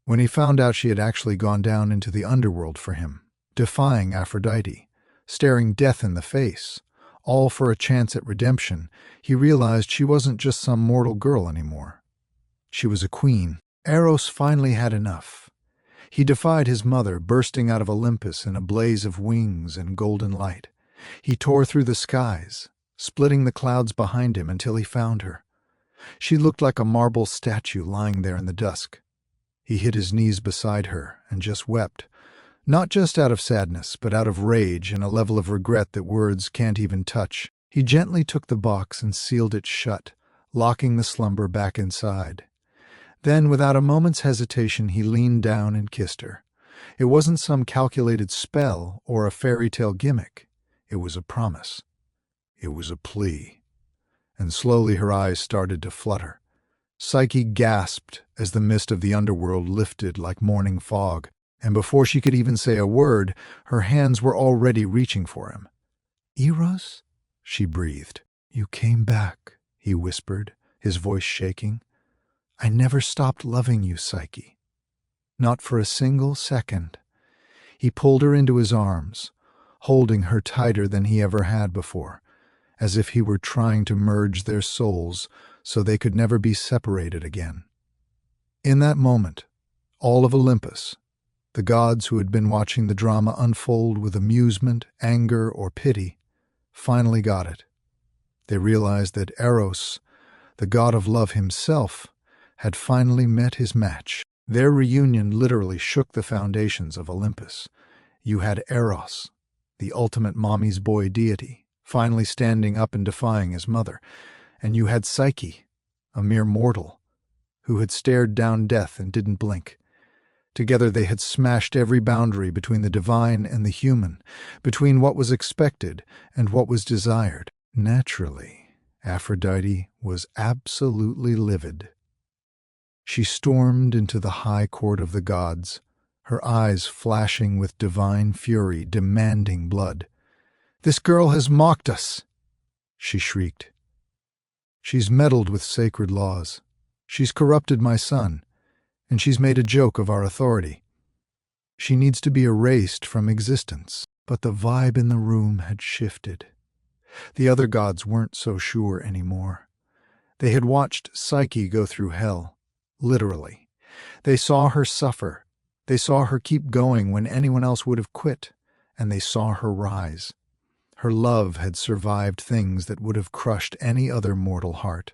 When he found out she had actually gone down into the underworld for him, defying Aphrodite, staring death in the face, all for a chance at redemption, he realized she wasn't just some mortal girl anymore. She was a queen. Eros finally had enough. He defied his mother, bursting out of Olympus in a blaze of wings and golden light. He tore through the skies, splitting the clouds behind him until he found her. She looked like a marble statue lying there in the dusk. He hit his knees beside her and just wept, not just out of sadness, but out of rage and a level of regret that words can't even touch. He gently took the box and sealed it shut, locking the slumber back inside. Then, without a moment's hesitation, he leaned down and kissed her. It wasn't some calculated spell or a fairy tale gimmick. It was a promise. It was a plea. And slowly her eyes started to flutter. Psyche gasped as the mist of the underworld lifted like morning fog, and before she could even say a word, her hands were already reaching for him. "Eros?" she breathed. "You came back," he whispered, his voice shaking. "I never stopped loving you, Psyche. Not for a single second." He pulled her into his arms, holding her tighter than he ever had before, as if he were trying to merge their souls so they could never be separated again. In that moment, all of Olympus, the gods who had been watching the drama unfold with amusement, anger, or pity, finally got it. They realized that Eros, the god of love himself, had finally met his match. Their reunion literally shook the foundations of Olympus. You had Eros, the ultimate mommy's boy deity, finally standing up and defying his mother, and you had Psyche, a mere mortal, who had stared down death and didn't blink. Together they had smashed every boundary between the divine and the human, between what was expected and what was desired. Naturally, Aphrodite was absolutely livid. She stormed into the high court of the gods, her eyes flashing with divine fury, demanding blood. "This girl has mocked us!" she shrieked. "She's meddled with sacred laws. She's corrupted my son, and she's made a joke of our authority. She needs to be erased from existence." But the vibe in the room had shifted. The other gods weren't so sure anymore. They had watched Psyche go through hell, literally. They saw her suffer. They saw her keep going when anyone else would have quit, and they saw her rise. Her love had survived things that would have crushed any other mortal heart.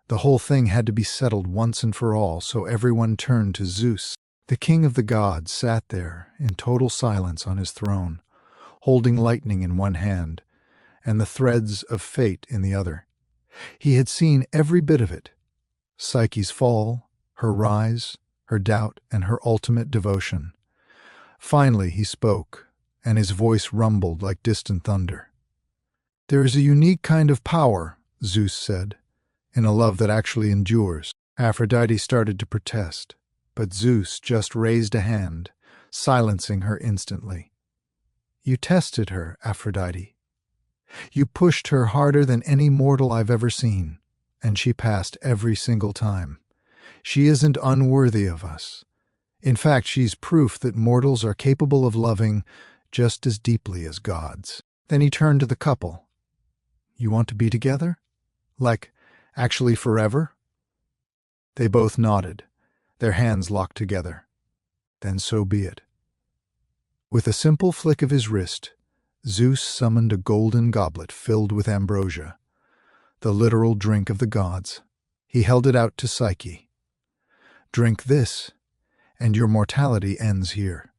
The whole thing had to be settled once and for all, so everyone turned to Zeus. The king of the gods sat there in total silence on his throne, holding lightning in one hand and the threads of fate in the other. He had seen every bit of it: Psyche's fall, her rise, her doubt, and her ultimate devotion. Finally he spoke, and his voice rumbled like distant thunder. "There is a unique kind of power," Zeus said, "in a love that actually endures." Aphrodite started to protest, but Zeus just raised a hand, silencing her instantly. "You tested her, Aphrodite. You pushed her harder than any mortal I've ever seen, and she passed every single time. She isn't unworthy of us. In fact, she's proof that mortals are capable of loving just as deeply as gods." Then he turned to the couple. You want to be together? Like, actually forever?" They both nodded, their hands locked together. Then so be it. With a simple flick of his wrist, Zeus summoned a golden goblet filled with ambrosia, the literal drink of the gods. He held it out to Psyche. "Drink this, and your mortality ends here.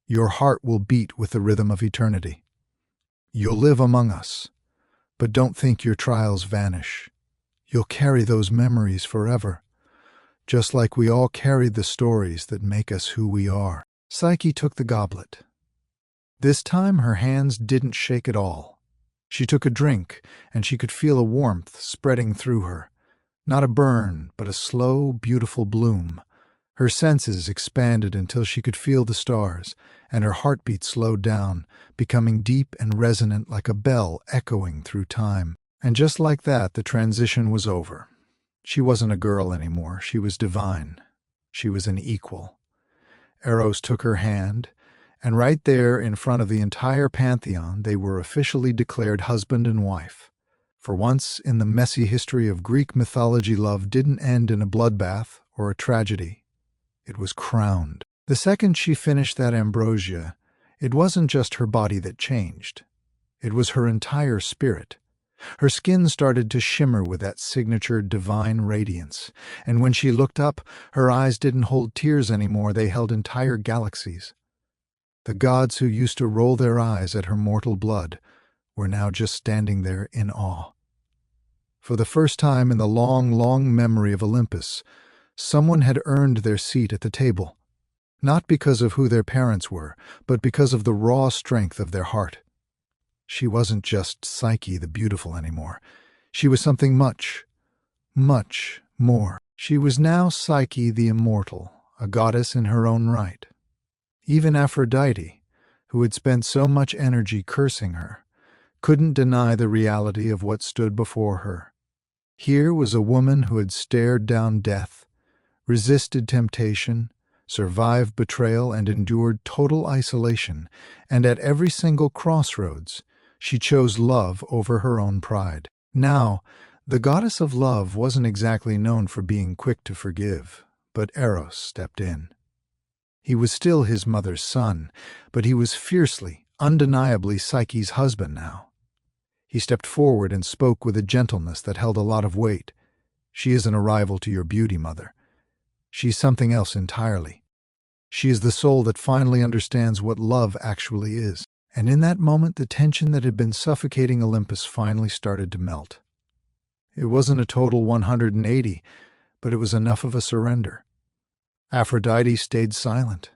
Your heart will beat with the rhythm of eternity. You'll live among us, but don't think your trials vanish. You'll carry those memories forever, just like we all carried the stories that make us who we are." Psyche took the goblet. This time her hands didn't shake at all. She took a drink, and she could feel a warmth spreading through her. Not a burn, but a slow, beautiful bloom. Her senses expanded until she could feel the stars, and her heartbeat slowed down, becoming deep and resonant like a bell echoing through time. And just like that, the transition was over. She wasn't a girl anymore. She was divine. She was an equal. Eros took her hand, and right there in front of the entire pantheon, they were officially declared husband and wife. For once in the messy history of Greek mythology, love didn't end in a bloodbath or a tragedy. It was crowned. The second she finished that ambrosia, it wasn't just her body that changed. It was her entire spirit. Her skin started to shimmer with that signature divine radiance, and when she looked up, her eyes didn't hold tears anymore, they held entire galaxies. The gods who used to roll their eyes at her mortal blood were now just standing there in awe. For the first time in the long, long memory of Olympus, someone had earned their seat at the table, not because of who their parents were, but because of the raw strength of their heart. She wasn't just Psyche the beautiful anymore. She was something much, much more. She was now Psyche the immortal, a goddess in her own right. Even Aphrodite, who had spent so much energy cursing her, couldn't deny the reality of what stood before her. Here was a woman who had stared down death, resisted temptation, survived betrayal, and endured total isolation, and at every single crossroads, she chose love over her own pride. Now, the goddess of love wasn't exactly known for being quick to forgive, but Eros stepped in. He was still his mother's son, but he was fiercely, undeniably Psyche's husband now. He stepped forward and spoke with a gentleness that held a lot of weight. "She isn't a rival to your beauty, mother. She's something else entirely. She is the soul that finally understands what love actually is." And in that moment, the tension that had been suffocating Olympus finally started to melt. It wasn't a total 180, but it was enough of a surrender. Aphrodite stayed silent,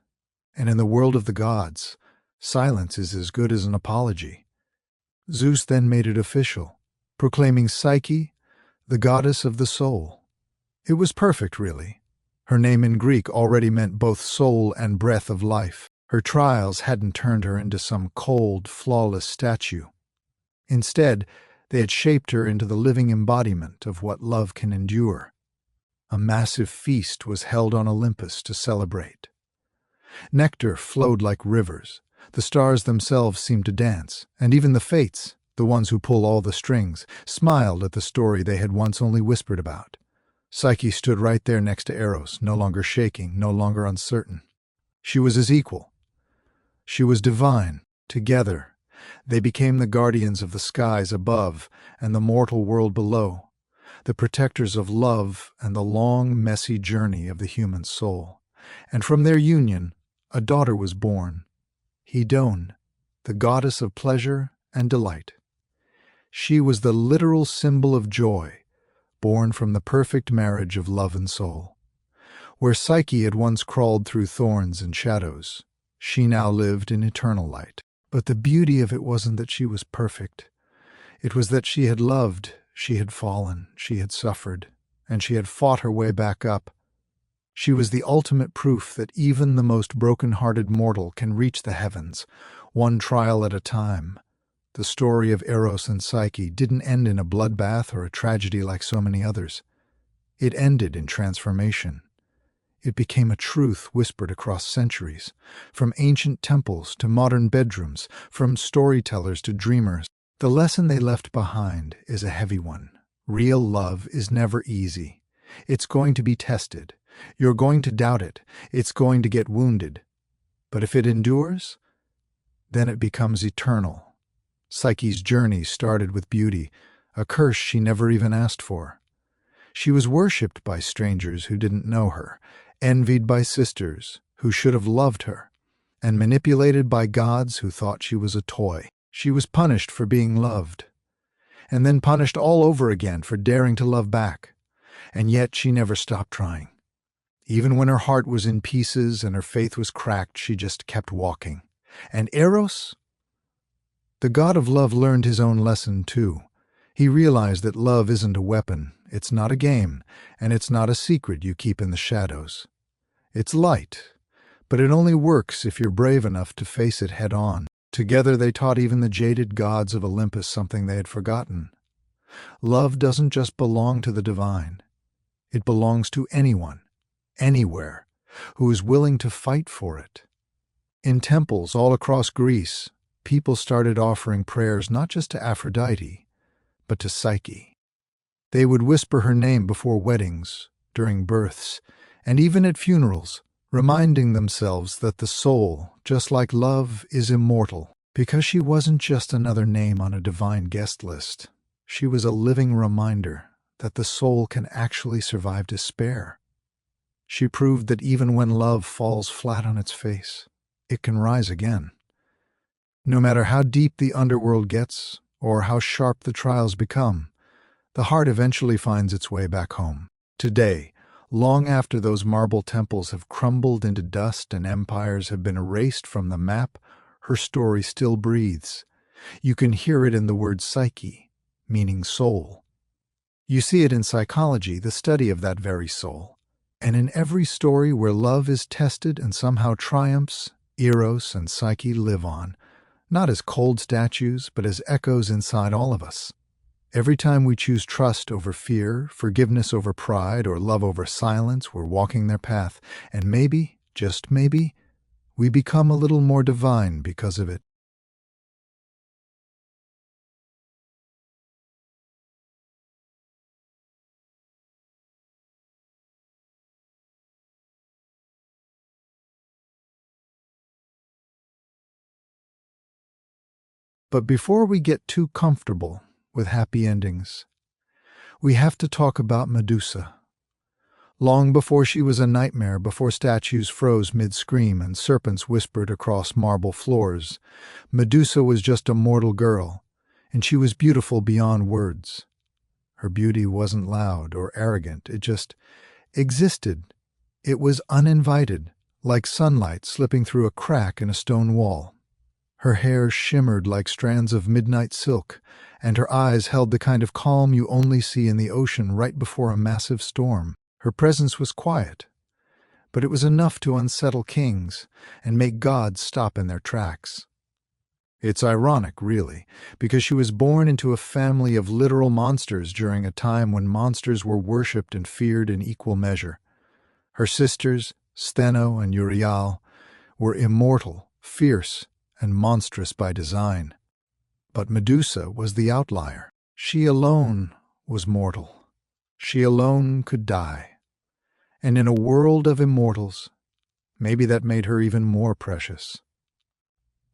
and in the world of the gods, silence is as good as an apology. Zeus then made it official, proclaiming Psyche the goddess of the soul. It was perfect, really. Her name in Greek already meant both soul and breath of life. Her trials hadn't turned her into some cold, flawless statue. Instead, they had shaped her into the living embodiment of what love can endure. A massive feast was held on Olympus to celebrate. Nectar flowed like rivers, the stars themselves seemed to dance, and even the fates, the ones who pull all the strings, smiled at the story they had once only whispered about. Psyche stood right there next to Eros, no longer shaking, no longer uncertain. She was his equal. She was divine. Together, they became the guardians of the skies above and the mortal world below, the protectors of love and the long, messy journey of the human soul. And from their union, a daughter was born, Hedone, the goddess of pleasure and delight. She was the literal symbol of joy, born from the perfect marriage of love and soul. Where Psyche had once crawled through thorns and shadows, she now lived in eternal light. But the beauty of it wasn't that she was perfect. It was that she had loved, she had fallen, she had suffered, and she had fought her way back up. She was the ultimate proof that even the most broken-hearted mortal can reach the heavens, one trial at a time. The story of Eros and Psyche didn't end in a bloodbath or a tragedy like so many others. It ended in transformation. It became a truth whispered across centuries, from ancient temples to modern bedrooms, from storytellers to dreamers. The lesson they left behind is a heavy one. Real love is never easy. It's going to be tested. You're going to doubt it. It's going to get wounded. But if it endures, then it becomes eternal. Psyche's journey started with beauty, a curse she never even asked for. She was worshipped by strangers who didn't know her, envied by sisters who should have loved her, and manipulated by gods who thought she was a toy. She was punished for being loved, and then punished all over again for daring to love back. And yet she never stopped trying. Even when her heart was in pieces and her faith was cracked, she just kept walking. And Eros, the god of love, learned his own lesson too. He realized that love isn't a weapon, it's not a game, and it's not a secret you keep in the shadows. It's light, but it only works if you're brave enough to face it head on. Together they taught even the jaded gods of Olympus something they had forgotten. Love doesn't just belong to the divine. It belongs to anyone, anywhere, who is willing to fight for it. In temples all across Greece, people started offering prayers not just to Aphrodite, but to Psyche. They would whisper her name before weddings, during births, and even at funerals, reminding themselves that the soul, just like love, is immortal, because she wasn't just another name on a divine guest list. She was a living reminder that the soul can actually survive despair. She proved that even when love falls flat on its face, it can rise again. No matter how deep the underworld gets, or how sharp the trials become, the heart eventually finds its way back home. Today, long after those marble temples have crumbled into dust and empires have been erased from the map, her story still breathes. You can hear it in the word psyche, meaning soul. You see it in psychology, the study of that very soul. And in every story where love is tested and somehow triumphs, Eros and Psyche live on, not as cold statues, but as echoes inside all of us. Every time we choose trust over fear, forgiveness over pride, or love over silence, we're walking their path, and maybe, just maybe, we become a little more divine because of it. But before we get too comfortable with happy endings, we have to talk about Medusa. Long before she was a nightmare, before statues froze mid-scream and serpents whispered across marble floors, Medusa was just a mortal girl, and she was beautiful beyond words. Her beauty wasn't loud or arrogant, it just existed. It was uninvited, like sunlight slipping through a crack in a stone wall. Her hair shimmered like strands of midnight silk, and her eyes held the kind of calm you only see in the ocean right before a massive storm. Her presence was quiet, but it was enough to unsettle kings and make gods stop in their tracks. It's ironic, really, because she was born into a family of literal monsters during a time when monsters were worshipped and feared in equal measure. Her sisters, Stheno and Uriel, were immortal, fierce, and monstrous by design. But Medusa was the outlier. She alone was mortal. She alone could die. And in a world of immortals, maybe that made her even more precious.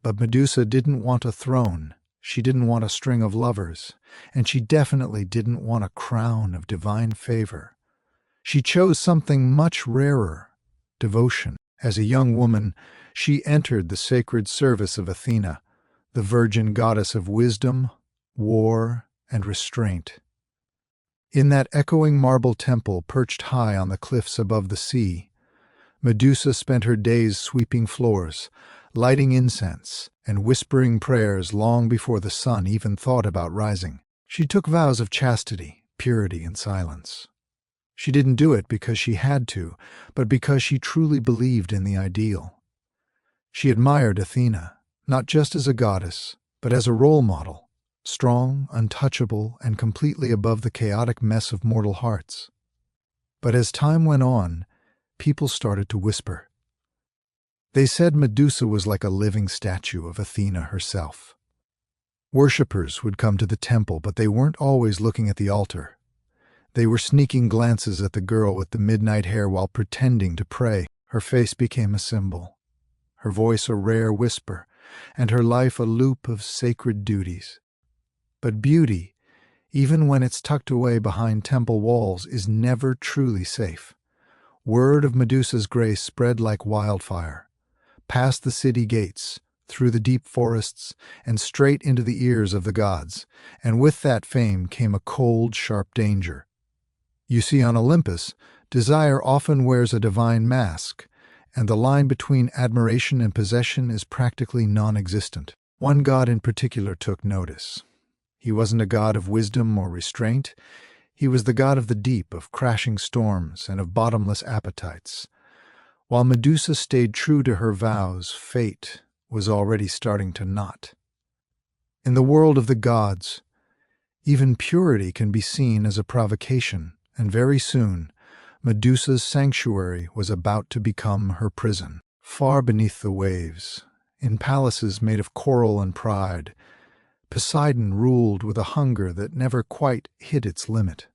But Medusa didn't want a throne, she didn't want a string of lovers, and she definitely didn't want a crown of divine favor. She chose something much rarer, devotion. As a young woman, she entered the sacred service of Athena, the virgin goddess of wisdom, war, and restraint. In that echoing marble temple perched high on the cliffs above the sea, Medusa spent her days sweeping floors, lighting incense, and whispering prayers long before the sun even thought about rising. She took vows of chastity, purity, and silence. She didn't do it because she had to, but because she truly believed in the ideal. She admired Athena, not just as a goddess, but as a role model, strong, untouchable, and completely above the chaotic mess of mortal hearts. But as time went on, people started to whisper. They said Medusa was like a living statue of Athena herself. Worshippers would come to the temple, but they weren't always looking at the altar. They were sneaking glances at the girl with the midnight hair while pretending to pray. Her face became a symbol, her voice a rare whisper, and her life a loop of sacred duties. But beauty, even when it's tucked away behind temple walls, is never truly safe. Word of Medusa's grace spread like wildfire, past the city gates, through the deep forests, and straight into the ears of the gods, and with that fame came a cold, sharp danger. You see, on Olympus, desire often wears a divine mask, and the line between admiration and possession is practically non-existent. One god in particular took notice. He wasn't a god of wisdom or restraint. He was the god of the deep, of crashing storms, and of bottomless appetites. While Medusa stayed true to her vows, fate was already starting to knot. In the world of the gods, even purity can be seen as a provocation, and very soon, Medusa's sanctuary was about to become her prison. Far beneath the waves, in palaces made of coral and pride, Poseidon ruled with a hunger that never quite hit its limit.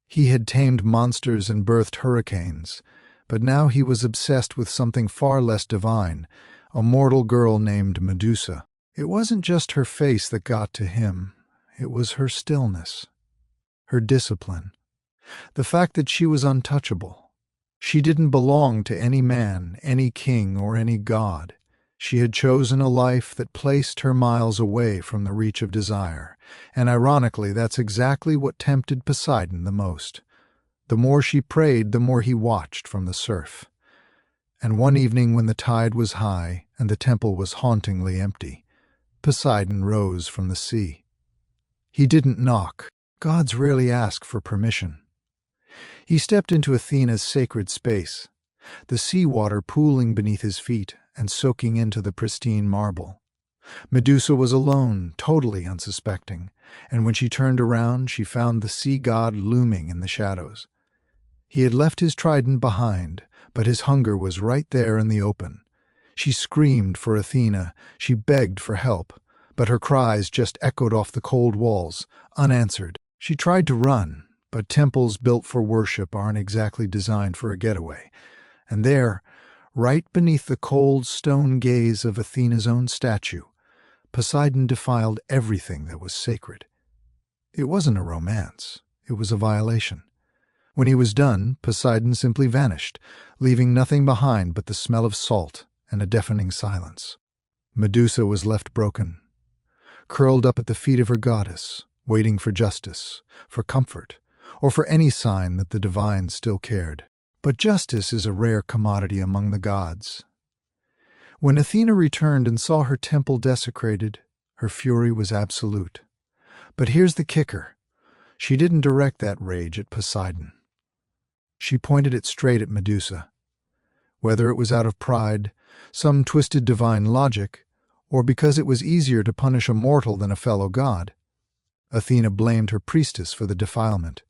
He had tamed monsters and birthed hurricanes, but now he was obsessed with something far less divine, a mortal girl named Medusa. It wasn't just her face that got to him, it was her stillness, her discipline, the fact that she was untouchable. She didn't belong to any man, any king, or any god. She had chosen a life that placed her miles away from the reach of desire, and ironically, that's exactly what tempted Poseidon the most. The more she prayed, the more he watched from the surf. And one evening when the tide was high and the temple was hauntingly empty, Poseidon rose from the sea. He didn't knock. Gods rarely ask for permission. He stepped into Athena's sacred space, the seawater pooling beneath his feet and soaking into the pristine marble. Medusa was alone, totally unsuspecting, and when she turned around, she found the sea god looming in the shadows. He had left his trident behind, but his hunger was right there in the open. She screamed for Athena, she begged for help, but her cries just echoed off the cold walls, unanswered. She tried to run, but temples built for worship aren't exactly designed for a getaway. And there, right beneath the cold stone gaze of Athena's own statue, Poseidon defiled everything that was sacred. It wasn't a romance, it was a violation. When he was done, Poseidon simply vanished, leaving nothing behind but the smell of salt and a deafening silence. Medusa was left broken, curled up at the feet of her goddess, waiting for justice, for comfort, or for any sign that the divine still cared. But justice is a rare commodity among the gods. When Athena returned and saw her temple desecrated, her fury was absolute. But here's the kicker. She didn't direct that rage at Poseidon. She pointed it straight at Medusa. Whether it was out of pride, some twisted divine logic, or because it was easier to punish a mortal than a fellow god, Athena blamed her priestess for the defilement.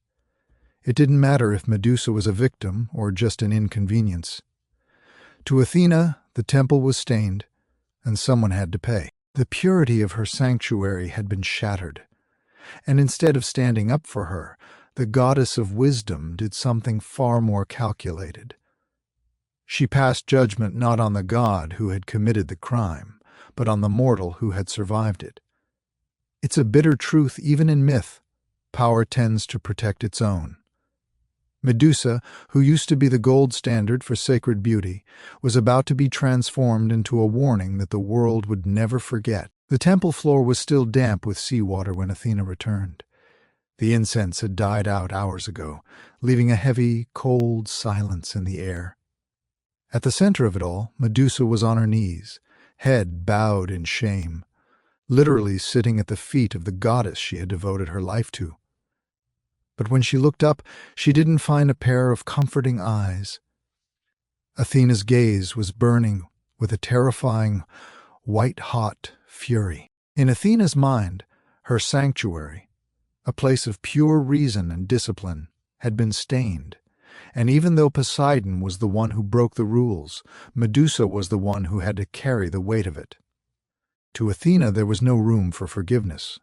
It didn't matter if Medusa was a victim or just an inconvenience. To Athena, the temple was stained, and someone had to pay. The purity of her sanctuary had been shattered, and instead of standing up for her, the goddess of wisdom did something far more calculated. She passed judgment not on the god who had committed the crime, but on the mortal who had survived it. It's a bitter truth even in myth. Power tends to protect its own. Medusa, who used to be the gold standard for sacred beauty, was about to be transformed into a warning that the world would never forget. The temple floor was still damp with seawater when Athena returned. The incense had died out hours ago, leaving a heavy, cold silence in the air. At the center of it all, Medusa was on her knees, head bowed in shame, literally sitting at the feet of the goddess she had devoted her life to. But when she looked up, she didn't find a pair of comforting eyes. Athena's gaze was burning with a terrifying, white-hot fury. In Athena's mind, her sanctuary, a place of pure reason and discipline, had been stained. And even though Poseidon was the one who broke the rules, Medusa was the one who had to carry the weight of it. To Athena there was no room for forgiveness.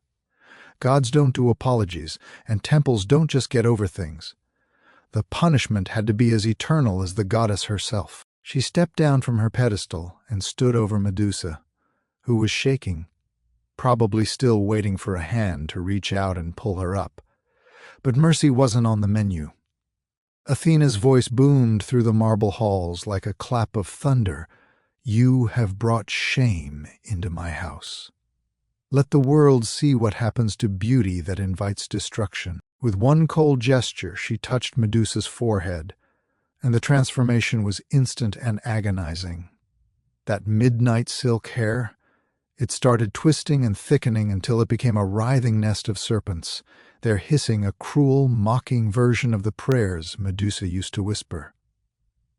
Gods don't do apologies, and temples don't just get over things. The punishment had to be as eternal as the goddess herself. She stepped down from her pedestal and stood over Medusa, who was shaking, probably still waiting for a hand to reach out and pull her up. But mercy wasn't on the menu. Athena's voice boomed through the marble halls like a clap of thunder. "You have brought shame into my house. Let the world see what happens to beauty that invites destruction." With one cold gesture, she touched Medusa's forehead, and the transformation was instant and agonizing. That midnight silk hair, it started twisting and thickening until it became a writhing nest of serpents, their hissing a cruel, mocking version of the prayers Medusa used to whisper.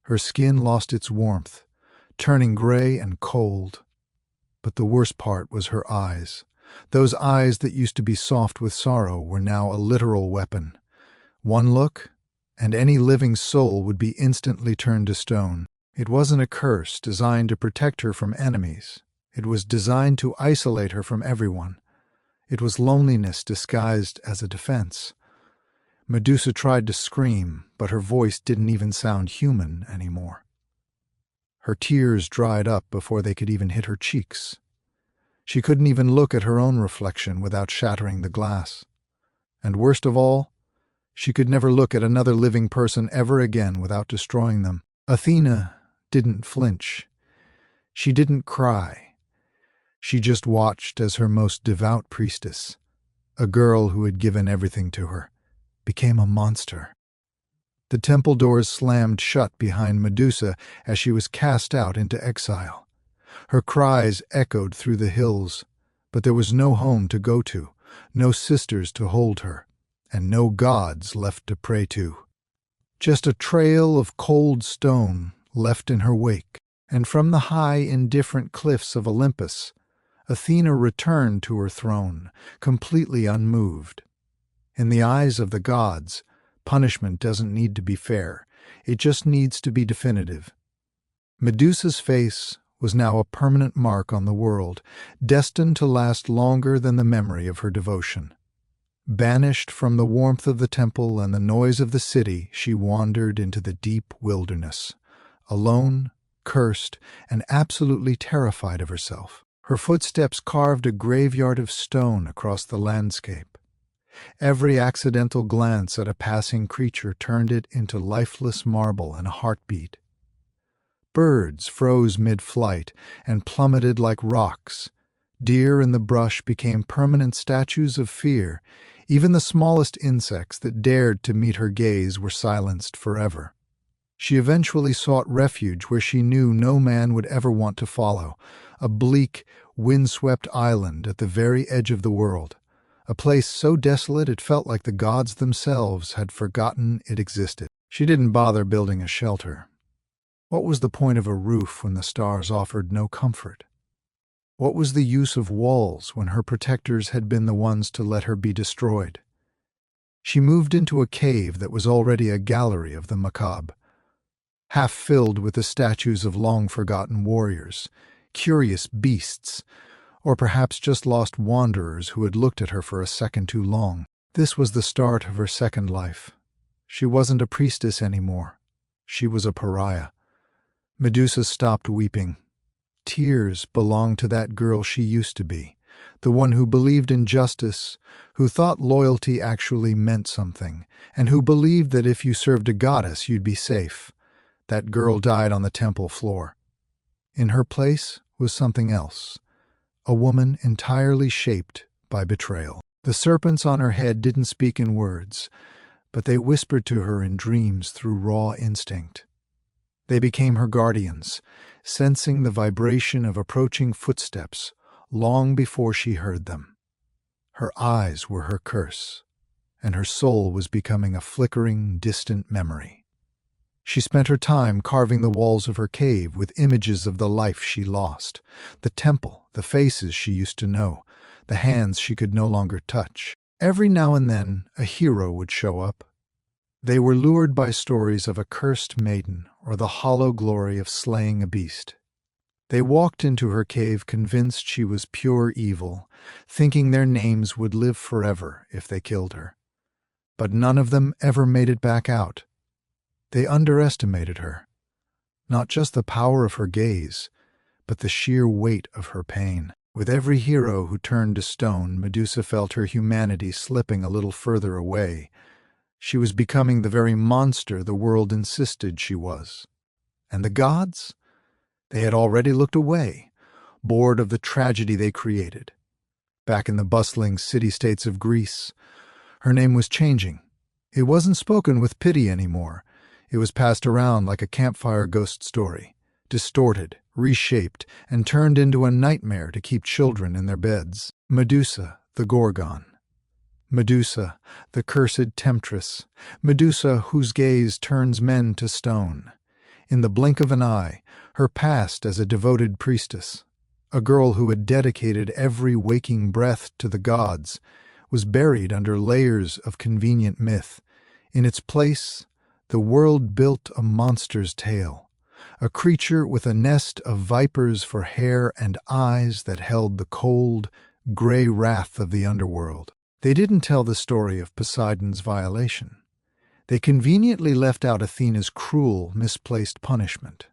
Her skin lost its warmth, turning gray and cold. But the worst part was her eyes. Those eyes that used to be soft with sorrow were now a literal weapon. One look, and any living soul would be instantly turned to stone. It wasn't a curse designed to protect her from enemies. It was designed to isolate her from everyone. It was loneliness disguised as a defense. Medusa tried to scream, but her voice didn't even sound human anymore. Her tears dried up before they could even hit her cheeks. She couldn't even look at her own reflection without shattering the glass. And worst of all, she could never look at another living person ever again without destroying them. Athena didn't flinch. She didn't cry. She just watched as her most devout priestess, a girl who had given everything to her, became a monster. The temple doors slammed shut behind Medusa as she was cast out into exile. Her cries echoed through the hills, but there was no home to go to, no sisters to hold her, and no gods left to pray to. Just a trail of cold stone left in her wake, and from the high, indifferent cliffs of Olympus, Athena returned to her throne, completely unmoved. In the eyes of the gods, punishment doesn't need to be fair. It just needs to be definitive. Medusa's face was now a permanent mark on the world, destined to last longer than the memory of her devotion. Banished from the warmth of the temple and the noise of the city, she wandered into the deep wilderness, alone, cursed, and absolutely terrified of herself. Her footsteps carved a graveyard of stone across the landscape. Every accidental glance at a passing creature turned it into lifeless marble and a heartbeat. Birds froze mid-flight and plummeted like rocks. Deer in the brush became permanent statues of fear. Even the smallest insects that dared to meet her gaze were silenced forever. She eventually sought refuge where she knew no man would ever want to follow, a bleak, windswept island at the very edge of the world, a place so desolate it felt like the gods themselves had forgotten it existed. She didn't bother building a shelter. What was the point of a roof when the stars offered no comfort? What was the use of walls when her protectors had been the ones to let her be destroyed? She moved into a cave that was already a gallery of the macabre, half filled with the statues of long-forgotten warriors, curious beasts, or perhaps just lost wanderers who had looked at her for a second too long. This was the start of her second life. She wasn't a priestess anymore. She was a pariah. Medusa stopped weeping. Tears belonged to that girl she used to be, the one who believed in justice, who thought loyalty actually meant something, and who believed that if you served a goddess you'd be safe. That girl died on the temple floor. In her place was something else, a woman entirely shaped by betrayal. The serpents on her head didn't speak in words, but they whispered to her in dreams through raw instinct. They became her guardians, sensing the vibration of approaching footsteps long before she heard them. Her eyes were her curse, and her soul was becoming a flickering, distant memory. She spent her time carving the walls of her cave with images of the life she lost, the temple, the faces she used to know, the hands she could no longer touch. Every now and then, a hero would show up. They were lured by stories of a cursed maiden or the hollow glory of slaying a beast. They walked into her cave convinced she was pure evil, thinking their names would live forever if they killed her. But none of them ever made it back out. They underestimated her. Not just the power of her gaze, but the sheer weight of her pain. With every hero who turned to stone, Medusa felt her humanity slipping a little further away. She was becoming the very monster the world insisted she was. And the gods? They had already looked away, bored of the tragedy they created. Back in the bustling city-states of Greece, her name was changing. It wasn't spoken with pity anymore. It was passed around like a campfire ghost story, distorted, reshaped, and turned into a nightmare to keep children in their beds. Medusa, the Gorgon. Medusa, the cursed temptress. Medusa whose gaze turns men to stone. In the blink of an eye, her past as a devoted priestess, a girl who had dedicated every waking breath to the gods, was buried under layers of convenient myth. In its place, the world built a monster's tale, a creature with a nest of vipers for hair and eyes that held the cold, gray wrath of the underworld. They didn't tell the story of Poseidon's violation. They conveniently left out Athena's cruel, misplaced punishment.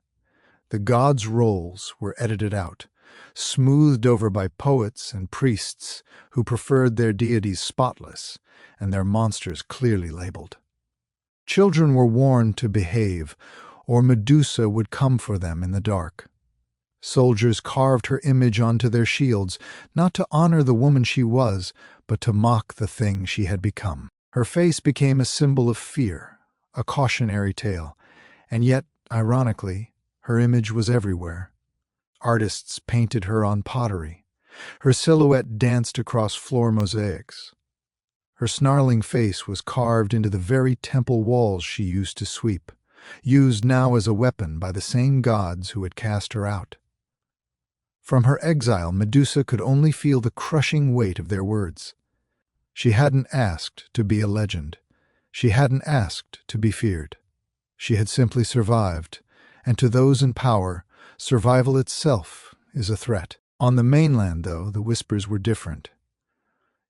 The gods' roles were edited out, smoothed over by poets and priests who preferred their deities spotless and their monsters clearly labeled. Children were warned to behave, or Medusa would come for them in the dark. Soldiers carved her image onto their shields, not to honor the woman she was, but to mock the thing she had become. Her face became a symbol of fear, a cautionary tale, and yet, ironically, her image was everywhere. Artists painted her on pottery. Her silhouette danced across floor mosaics. Her snarling face was carved into the very temple walls she used to sweep, used now as a weapon by the same gods who had cast her out. From her exile, Medusa could only feel the crushing weight of their words. She hadn't asked to be a legend. She hadn't asked to be feared. She had simply survived, and to those in power, survival itself is a threat. On the mainland, though, the whispers were different.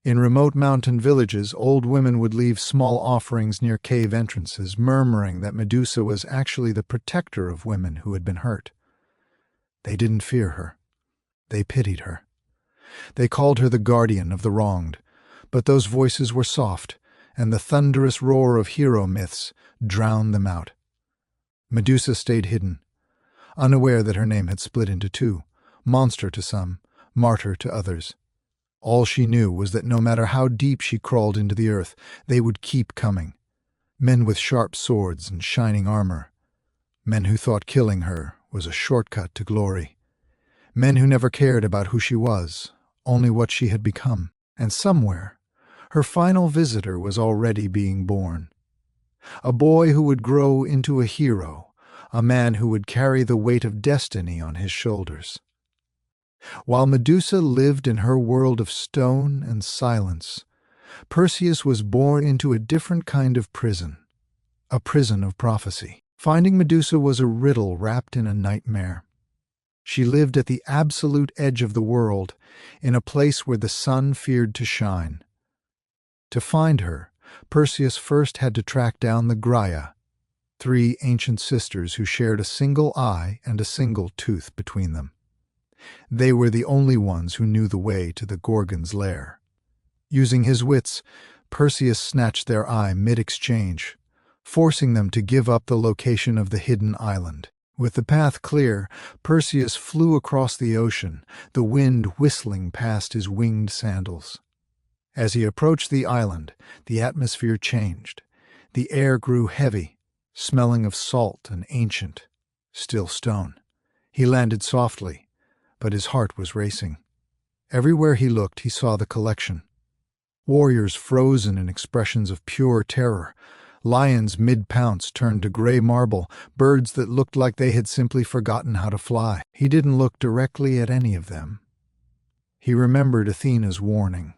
In remote mountain villages, old women would leave small offerings near cave entrances, murmuring that Medusa was actually the protector of women who had been hurt. They didn't fear her. They pitied her. They called her the guardian of the wronged, but those voices were soft, and the thunderous roar of hero myths drowned them out. Medusa stayed hidden, unaware that her name had split into two, monster to some, martyr to others. All she knew was that no matter how deep she crawled into the earth, they would keep coming. Men with sharp swords and shining armor. Men who thought killing her was a shortcut to glory. Men who never cared about who she was, only what she had become. And somewhere, her final visitor was already being born. A boy who would grow into a hero, a man who would carry the weight of destiny on his shoulders. While Medusa lived in her world of stone and silence, Perseus was born into a different kind of prison, a prison of prophecy. Finding Medusa was a riddle wrapped in a nightmare. She lived at the absolute edge of the world, in a place where the sun feared to shine. To find her, Perseus first had to track down the Graia, 3 ancient sisters who shared a single eye and a single tooth between them. They were the only ones who knew the way to the Gorgon's lair. Using his wits, Perseus snatched their eye mid-exchange, forcing them to give up the location of the hidden island. With the path clear, Perseus flew across the ocean, the wind whistling past his winged sandals. As he approached the island, the atmosphere changed. The air grew heavy, smelling of salt and ancient, still stone. He landed softly, but his heart was racing. Everywhere he looked, he saw the collection. Warriors frozen in expressions of pure terror, lions mid-pounce turned to gray marble, birds that looked like they had simply forgotten how to fly. He didn't look directly at any of them. He remembered Athena's warning.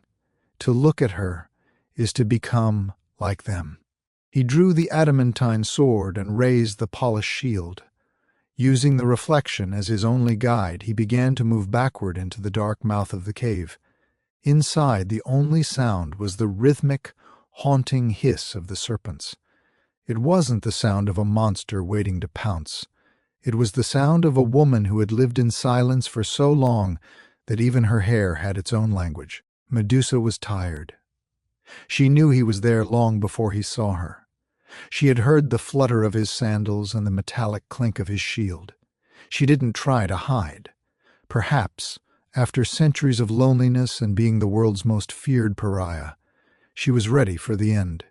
To look at her is to become like them. He drew the adamantine sword and raised the polished shield. Using the reflection as his only guide, he began to move backward into the dark mouth of the cave. Inside, the only sound was the rhythmic, haunting hiss of the serpents. It wasn't the sound of a monster waiting to pounce. It was the sound of a woman who had lived in silence for so long that even her hair had its own language. Medusa was tired. She knew he was there long before he saw her. She had heard the flutter of his sandals and the metallic clink of his shield. She didn't try to hide. Perhaps, after centuries of loneliness and being the world's most feared pariah, she was ready for the end.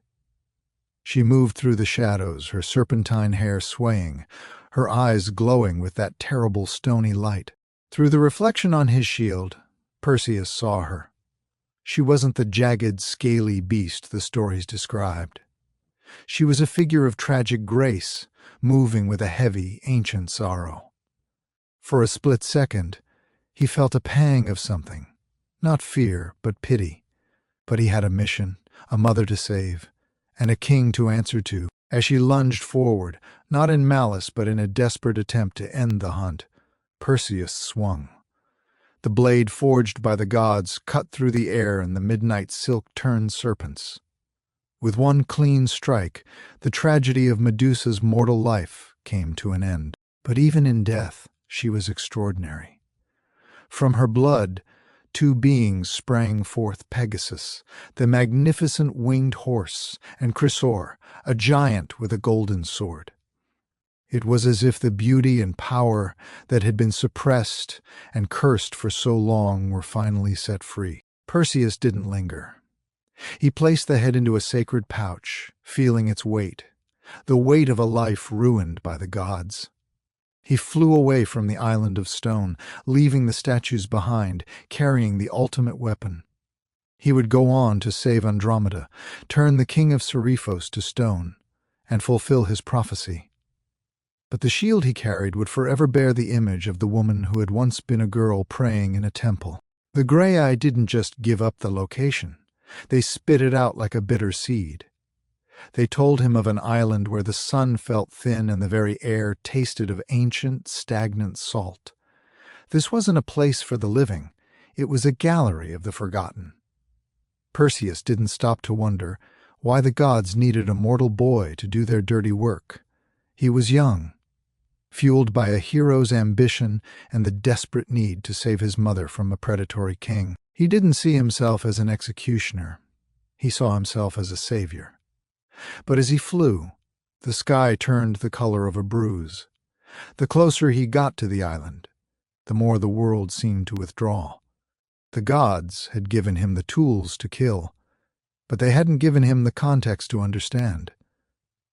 She moved through the shadows, her serpentine hair swaying, her eyes glowing with that terrible stony light. Through the reflection on his shield, Perseus saw her. She wasn't the jagged, scaly beast the stories described. She was a figure of tragic grace, moving with a heavy, ancient sorrow. For a split second, he felt a pang of something. Not fear, but pity. But he had a mission, a mother to save, and a king to answer to. As she lunged forward, not in malice but in a desperate attempt to end the hunt, Perseus swung. The blade forged by the gods cut through the air and the midnight silk turned serpents. With one clean strike, the tragedy of Medusa's mortal life came to an end. But even in death, she was extraordinary. From her blood, two beings sprang forth: Pegasus, the magnificent winged horse, and Chrysaor, a giant with a golden sword. It was as if the beauty and power that had been suppressed and cursed for so long were finally set free. Perseus didn't linger. He placed the head into a sacred pouch, feeling its weight, the weight of a life ruined by the gods. He flew away from the island of stone, leaving the statues behind, carrying the ultimate weapon. He would go on to save Andromeda, turn the king of Seriphos to stone, and fulfill his prophecy. But the shield he carried would forever bear the image of the woman who had once been a girl praying in a temple. The Grey didn't just give up the location. They spit it out like a bitter seed. They told him of an island where the sun felt thin and the very air tasted of ancient, stagnant salt. This wasn't a place for the living. It was a gallery of the forgotten. Perseus didn't stop to wonder why the gods needed a mortal boy to do their dirty work. He was young, fueled by a hero's ambition and the desperate need to save his mother from a predatory king. He didn't see himself as an executioner. He saw himself as a savior. But as he flew, the sky turned the color of a bruise. The closer he got to the island, the more the world seemed to withdraw. The gods had given him the tools to kill, but they hadn't given him the context to understand.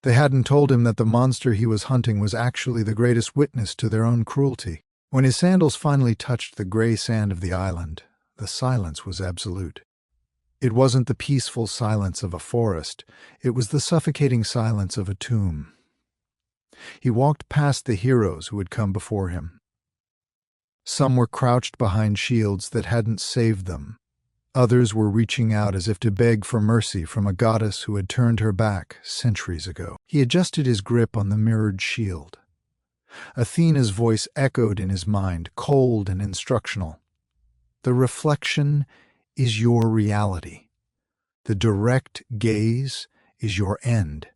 They hadn't told him that the monster he was hunting was actually the greatest witness to their own cruelty. When his sandals finally touched the gray sand of the island, the silence was absolute. It wasn't the peaceful silence of a forest. It was the suffocating silence of a tomb. He walked past the heroes who had come before him. Some were crouched behind shields that hadn't saved them. Others were reaching out as if to beg for mercy from a goddess who had turned her back centuries ago. He adjusted his grip on the mirrored shield. Athena's voice echoed in his mind, cold and instructional. The reflection is your reality. The direct gaze is your end.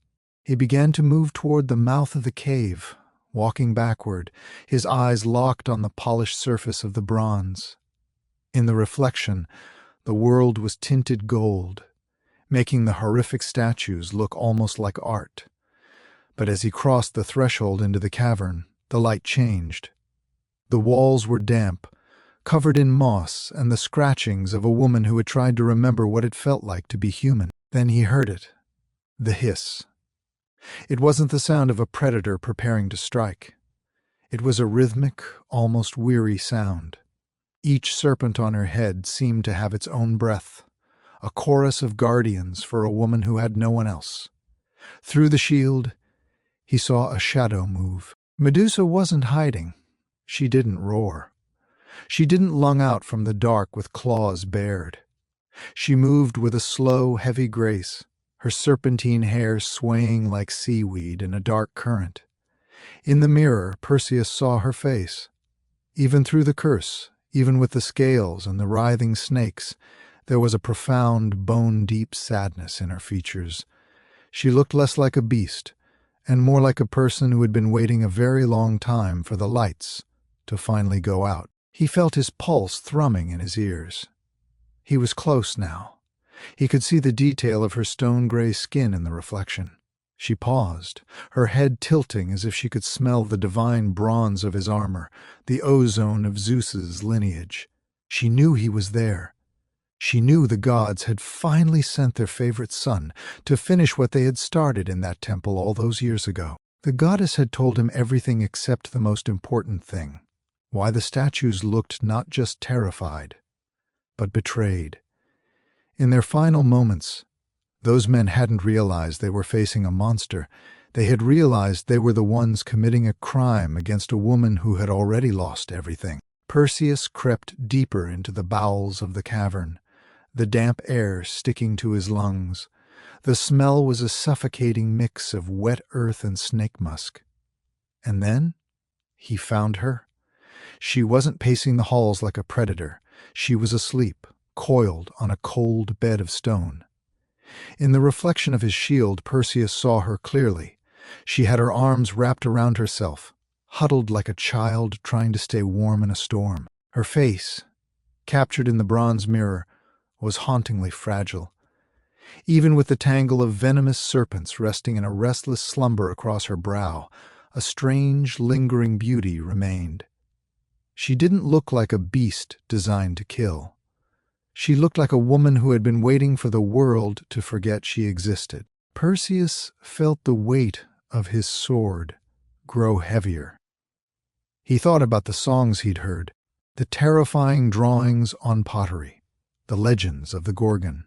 He began to move toward the mouth of the cave, walking backward, his eyes locked on the polished surface of the bronze. In the reflection, the world was tinted gold, making the horrific statues look almost like art. But as he crossed the threshold into the cavern, the light changed. The walls were damp, covered in moss and the scratchings of a woman who had tried to remember what it felt like to be human. Then he heard it, the hiss. It wasn't the sound of a predator preparing to strike. It was a rhythmic, almost weary sound. Each serpent on her head seemed to have its own breath, a chorus of guardians for a woman who had no one else. Through the shield, he saw a shadow move. Medusa wasn't hiding. She didn't roar. She didn't lung out from the dark with claws bared. She moved with a slow, heavy grace, her serpentine hair swaying like seaweed in a dark current. In the mirror, Perseus saw her face. Even through the curse, even with the scales and the writhing snakes, there was a profound, bone-deep sadness in her features. She looked less like a beast, and more like a person who had been waiting a very long time for the lights to finally go out. He felt his pulse thrumming in his ears. He was close now. He could see the detail of her stone-gray skin in the reflection. She paused, her head tilting as if she could smell the divine bronze of his armor, the ozone of Zeus's lineage. She knew he was there. She knew the gods had finally sent their favorite son to finish what they had started in that temple all those years ago. The goddess had told him everything except the most important thing, why the statues looked not just terrified, but betrayed. In their final moments, those men hadn't realized they were facing a monster. They had realized they were the ones committing a crime against a woman who had already lost everything. Perseus crept deeper into the bowels of the cavern, the damp air sticking to his lungs. The smell was a suffocating mix of wet earth and snake musk. And then he found her. She wasn't pacing the halls like a predator. She was asleep, coiled on a cold bed of stone. In the reflection of his shield, Perseus saw her clearly. She had her arms wrapped around herself, huddled like a child trying to stay warm in a storm. Her face, captured in the bronze mirror, was hauntingly fragile. Even with the tangle of venomous serpents resting in a restless slumber across her brow, a strange, lingering beauty remained. She didn't look like a beast designed to kill. She looked like a woman who had been waiting for the world to forget she existed. Perseus felt the weight of his sword grow heavier. He thought about the songs he'd heard, the terrifying drawings on pottery, the legends of the Gorgon.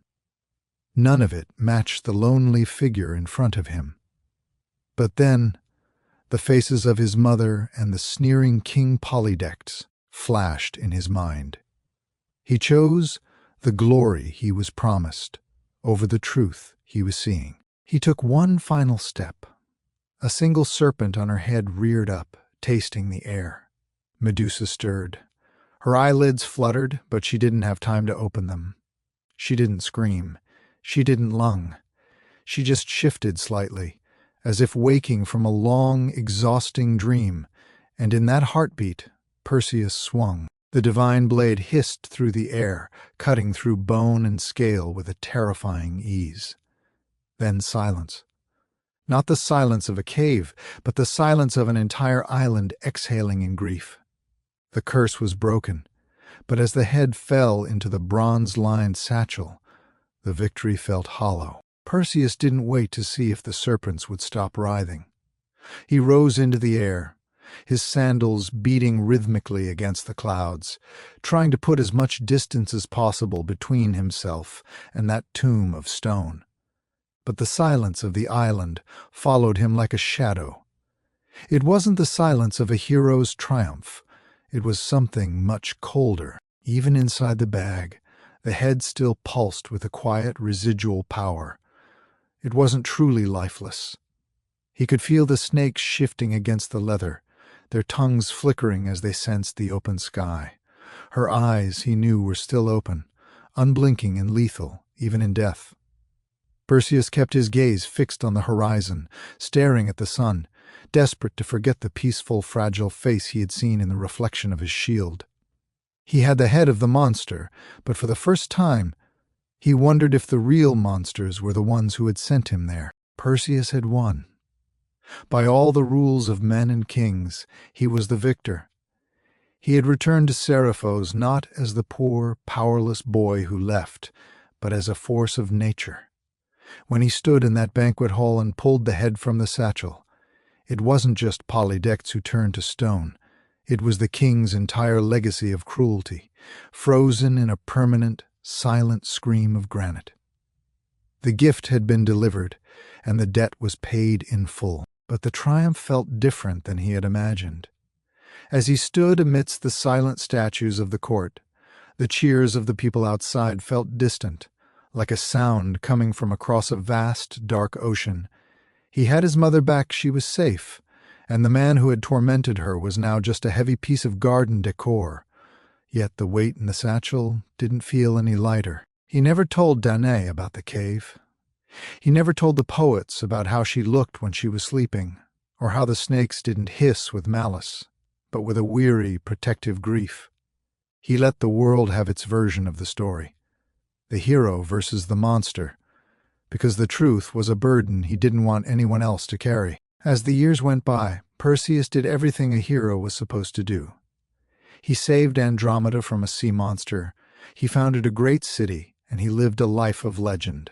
None of it matched the lonely figure in front of him. But then, the faces of his mother and the sneering King Polydectes flashed in his mind. He chose the glory he was promised over the truth he was seeing. He took one final step. A single serpent on her head reared up, tasting the air. Medusa stirred. Her eyelids fluttered, but she didn't have time to open them. She didn't scream. She didn't lung. She just shifted slightly, as if waking from a long, exhausting dream, and in that heartbeat, Perseus swung. The divine blade hissed through the air, cutting through bone and scale with a terrifying ease. Then silence. Not the silence of a cave, but the silence of an entire island exhaling in grief. The curse was broken, but as the head fell into the bronze-lined satchel, the victory felt hollow. Perseus didn't wait to see if the serpents would stop writhing. He rose into the air, his sandals beating rhythmically against the clouds, trying to put as much distance as possible between himself and that tomb of stone. But the silence of the island followed him like a shadow. It wasn't the silence of a hero's triumph. It was something much colder. Even inside the bag, the head still pulsed with a quiet residual power. It wasn't truly lifeless. He could feel the snakes shifting against the leather, their tongues flickering as they sensed the open sky. Her eyes, he knew, were still open, unblinking and lethal, even in death. Perseus kept his gaze fixed on the horizon, staring at the sun, desperate to forget the peaceful, fragile face he had seen in the reflection of his shield. He had the head of the monster, but for the first time, he wondered if the real monsters were the ones who had sent him there. Perseus had won. By all the rules of men and kings, he was the victor. He had returned to Seriphos not as the poor, powerless boy who left, but as a force of nature. When he stood in that banquet hall and pulled the head from the satchel, it wasn't just Polydectes who turned to stone. It was the king's entire legacy of cruelty, frozen in a permanent, silent scream of granite. The gift had been delivered, and the debt was paid in full. But the triumph felt different than he had imagined. As he stood amidst the silent statues of the court, the cheers of the people outside felt distant, like a sound coming from across a vast, dark ocean. He had his mother back, she was safe, and the man who had tormented her was now just a heavy piece of garden decor. Yet the weight in the satchel didn't feel any lighter. He never told Danae about the cave. He never told the poets about how she looked when she was sleeping, or how the snakes didn't hiss with malice, but with a weary, protective grief. He let the world have its version of the story, the hero versus the monster, because the truth was a burden he didn't want anyone else to carry. As the years went by, Perseus did everything a hero was supposed to do. He saved Andromeda from a sea monster, he founded a great city, and he lived a life of legend.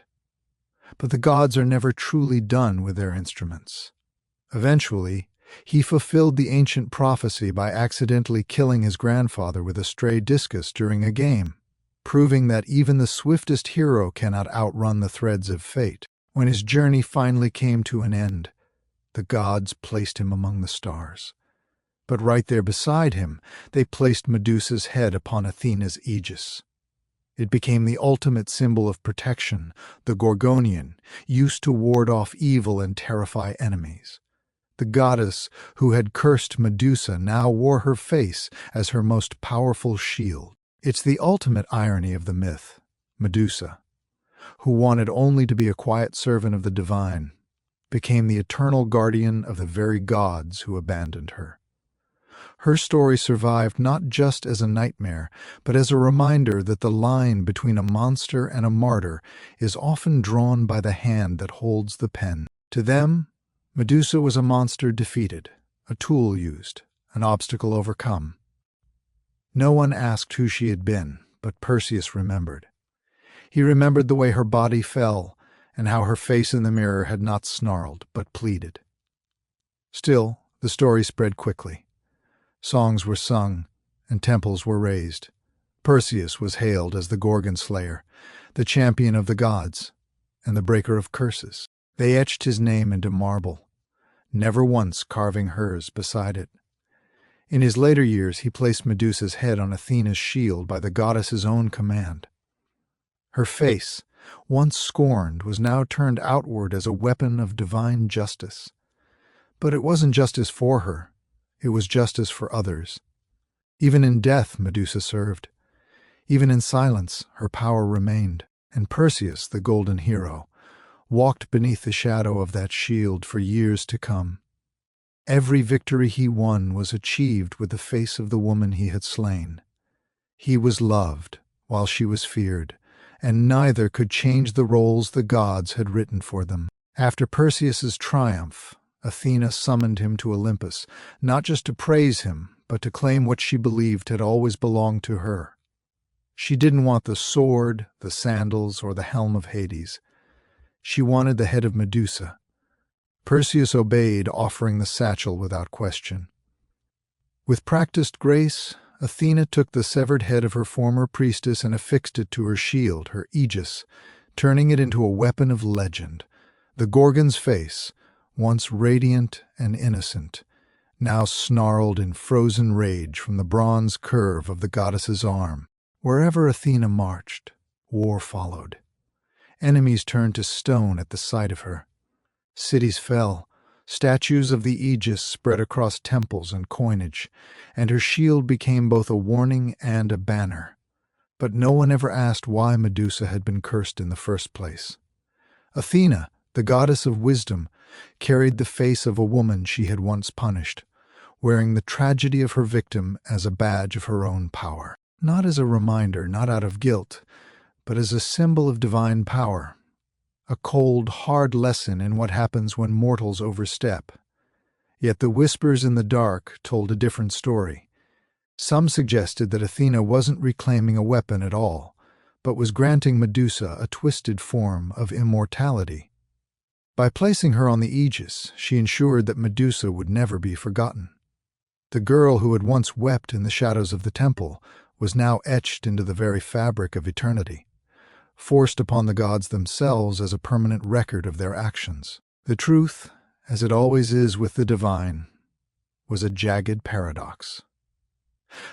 But the gods are never truly done with their instruments. Eventually, he fulfilled the ancient prophecy by accidentally killing his grandfather with a stray discus during a game, proving that even the swiftest hero cannot outrun the threads of fate. When his journey finally came to an end, the gods placed him among the stars. But right there beside him, they placed Medusa's head upon Athena's aegis. It became the ultimate symbol of protection, the Gorgonian, used to ward off evil and terrify enemies. The goddess who had cursed Medusa now wore her face as her most powerful shield. It's the ultimate irony of the myth. Medusa, who wanted only to be a quiet servant of the divine, became the eternal guardian of the very gods who abandoned her. Her story survived not just as a nightmare, but as a reminder that the line between a monster and a martyr is often drawn by the hand that holds the pen. To them, Medusa was a monster defeated, a tool used, an obstacle overcome. No one asked who she had been, but Perseus remembered. He remembered the way her body fell, and how her face in the mirror had not snarled, but pleaded. Still, the story spread quickly. Songs were sung, and temples were raised. Perseus was hailed as the Gorgon slayer, the champion of the gods, and the breaker of curses. They etched his name into marble, never once carving hers beside it. In his later years, he placed Medusa's head on Athena's shield by the goddess's own command. Her face, once scorned, was now turned outward as a weapon of divine justice. But it wasn't justice for her. It was justice for others. Even in death, Medusa served. Even in silence, her power remained. And Perseus, the golden hero, walked beneath the shadow of that shield for years to come. Every victory he won was achieved with the face of the woman he had slain. He was loved, while she was feared, and neither could change the roles the gods had written for them. After Perseus's triumph, Athena summoned him to Olympus, not just to praise him, but to claim what she believed had always belonged to her. She didn't want the sword, the sandals, or the helm of Hades. She wanted the head of Medusa. Perseus obeyed, offering the satchel without question. With practiced grace, Athena took the severed head of her former priestess and affixed it to her shield, her aegis, turning it into a weapon of legend. The Gorgon's face, once radiant and innocent, now snarled in frozen rage from the bronze curve of the goddess's arm. Wherever Athena marched, war followed. Enemies turned to stone at the sight of her. Cities fell, statues of the aegis spread across temples and coinage, and her shield became both a warning and a banner. But no one ever asked why Medusa had been cursed in the first place. Athena, the goddess of wisdom, carried the face of a woman she had once punished, wearing the tragedy of her victim as a badge of her own power. Not as a reminder, not out of guilt, but as a symbol of divine power. A cold, hard lesson in what happens when mortals overstep. Yet the whispers in the dark told a different story. Some suggested that Athena wasn't reclaiming a weapon at all, but was granting Medusa a twisted form of immortality. By placing her on the aegis, she ensured that Medusa would never be forgotten. The girl who had once wept in the shadows of the temple was now etched into the very fabric of eternity, forced upon the gods themselves as a permanent record of their actions. The truth, as it always is with the divine, was a jagged paradox.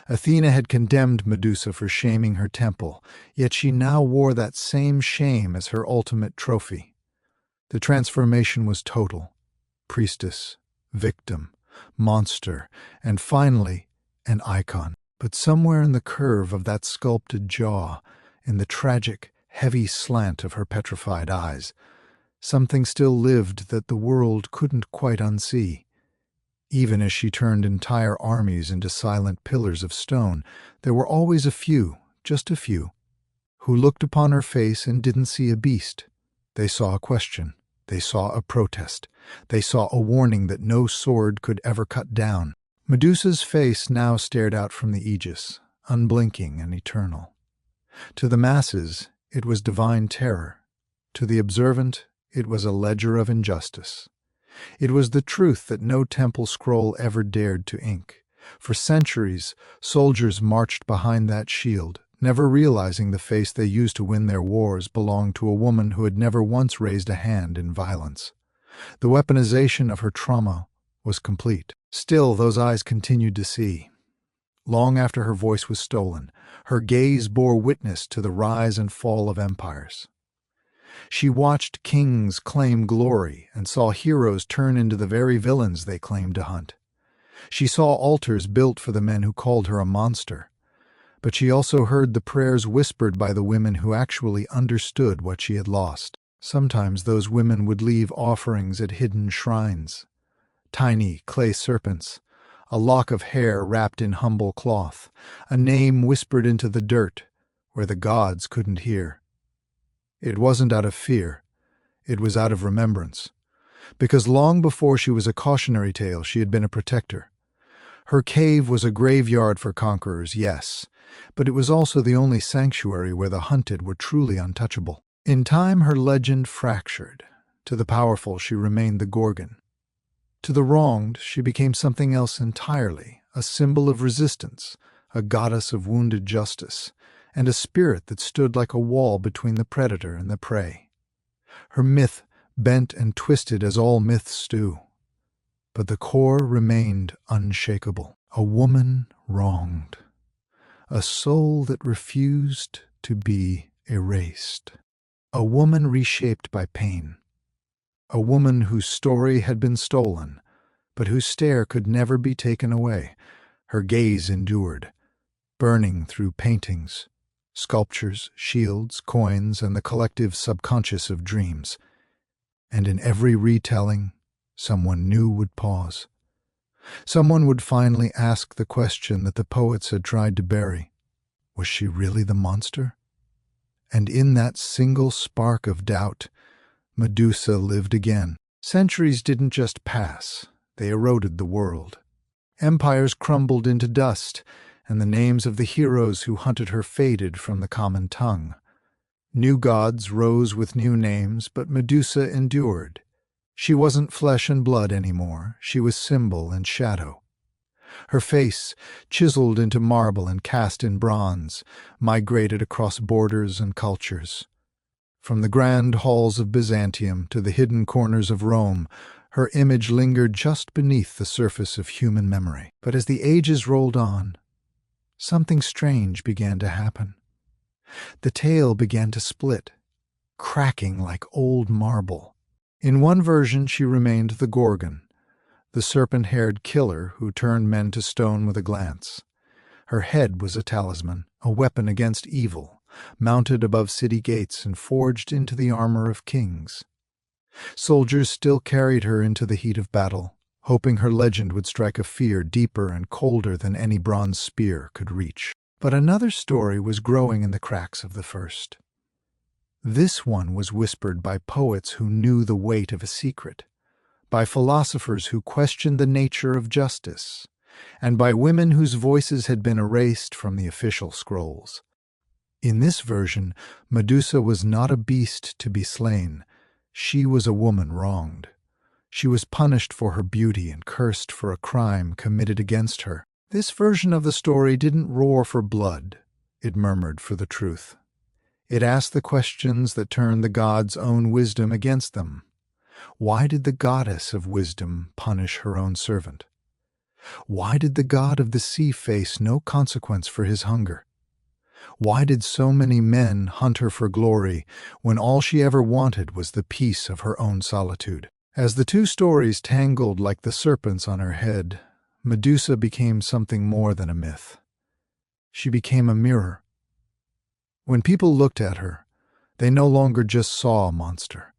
Athena had condemned Medusa for shaming her temple, yet she now wore that same shame as her ultimate trophy. The transformation was total. Priestess, victim, monster, and finally, an icon. But somewhere in the curve of that sculpted jaw, in the tragic, heavy slant of her petrified eyes, something still lived that the world couldn't quite unsee. Even as she turned entire armies into silent pillars of stone, there were always a few, just a few, who looked upon her face and didn't see a beast. They saw a question. They saw a protest. They saw a warning that no sword could ever cut down. Medusa's face now stared out from the aegis, unblinking and eternal. To the masses, it was divine terror. To the observant, it was a ledger of injustice. It was the truth that no temple scroll ever dared to ink. For centuries, soldiers marched behind that shield, never realizing the face they used to win their wars belonged to a woman who had never once raised a hand in violence. The weaponization of her trauma was complete. Still, those eyes continued to see. Long after her voice was stolen, her gaze bore witness to the rise and fall of empires. She watched kings claim glory and saw heroes turn into the very villains they claimed to hunt. She saw altars built for the men who called her a monster. But she also heard the prayers whispered by the women who actually understood what she had lost. Sometimes those women would leave offerings at hidden shrines. Tiny clay serpents, a lock of hair wrapped in humble cloth, a name whispered into the dirt where the gods couldn't hear. It wasn't out of fear. It was out of remembrance. Because long before she was a cautionary tale, she had been a protector. Her cave was a graveyard for conquerors, yes, but it was also the only sanctuary where the hunted were truly untouchable. In time, her legend fractured. To the powerful, she remained the Gorgon. To the wronged, she became something else entirely, a symbol of resistance, a goddess of wounded justice, and a spirit that stood like a wall between the predator and the prey. Her myth bent and twisted as all myths do, but the core remained unshakable. A woman wronged. A soul that refused to be erased. A woman reshaped by pain. A woman whose story had been stolen, but whose stare could never be taken away. Her gaze endured, burning through paintings, sculptures, shields, coins, and the collective subconscious of dreams. And in every retelling, someone new would pause. Someone would finally ask the question that the poets had tried to bury. Was she really the monster? And in that single spark of doubt, Medusa lived again. Centuries didn't just pass, they eroded the world. Empires crumbled into dust, and the names of the heroes who hunted her faded from the common tongue. New gods rose with new names, but Medusa endured. She wasn't flesh and blood anymore, she was symbol and shadow. Her face, chiseled into marble and cast in bronze, migrated across borders and cultures. From the grand halls of Byzantium to the hidden corners of Rome, her image lingered just beneath the surface of human memory. But as the ages rolled on, something strange began to happen. The tale began to split, cracking like old marble. In one version she remained the Gorgon, the serpent-haired killer who turned men to stone with a glance. Her head was a talisman, a weapon against evil, mounted above city gates and forged into the armor of kings. Soldiers still carried her into the heat of battle, hoping her legend would strike a fear deeper and colder than any bronze spear could reach. But another story was growing in the cracks of the first. This one was whispered by poets who knew the weight of a secret, by philosophers who questioned the nature of justice, and by women whose voices had been erased from the official scrolls. In this version, Medusa was not a beast to be slain. She was a woman wronged. She was punished for her beauty and cursed for a crime committed against her. This version of the story didn't roar for blood. It murmured for the truth. It asked the questions that turned the gods' own wisdom against them. Why did the goddess of wisdom punish her own servant? Why did the god of the sea face no consequence for his hunger? Why did so many men hunt her for glory when all she ever wanted was the peace of her own solitude? As the two stories tangled like the serpents on her head, Medusa became something more than a myth. She became a mirror. When people looked at her, they no longer just saw a monster.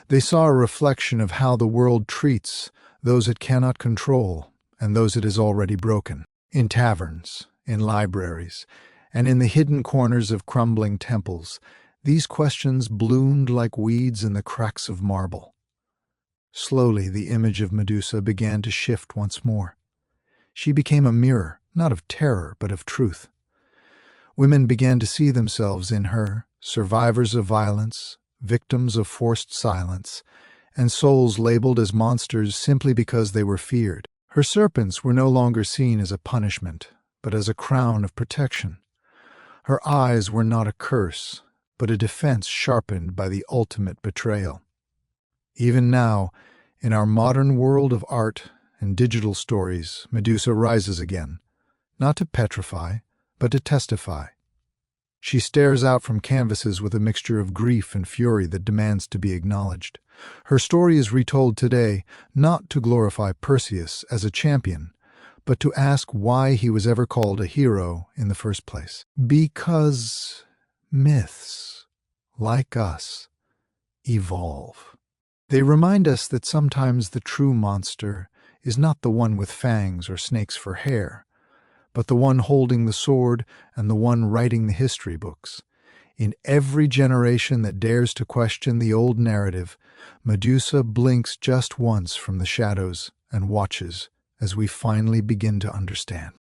They saw a reflection of how the world treats those it cannot control and those it has already broken. In taverns, in libraries, and in the hidden corners of crumbling temples, these questions bloomed like weeds in the cracks of marble. Slowly, the image of Medusa began to shift once more. She became a mirror, not of terror, but of truth. Women began to see themselves in her, survivors of violence, victims of forced silence, and souls labeled as monsters simply because they were feared. Her serpents were no longer seen as a punishment, but as a crown of protection. Her eyes were not a curse, but a defense sharpened by the ultimate betrayal. Even now, in our modern world of art and digital stories, Medusa rises again, not to petrify, but to testify. She stares out from canvases with a mixture of grief and fury that demands to be acknowledged. Her story is retold today not to glorify Perseus as a champion, but to ask why he was ever called a hero in the first place. Because myths, like us, evolve. They remind us that sometimes the true monster is not the one with fangs or snakes for hair, but the one holding the sword and the one writing the history books. In every generation that dares to question the old narrative, Medusa blinks just once from the shadows and watches as we finally begin to understand.